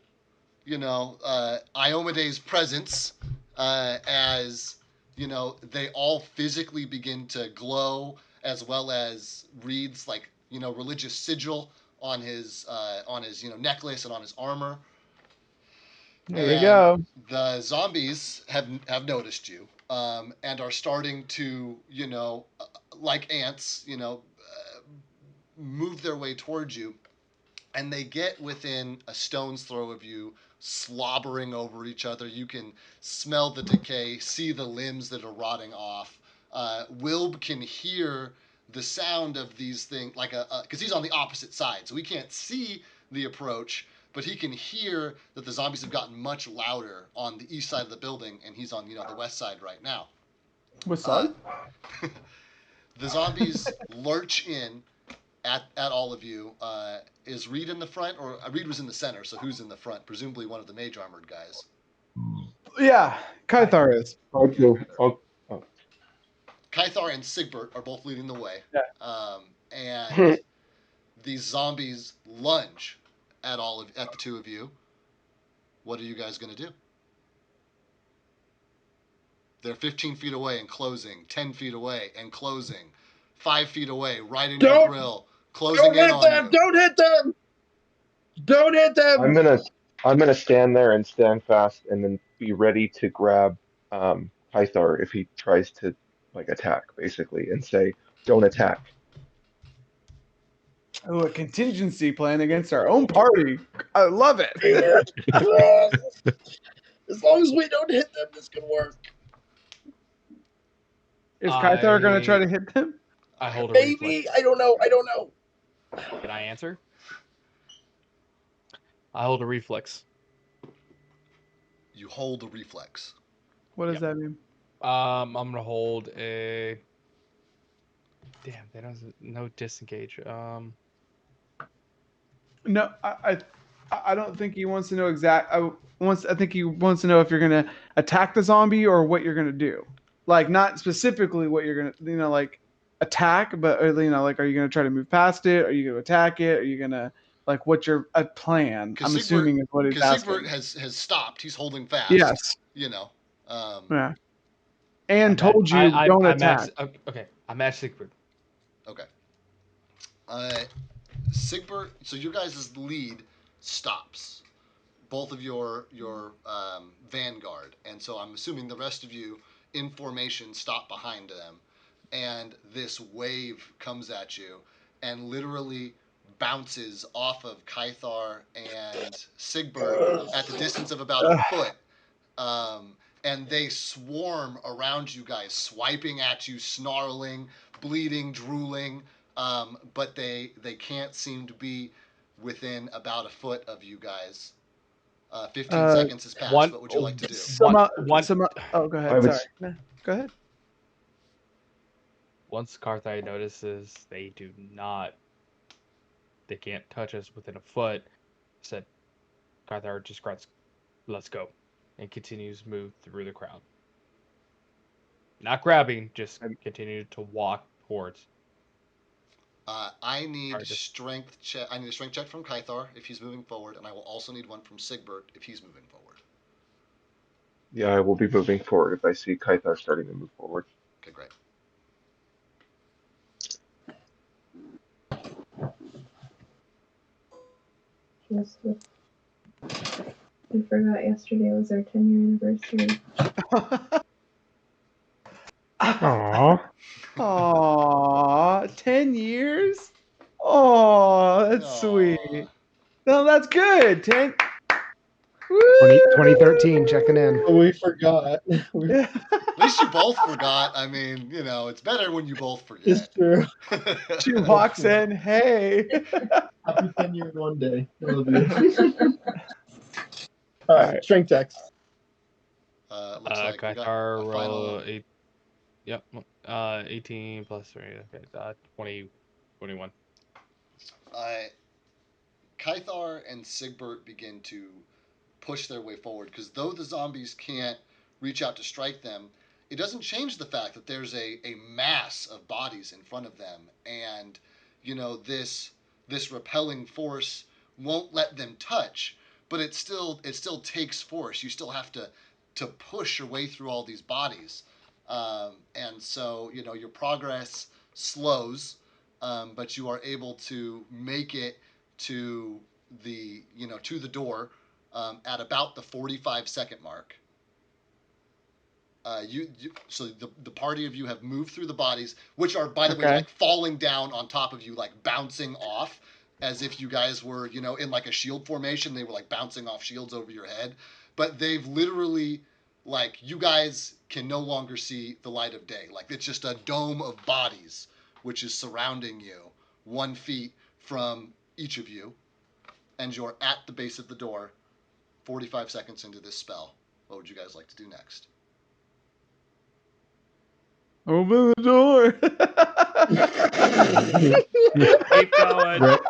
Iomede's presence as they all physically begin to glow, as well as Reed's religious sigil on his necklace and on his armor. There we go. The zombies have noticed you, and are starting to like ants move their way towards you, and they get within a stone's throw of you, slobbering over each other. You can smell the decay, see the limbs that are rotting off. Wilb can hear the sound of these things, because he's on the opposite side, so he can't see the approach, but he can hear that the zombies have gotten much louder on the east side of the building, and he's on the west side right now. What's up? The zombies lurch in at all of you. Is Reed in the front, or Reed was in the center? So who's in the front? Presumably one of the mage armored guys. Yeah, Kythar is. Kythar and Sigbert are both leading the way. Yeah. And these zombies lunge at the two of you. What are you guys gonna do? They're 15 feet away and closing, 10 feet away and closing, 5 feet away, right in your grill, closing in on you. Don't hit them! Don't hit them! I'm gonna stand there and stand fast, and then be ready to grab Pythar if he tries to attack, basically, and say, "Don't attack." Oh, a contingency plan against our own party. I love it. As long as we don't hit them, this can work. Is Kythar going to try to hit them? I hold a Maybe. reflex. I don't know. Can I answer? I hold a reflex. You hold a reflex. What does that mean? I'm gonna hold a. Damn, they don't no disengage. No, I don't think he wants to know I think he wants to know if you're gonna attack the zombie or what you're gonna do. Like, not specifically what you're gonna attack, but are you gonna try to move past it? Are you gonna attack it? Are you gonna what's your plan? I'm assuming is what he's asking. Sigbert has stopped. He's holding fast. Yes. Yeah. And told you don't attack. Okay, I'm at Sigbert. Okay. Sigbert, so your guys' lead stops. Both of your vanguard, and so I'm assuming the rest of you in formation stop behind them, and this wave comes at you and literally bounces off of Kythar and Sigbert at the distance of about a foot, and they swarm around you guys, swiping at you, snarling, bleeding, drooling, but they can't seem to be within about a foot of you guys. 15 seconds has passed. one- What would you like to do? Oh, go I ahead. would Sorry. No, go ahead. Once Carthai notices they do not, they can't touch us within a foot, said Carthai just grunts, "Let's go," and continues to move through the crowd. Not grabbing, just continue to walk towards. I need Alright, just- strength check. I need a strength check from Kythar if he's moving forward, and I will also need one from Sigbert if he's moving forward. Yeah, I will be moving forward if I see Kythar starting to move forward. Okay, great. Just we forgot yesterday was our 10-year anniversary. Aww. Aw, 10 years? Oh, that's Aw. sweet. No, that's good. 10. 2013, checking in. Oh, we forgot. Yeah. At least you both forgot. I mean, it's better when you both It's forget. true. She walks in, hey. Happy 10 years one day. I love you. All right, strength checks. Looks like we got Kythar a roll final. 8. Yep. 18 plus 3. Okay. 20, 21. Kythar and Sigbert begin to push their way forward because though the zombies can't reach out to strike them, it doesn't change the fact that there's a mass of bodies in front of them, and this repelling force won't let them touch, but it still takes force. You still have to push your way through all these bodies, and so your progress slows, but you are able to make it to the door at about the 45-second mark. So the party of you have moved through the bodies, which are, by the way, Okay. like falling down on top of you, like bouncing off, as if you guys were, in like a shield formation. They were like bouncing off shields over your head, but they've literally, like, you guys can no longer see the light of day. Like, it's just a dome of bodies which is surrounding you, 1 feet from each of you, and you're at the base of the door, 45 seconds into this spell. What would you guys like to do next? Open the door. Keep going. Right.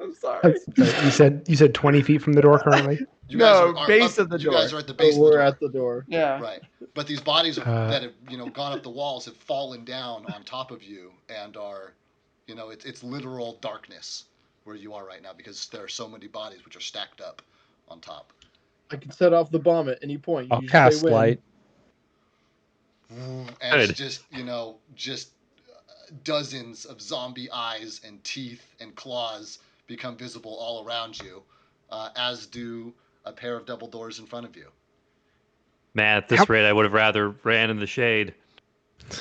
I'm sorry. You said 20 feet from the door currently. You guys No, base of the You guys door. are at the base Oh, of the we're door. at the door. Yeah. Right. But these bodies that have gone up the walls have fallen down on top of you and are, it's literal darkness where you are right now because there are so many bodies which are stacked up on top. I can set off the bomb at any point. I'll You just cast say when. light. And Good. it's just dozens of zombie eyes and teeth and claws become visible all around you, as do a pair of double doors in front of you. Man, at this rate, I would have rather ran in the shade.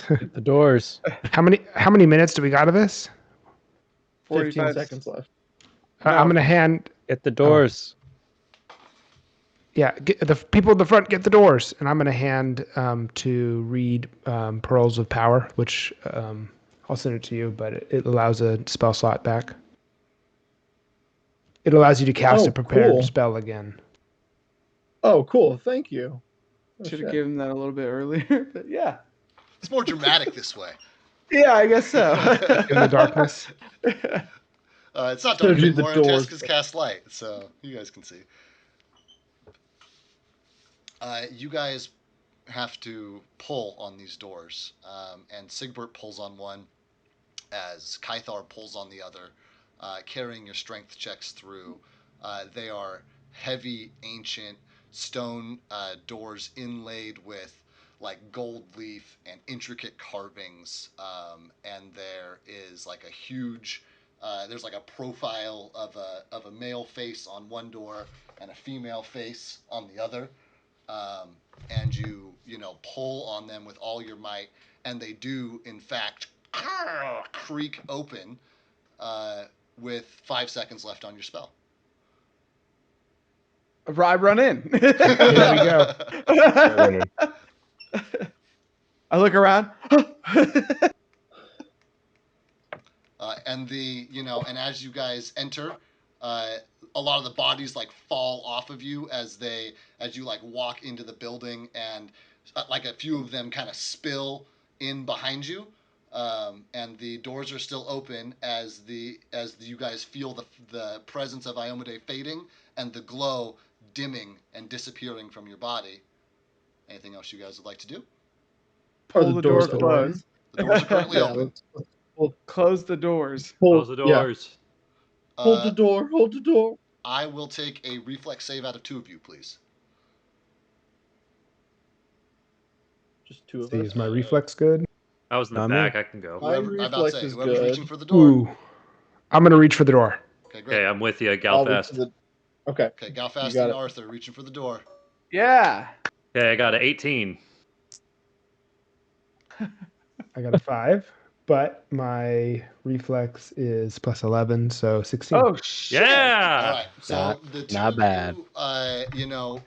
Hit the doors. How many minutes do we got of this? 15 45 seconds left. I'm gonna hand. Hit the doors. Yeah, get the people at the front get the doors, and I'm gonna hand to read Pearls of Power, which I'll send it to you, but it allows a spell slot back. It allows you to cast Oh, a prepared cool. spell again. Oh, cool. Thank you. Oh, Should have shit. given that a little bit earlier, but yeah. It's more dramatic this way. Yeah, I guess so. In the darkness. It's not Shows dark you the anymore. doors. Tessa's cast light, so you guys can see. You guys have to pull on these doors, and Sigbert pulls on one as Kythar pulls on the other, carrying your strength checks through. They are heavy, ancient, stone doors inlaid with like gold leaf and intricate carvings, and there is like a huge there's like a profile of a male face on one door and a female face on the other, and you know pull on them with all your might, and they do in fact creak open with 5 seconds left on your spell. I run in. There we go. Running. I look around. And and as you guys enter, a lot of the bodies like fall off of you as you like walk into the building, and like a few of them kind of spill in behind you, and the doors are still open as you guys feel the presence of Iomade fading and the glow dimming and disappearing from your body. Anything else you guys would like to do? Pull the door still closed. The doors are currently Yeah, open. Close the doors. Close the doors. Hold the door. Hold the door. I will take a reflex save out of 2 of you, please. Just 2 of See, us. is my reflex good? I was in the Not me. back. I can go. My Whoever's reflex is whoever's good. reaching for the door. Ooh. I'm going to reach for the door. Okay, great. Okay, I'm with you, I'll reach Galfast. for the- Okay. Okay, Galfast got and it. Arthur reaching for the door. Yeah. Okay, I got an 18. I got a 5, but my reflex is plus 11, so 16. Oh shit. Yeah. All right, so Not- the two not of bad. you,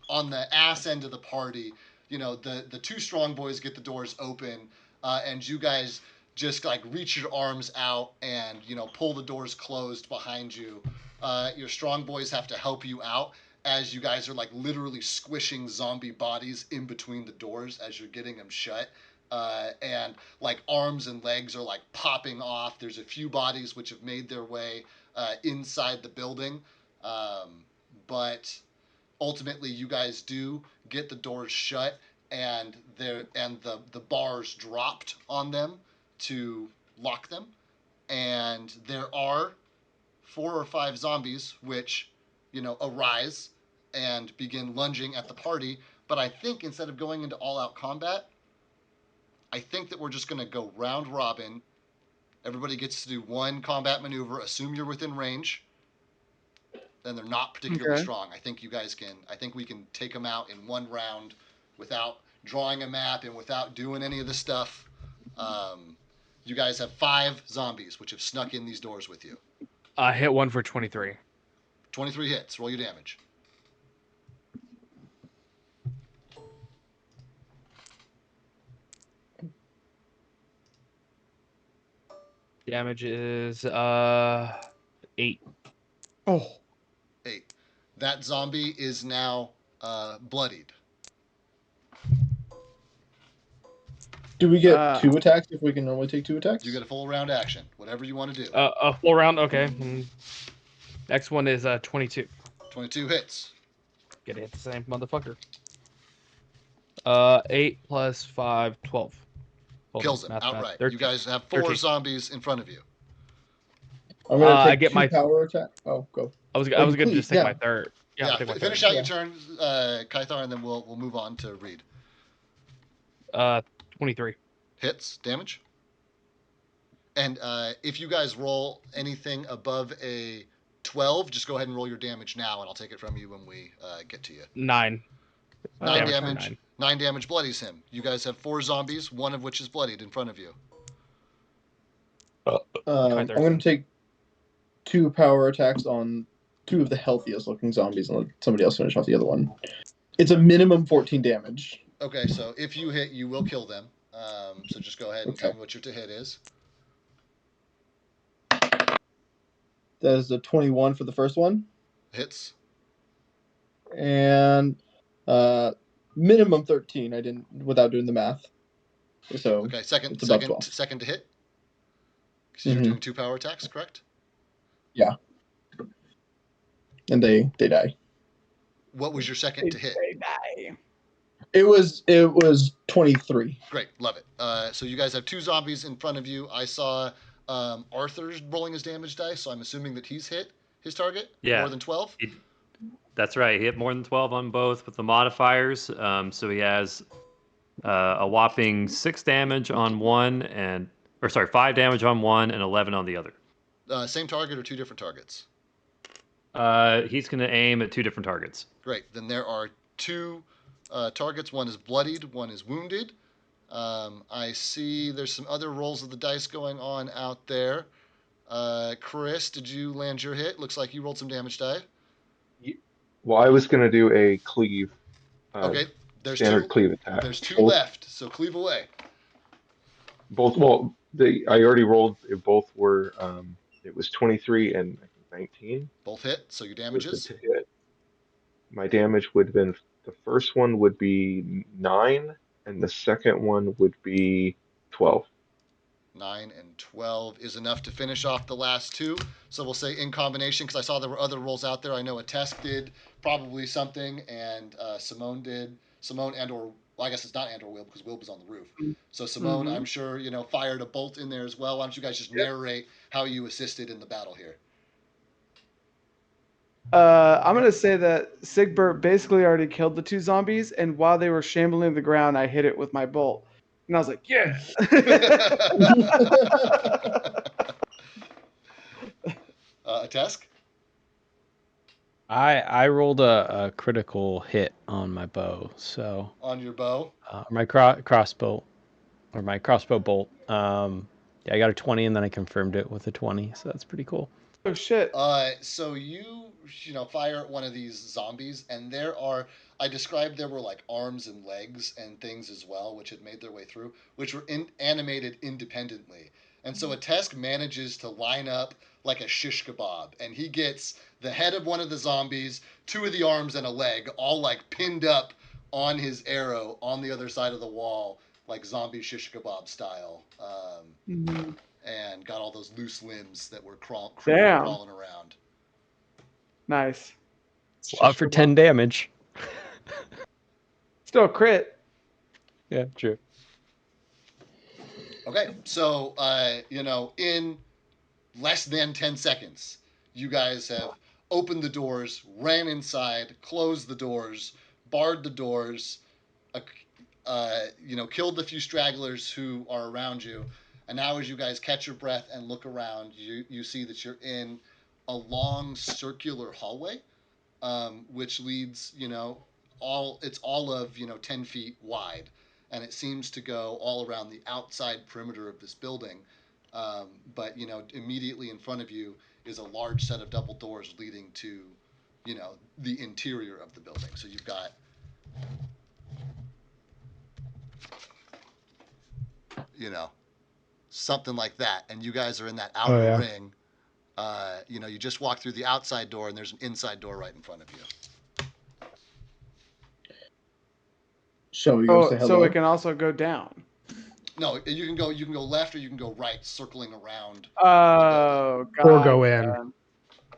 on the ass end of the party, the 2 strong boys get the doors open, and you guys just like reach your arms out and pull the doors closed behind you. Your strong boys have to help you out as you guys are like literally squishing zombie bodies in between the doors as you're getting them shut. And like arms and legs are like popping off. There's a few bodies which have made their way inside the building, but ultimately you guys do get the doors shut, and the bars dropped on them to lock them, and there are 4 or 5 zombies which arise and begin lunging at the party. But I think instead of going into all-out combat, I think that we're just going to go round robin. Everybody gets to do 1 combat maneuver. Assume you're within range. Then they're not particularly Okay. strong. I think we can take them out in 1 round without drawing a map and without doing any of the stuff. You guys have 5 zombies which have snuck in these doors with you. I hit one for 23. 23 hits. Roll your damage. Damage is 8. Oh. 8. That zombie is now bloodied. Do we get 2 attacks if we can normally take 2 attacks? You get a full round action. Whatever you want to do. A full round. Okay. Next one is 22. 22 hits. Get to hit the same motherfucker. 8 plus 5, 12. Hold Kills on, him math, outright. 13. You guys have 4 13. zombies in front of you. I'm gonna I take get 2 my- power attack. Oh, go. I was Oh, gonna please, just take yeah. my third. Yeah, Yeah, I'll take my finish third. out Yeah. your turn, Kythar, and then we'll move on to Reed. 23. Hits, damage. And if you guys roll anything above a 12, just go ahead and roll your damage now, and I'll take it from you when we get to you. 9. 9 damage for damage. 9. 9 damage bloodies him. You guys have 4 zombies, 1 of which is bloodied in front of you. I'm going to take 2 power attacks on 2 of the healthiest looking zombies and let somebody else finish off the other one. It's a minimum 14 damage. Okay, so if you hit, you will kill them. So just go ahead and tell me what your to hit is. That is a 21 for the first one. Hits. And minimum 13. I didn't without doing the math. So Okay, second it's above 12. second to hit. Because you're doing 2 power attacks, correct? Yeah. And they die. What was your second to hit? They die. It was 23. Great, love it. So you guys have 2 zombies in front of you. I saw Arthur's rolling his damage dice, so I'm assuming that he's hit his target Yeah. more than 12. That's right. He hit more than 12 on both with the modifiers. So he has a whopping 6 damage on one, and 5 damage on one and 11 on the other. Same target or two different targets? He's going to aim at 2 different targets. Great. Then there are 2 targets. One is bloodied, one is wounded. I see there's some other rolls of the dice going on out there. Chris, did you land your hit? Looks like you rolled some damage die. Well, I was going to do a cleave, Okay, there's standard 2. cleave attack. There's 2 Both, left, so cleave away. well, I already rolled. Both were. It was 23 and I think 19. Both hit, so your Was damages. to hit. My damage would have been, the first one would be 9, and the second one would be 12. 9 and 12 is enough to finish off the last 2. So we'll say in combination, because I saw there were other rolls out there. I know a Tesk did probably something, and Simone did. Simone well, I guess it's not and or Will, because Will was on the roof. So Simone, I'm sure, fired a bolt in there as well. Why don't you guys just narrate how you assisted in the battle here? I'm gonna say that Sigbert basically already killed the 2 zombies, and while they were shambling the ground, I hit it with my bolt, and I was like, "Yeah." A Tesk? I rolled a critical hit on my bow, so On your bow? my crossbow, or my crossbow bolt. Yeah, I got a 20, and then I confirmed it with a 20, so that's pretty cool. Oh shit. So you fire at one of these zombies, and I described there were like arms and legs and things as well, which had made their way through, which were animated independently. And so a Tesk manages to line up like a shish kebab, and he gets the head of one of the zombies, 2 of the arms, and a leg, all like pinned up on his arrow on the other side of the wall, like zombie shish kebab style. And got all those loose limbs that were crawling around. Nice. Up for 10 damage. Still a crit. Yeah, true. Okay, so in less than 10 seconds, you guys have opened the doors, ran inside, closed the doors, barred the doors, killed the few stragglers who are around you. And now as you guys catch your breath and look around, you see that you're in a long circular hallway, which leads, it's all of, 10 feet wide. And it seems to go all around the outside perimeter of this building. But, immediately in front of you is a large set of double doors leading to, the interior of the building. So you've got, something like that. And you guys are in that outer ring. You just walk through the outside door, and there's an inside door right in front of you. Shall we go say hello? So it can also go down. No, you can go left or you can go right, circling around. Oh, God. Or go in.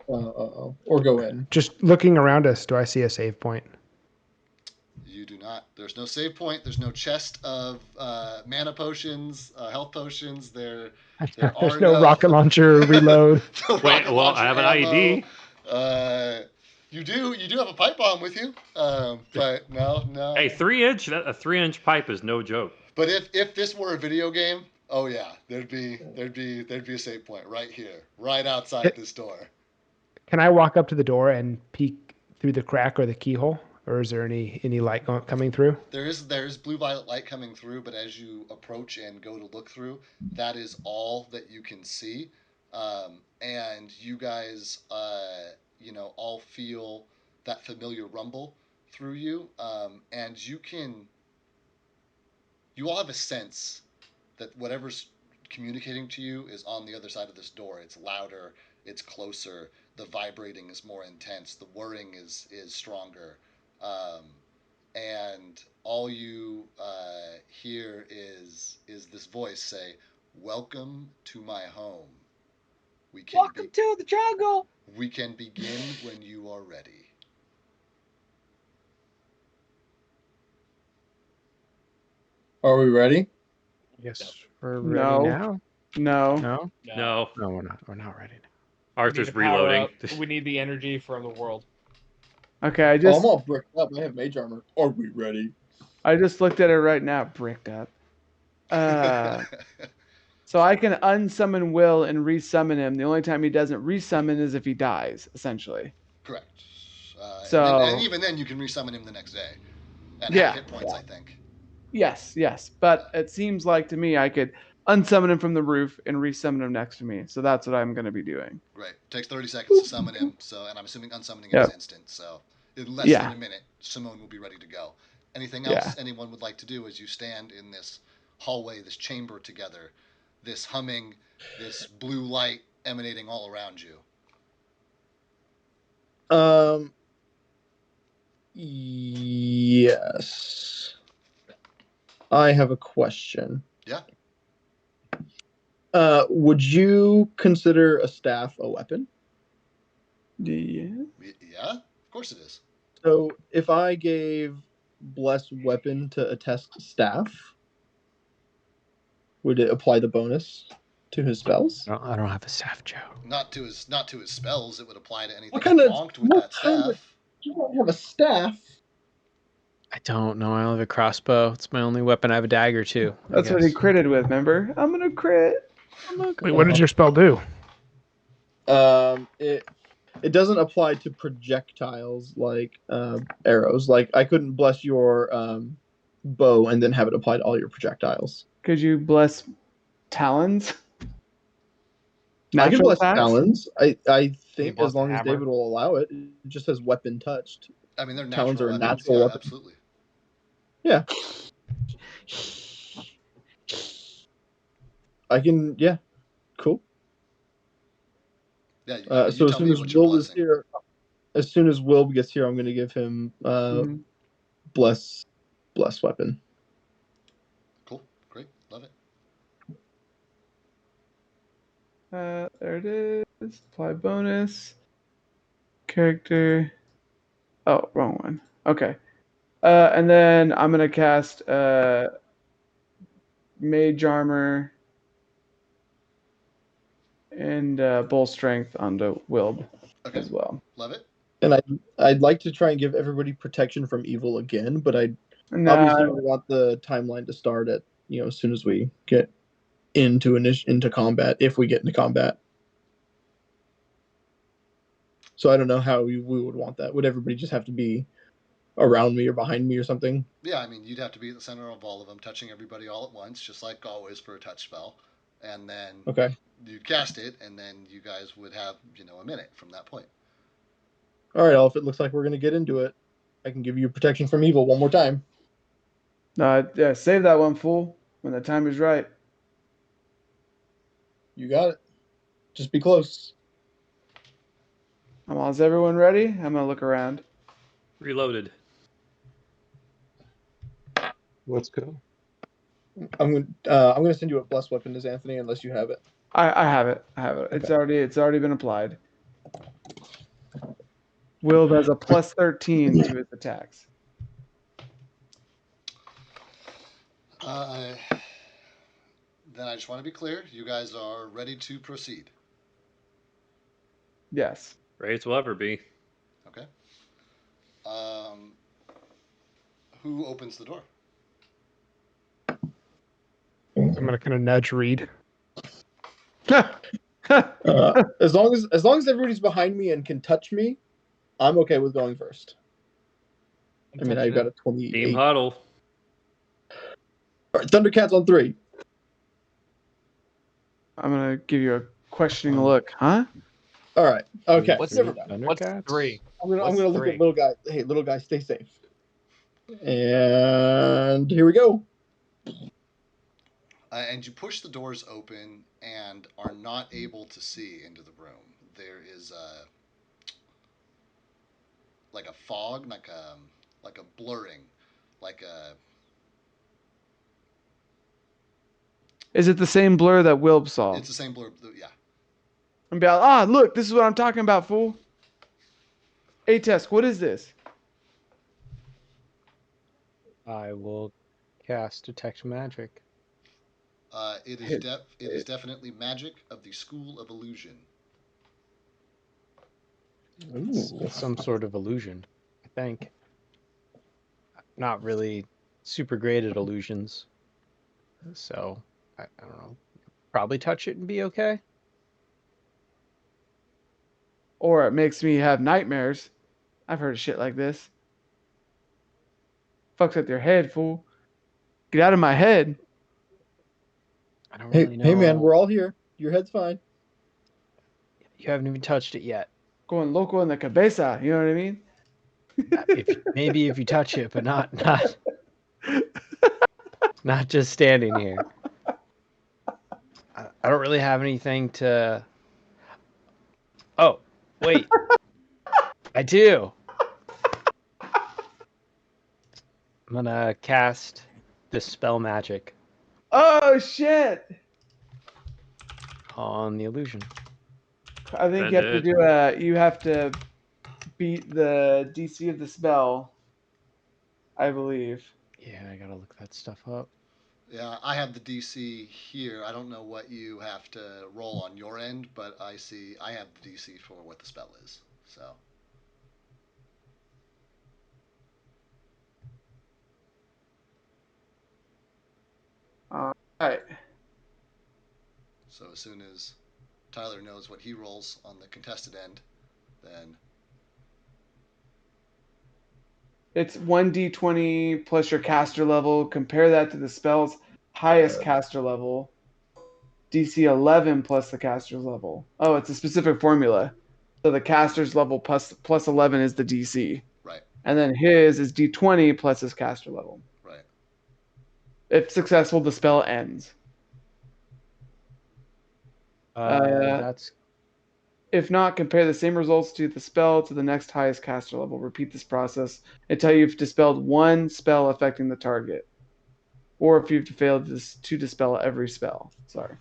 Or go in. Just looking around us, do I see a save point? You do not. There's no save point. There's no chest of mana potions, health potions. There's no rocket launcher reload. Wait, well, I have an IED. You do have a pipe bomb with you, but no. Hey, 3-inch. A 3-inch pipe is no joke. But if this were a video game, oh yeah, there'd be a save point right here, right outside this door. Can I walk up to the door and peek through the crack or the keyhole, or is there any light coming through? There is blue violet light coming through, but as you approach and go to look through, that is all that you can see, and you guys, all feel that familiar rumble through you, and you all have a sense that whatever's communicating to you is on the other side of this door. It's louder, it's closer, the vibrating is more intense, the whirring is stronger, and all you hear is this voice say, "Welcome to my home. Welcome to the jungle. We can begin when you are ready." Are we ready? Yes, we're ready now. No. No, we're not. We're not ready now. Arthur's We need to power reloading. up. We need the energy from the world. Okay, I Oh, just I'm all bricked up. I have mage armor. Are we ready? looked at it right now, bricked up. So I can unsummon Will and resummon him. The only time he doesn't resummon is if he dies, essentially. Correct. So and even then, you can resummon him the next day at half yeah, hit points, I think. yes. But it seems like to me I could unsummon him from the roof and resummon him next to me. So that's what I'm going to be doing. Right. Takes 30 seconds to summon him. So, and I'm assuming unsummoning him is Yep. instant. So, in less Yeah. than a minute, Simone will be ready to go. Anything Yeah. else anyone would like to do as you stand in this hallway, this chamber together, this humming, this blue light emanating all around you? Yes. I have a question. Yeah. Would you consider a staff a weapon? Yeah. Yeah, of course it is. So if I gave bless weapon to a test staff, would it apply the bonus to his spells? I don't have a staff, Joe. Not to his spells. It would apply to anything kind of- bonked with what that kind of- staff. You don't have a staff. I don't know. I only have a crossbow. It's my only weapon. I have a dagger too. That's what he critted with, remember? I'm going to crit. Wait, what did your spell do? It doesn't apply to projectiles like arrows. Like I couldn't bless your bow and then have it apply to all your projectiles. Could you bless talons? I can bless attacks? talons. I think bless as long the as hammer? David will allow it. It just says weapon touched. I mean, they're Talons natural are a weapons. natural Yeah, weapon. absolutely. Yeah. I can. Yeah. Cool. Yeah. I mean, So you as tell soon me as what you're Will is blessing. here, as soon as Will gets here, I'm going to give him Mhm. bless weapon. Cool. Great. Love it. There it is. Apply bonus. Character. Oh, wrong one. Okay. And then I'm gonna cast Mage Armor and Bull Strength onto Wilb Okay. as well. Love it. And I'd like to try and give everybody protection from evil again, but I Nah, obviously want the timeline to start at as soon as we get into combat, if we get into combat. So I don't know how we would want that. Would everybody just have to be around me or behind me or something? Yeah, I mean, you'd have to be at the center of all of them, touching everybody all at once, just like always for a touch spell. And then Okay. you'd cast it, and then you guys would have, a minute from that point. All right, Elf. It looks like we're gonna get into it. I can give you protection from evil one more time. yeah, save that one, fool. When the time is right. You got it. Just be close. Is everyone ready? I'm gonna look around. Reloaded. Let's go. I'm gonna send you a bless weapon as Anthony, unless you have it. I have it. It's already been applied. Will has a plus 13 to his attacks. Then I just want to be clear. You guys are ready to proceed. Yes. Ready as will ever be. Okay. Who opens the door? I'm gonna kind of nudge Reed. As long as everybody's behind me and can touch me, I'm okay with going first. I mean, I've got a 28. Team huddle. All right, Thundercats on 3. I'm gonna give you a questioning look, huh? All right. Okay. What's Never mind. What's 3? I'm gonna What's look 3? at little guy. Hey, little guy, stay safe. And here we go. And you push the doors open and are not able to see into the room. There is like a fog, like a blurring, like a. Is it the same blur that Wilb saw? It's the same blur. Yeah. And be like, look, this is what I'm talking about, fool. A-Test, what is this? I will cast Detect Magic. It is definitely magic of the School of Illusion. It's some sort of illusion. think. Not really super great at illusions. So, I don't know. Probably touch it and be okay. Or it makes me have nightmares. I've heard of shit like this. Fucks up your head, fool. Get out of my head. I don't Hey, really know. hey, man, we're all here. Your head's fine. You haven't even touched it yet. Going loco in the cabeza. You know what I mean? Maybe if you touch it, but not just standing here. I don't really have anything to. Oh, wait. I do. I'm gonna cast Dispel Magic Oh shit! on the illusion. I think Spend it. you have to beat the DC of the spell, I believe. Yeah, I gotta look that stuff up. Yeah, I have the DC here. I don't know what you have to roll on your end, but I have the DC for what the spell is. So All right. as soon as Tyler knows what he rolls on the contested end, then It's 1d20 plus your caster level. Compare that to the spell's highest caster level. DC 11 plus the caster's level. Oh, it's a specific formula. So the caster's level plus 11 is the DC. right, And then his is D20 plus his caster level. right. If successful, the spell ends. That's If not, compare the same results to the spell to the next highest caster level. Repeat this process until you've dispelled one spell affecting the target. Or if you've failed to dispel every spell. Sorry.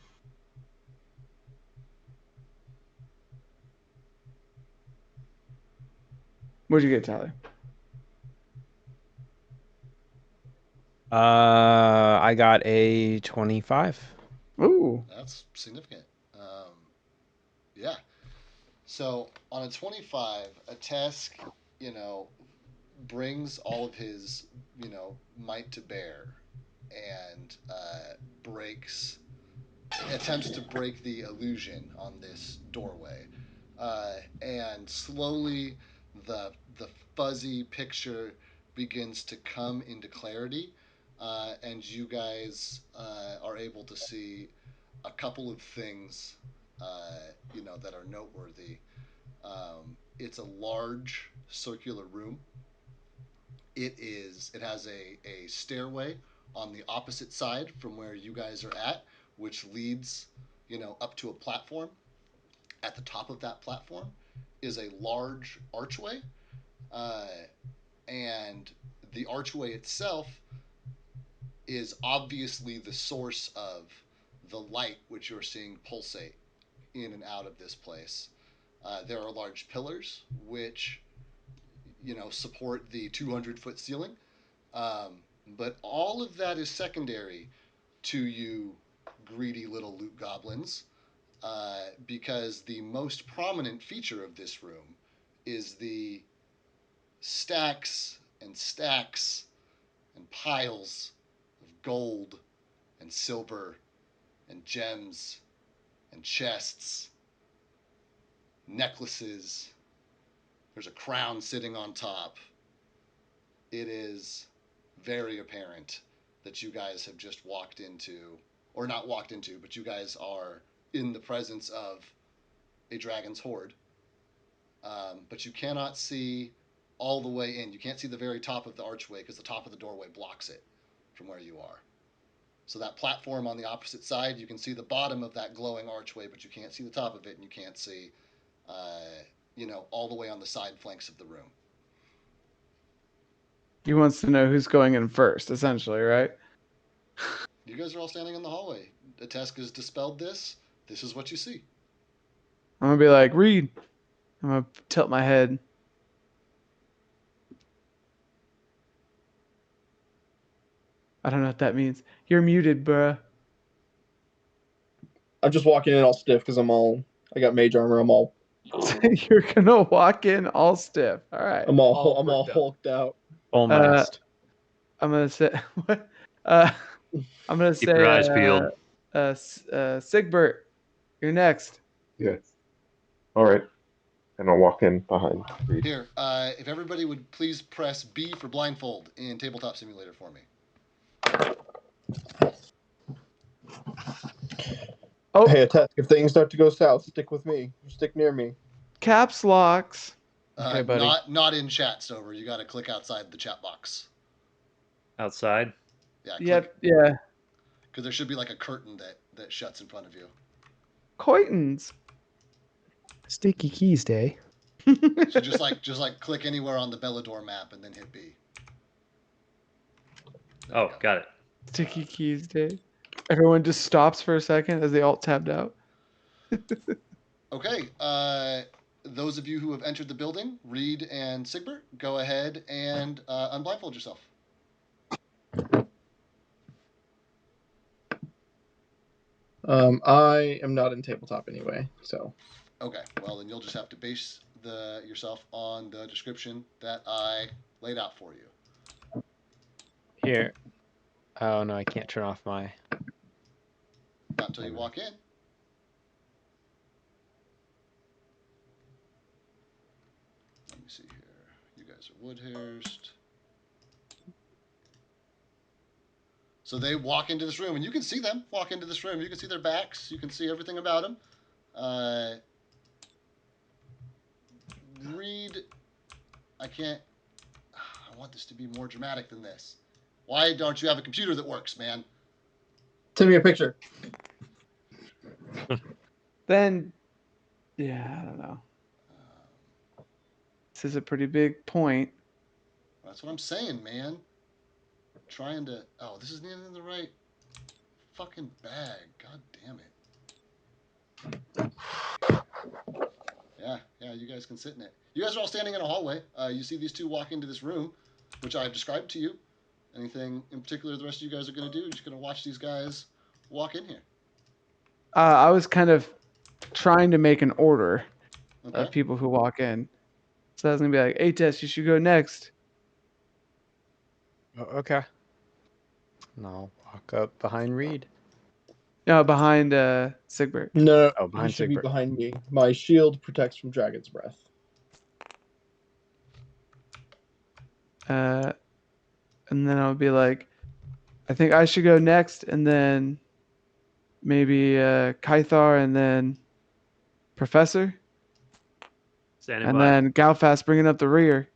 What'd you get, Tyler? I got a 25. Ooh. That's significant. Yeah. So on a 25, a Tesk, brings all of his, might to bear and attempts to break the illusion on this doorway. And slowly the fuzzy picture begins to come into clarity, and you guys are able to see a couple of things, that are noteworthy. It's a large circular room. It has a stairway on the opposite side from where you guys are at, which leads, up to a platform. At the top of that platform is a large archway, uh, and the archway itself is obviously the source of the light which you're seeing pulsate in and out of this place. There are large pillars which support the 200-foot ceiling, but all of that is secondary to you greedy little loot goblins, because the most prominent feature of this room is the stacks and stacks and piles of gold and silver and gems and chests, necklaces. There's a crown sitting on top. It is very apparent that you guys have just walked into, or not walked into, but you guys are in the presence of a dragon's horde. But you cannot see all the way in. You can't see the very top of the archway because the top of the doorway blocks it from where you are. So that platform on the opposite side, you can see the bottom of that glowing archway, but you can't see the top of it, and you can't see, all the way on the side flanks of the room. He wants to know who's going in first, essentially, right? You guys are all standing in the hallway. The Tesk has dispelled this. This is what you see. I'm gonna be like, read. I'm gonna tilt my head. I don't know what that means. You're muted, bruh. I'm just walking in all stiff because I got mage armor. I'm all So you're gonna walk in all stiff. All right. I'm all bricked up. hulked out. Full mast. I'm gonna say what? I'm gonna Keep your eyes say peeled. Sigbert, you're next. Yes. All right. And I'll walk in behind Reed. Here, if everybody would please press B for blindfold in Tabletop Simulator for me. Oh, Hey, Attack, if things start to go south, stick with me. Stick near me. caps locks. Okay, buddy. Not in chat, Stover. You got to click outside the chat box. Outside. Yeah. Yep. Yeah. Because there should be like a curtain that shuts in front of you. Coitons. Sticky keys day. So just like click anywhere on the Bellador map and then hit B. There Oh, you go. got it. Sticky keys day. Everyone just stops for a second as they all tabbed out. Okay. Those of you who have entered the building, Reed and Sigbert, go ahead and unblindfold yourself. I am not in tabletop anyway, so Okay. Well, then you'll just have to base yourself on the description that I laid out for you. Here. Oh no, I can't turn off my. Not until you walk in. Let me see here. You guys are Woodhurst. So they walk into this room, and you can see them walk into this room. You can see their backs. You can see everything about them. Reed, I can't. I want this to be more dramatic than this. Why don't you have a computer that works, man? send me a picture. Then, yeah, I don't know. This is a pretty big point. That's what I'm saying, man. Trying to. Oh, this isn't even in the right fucking bag. God damn it. Yeah, you guys can sit in it. You guys are all standing in a hallway. You see these two walk into this room, which I've described to you. Anything in particular the rest of you guys are going to do? You're just going to watch these guys walk in here. I was kind of trying to make an order Okay. of people who walk in. So I was gonna be like, Ates, you should go next. Oh, okay. And I'll walk up behind Reed. No, behind Sigbert. No, Oh, you behind should be Sigbert. behind me. My shield protects from dragon's breath. And then I'll be like, I think I should go next, and then maybe Kythar, and then Professor, Standing and by. then Galfast bringing up the rear,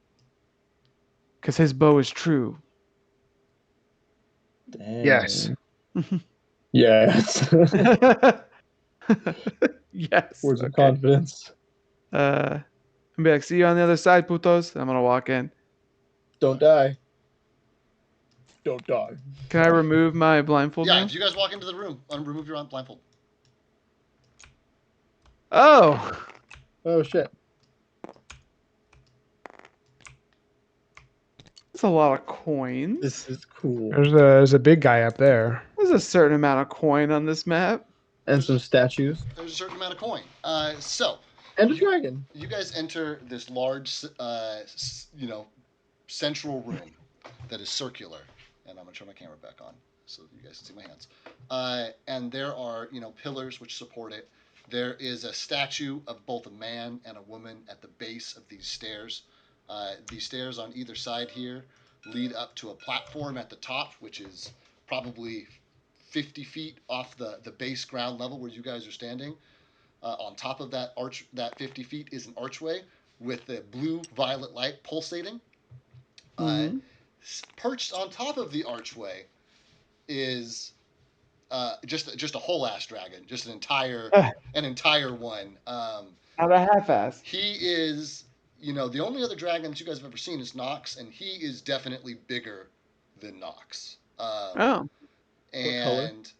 because his bow is true. Dang. Yes. Yes. Yes. Words of Okay. confidence. And be like, see you on the other side, putos. And I'm gonna walk in. Don't die. Don't die. Can I remove my blindfold Yeah, now? if you guys walk into the room, remove your blindfold. Oh, Oh shit. that's a lot of coins. This is cool. There's a big guy up there. There's a certain amount of coin on this map. And some statues. There's a certain amount of coin. So And a dragon. you guys enter this large, central room that is circular. And I'm going to turn my camera back on so you guys can see my hands. And there are, pillars which support it. There is a statue of both a man and a woman at the base of these stairs. These stairs on either side here lead up to a platform at the top, which is probably 50 feet off the base ground level where you guys are standing. On top of that that 50 feet is an archway with the blue-violet light pulsating. Mhm. Perched on top of the archway is just a whole ass dragon, just an entire one. Not a half-ass. He is, the only other dragon that you guys have ever seen is Nox, and he is definitely bigger than Nox. Oh. And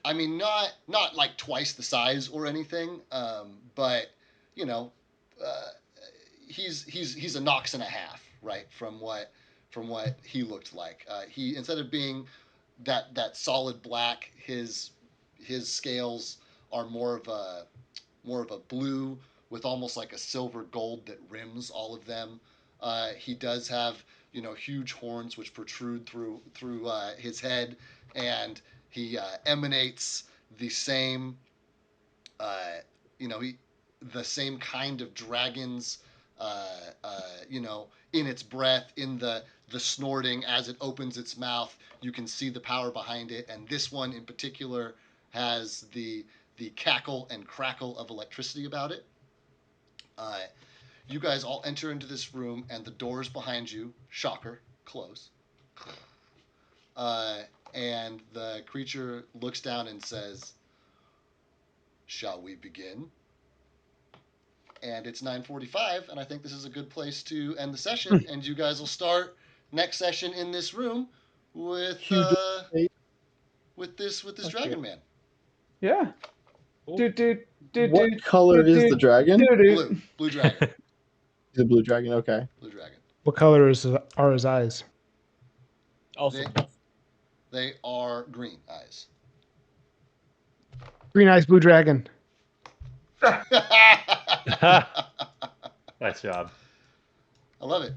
I mean, not like twice the size or anything, but he's a Nox and a half, right? From what he looked like. He, instead of being that solid black, his scales are more of a blue with almost like a silver gold that rims all of them. He does have huge horns which protrude through his head, and he emanates the same the same kind of dragons in its breath, in the snorting as it opens its mouth. You can see the power behind it, and this one in particular has the cackle and crackle of electricity about it. You guys all enter into this room, and the doors behind you, shocker, close. And the creature looks down and says, "Shall we begin?" And it's 9:45, and I think this is a good place to end the session. And you guys will start next session in this room with this Okay. dragon man. Yeah. What color is the dragon? Blue dragon. He's a blue dragon. Okay. Blue dragon. What color are his eyes? Also, They are green eyes. Green eyes, blue dragon. Nice job. I love it.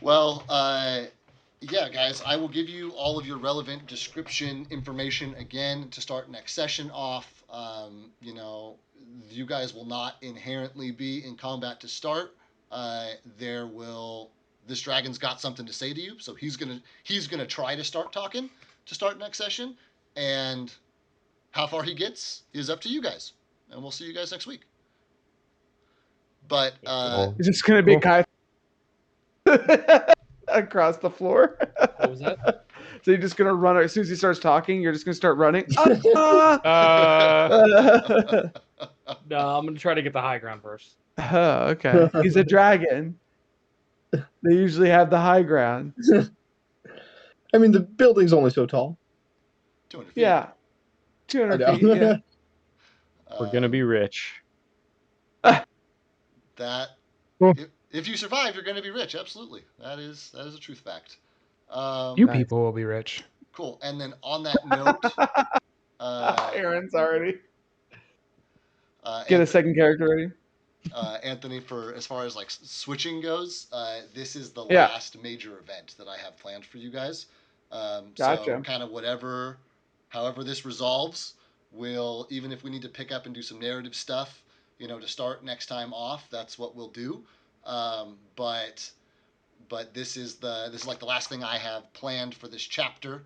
Well, yeah, guys, I will give you all of your relevant description information again to start next session off. You guys will not inherently be in combat to start. This dragon's got something to say to you, so he's gonna try to start talking to start next session, and how far he gets is up to you guys, and we'll see you guys next week. But Is this going to be Kai across the floor? what was that? So you're just going to run, as soon as he starts talking, you're just going to start running? No, I'm gonna try to get the high ground first. Oh, okay. He's a dragon. They usually have the high ground. I mean, the building's only so tall. 200 feet. Yeah. 200 feet, yeah. We're gonna be rich. That if you survive, you're going to be rich. Absolutely, that is a truth fact. You people will be rich. Cool. And then on that note, Aaron's already. Get a second character ready. Anthony, for as far as like switching goes, this is the Yeah. last major event that I have planned for you guys. Gotcha. So kind of however this resolves, even if we need to pick up and do some narrative stuff, to start next time off, that's what we'll do. But this is like the last thing I have planned for this chapter.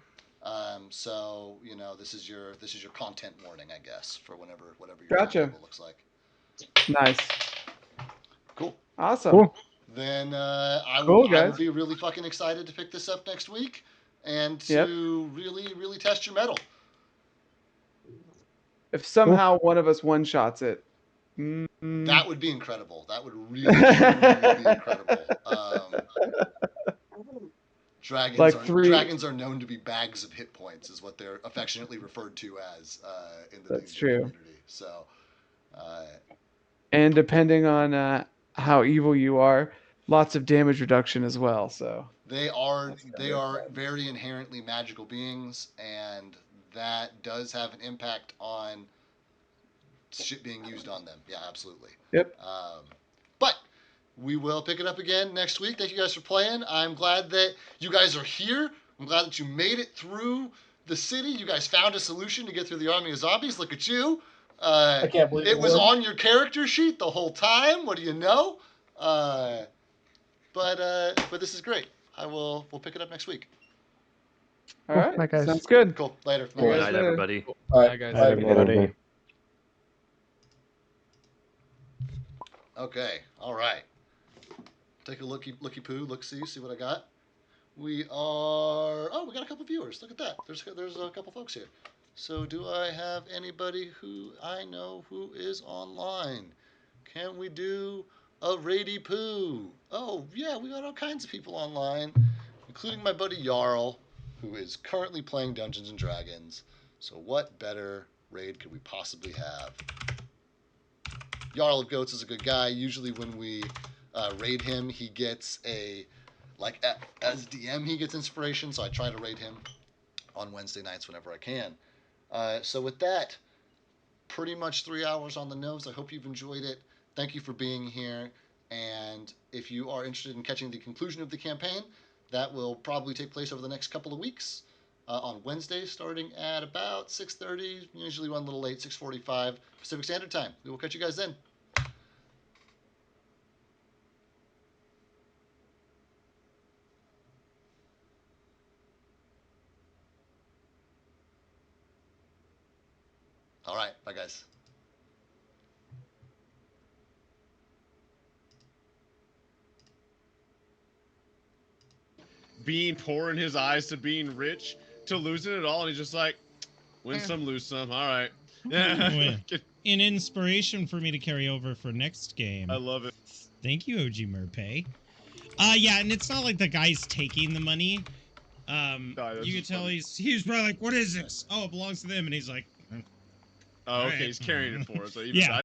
So this is your content warning, I guess, for whatever your Gotcha. timetable looks like. Nice. Cool. Awesome. Cool. Then I Cool, will guys. be really fucking excited to pick this up next week and to really, really test your mettle. If somehow one of us one-shots it. That would be incredible. That would really, truly be incredible. Dragons are known to be bags of hit points, is what they're affectionately referred to as in the That's D&D true. community. So, And depending on how evil you are, lots of damage reduction as well. So they are very inherently magical beings, and that does have an impact on shit being used on them. Yeah, absolutely. Yep. But we will pick it up again next week. Thank you guys for playing. I'm glad that you guys are here. I'm glad that you made it through the city. You guys found a solution to get through the army of zombies. Look at you. I can't believe it was on your character sheet the whole time. What do you know? But this is great. We'll pick it up next week. all right, Night, guys. sounds good. Cool. Later. Cool. Good guys night, later. everybody. All right, Bye, guys. bye. Everybody. Okay. All right. Take a looky poo. See what I got. We got a couple viewers. Look at that. There's a couple folks here. So do I have anybody who I know who is online? Can we do a Rady Poo? Oh yeah, we got all kinds of people online, including my buddy Jarl, who is currently playing Dungeons and Dragons. So what better raid could we possibly have? Jarl of Goats is a good guy. Usually when we raid him, he gets as DM, he gets inspiration, so I try to raid him on Wednesday nights whenever I can. So with that, pretty much 3 hours on the nose. I hope you've enjoyed it. thank you for being here. And if you are interested in catching the conclusion of the campaign, that will probably take place over the next couple of weeks on Wednesday, starting at about 6:30. Usually run a little late, 6:45 Pacific Standard Time. We will catch you guys then. All right, bye guys. Being poor in his eyes to being rich to losing it all, and he's just like, win some, lose some. All right. An inspiration for me to carry over for next game. I love it. Thank you, OG Merpay. Yeah, and it's not like the guy's taking the money. You can tell funny. he's probably like, what is this? Oh, it belongs to them, and he's like, Oh, okay, right. he's carrying it for us. So even Yeah.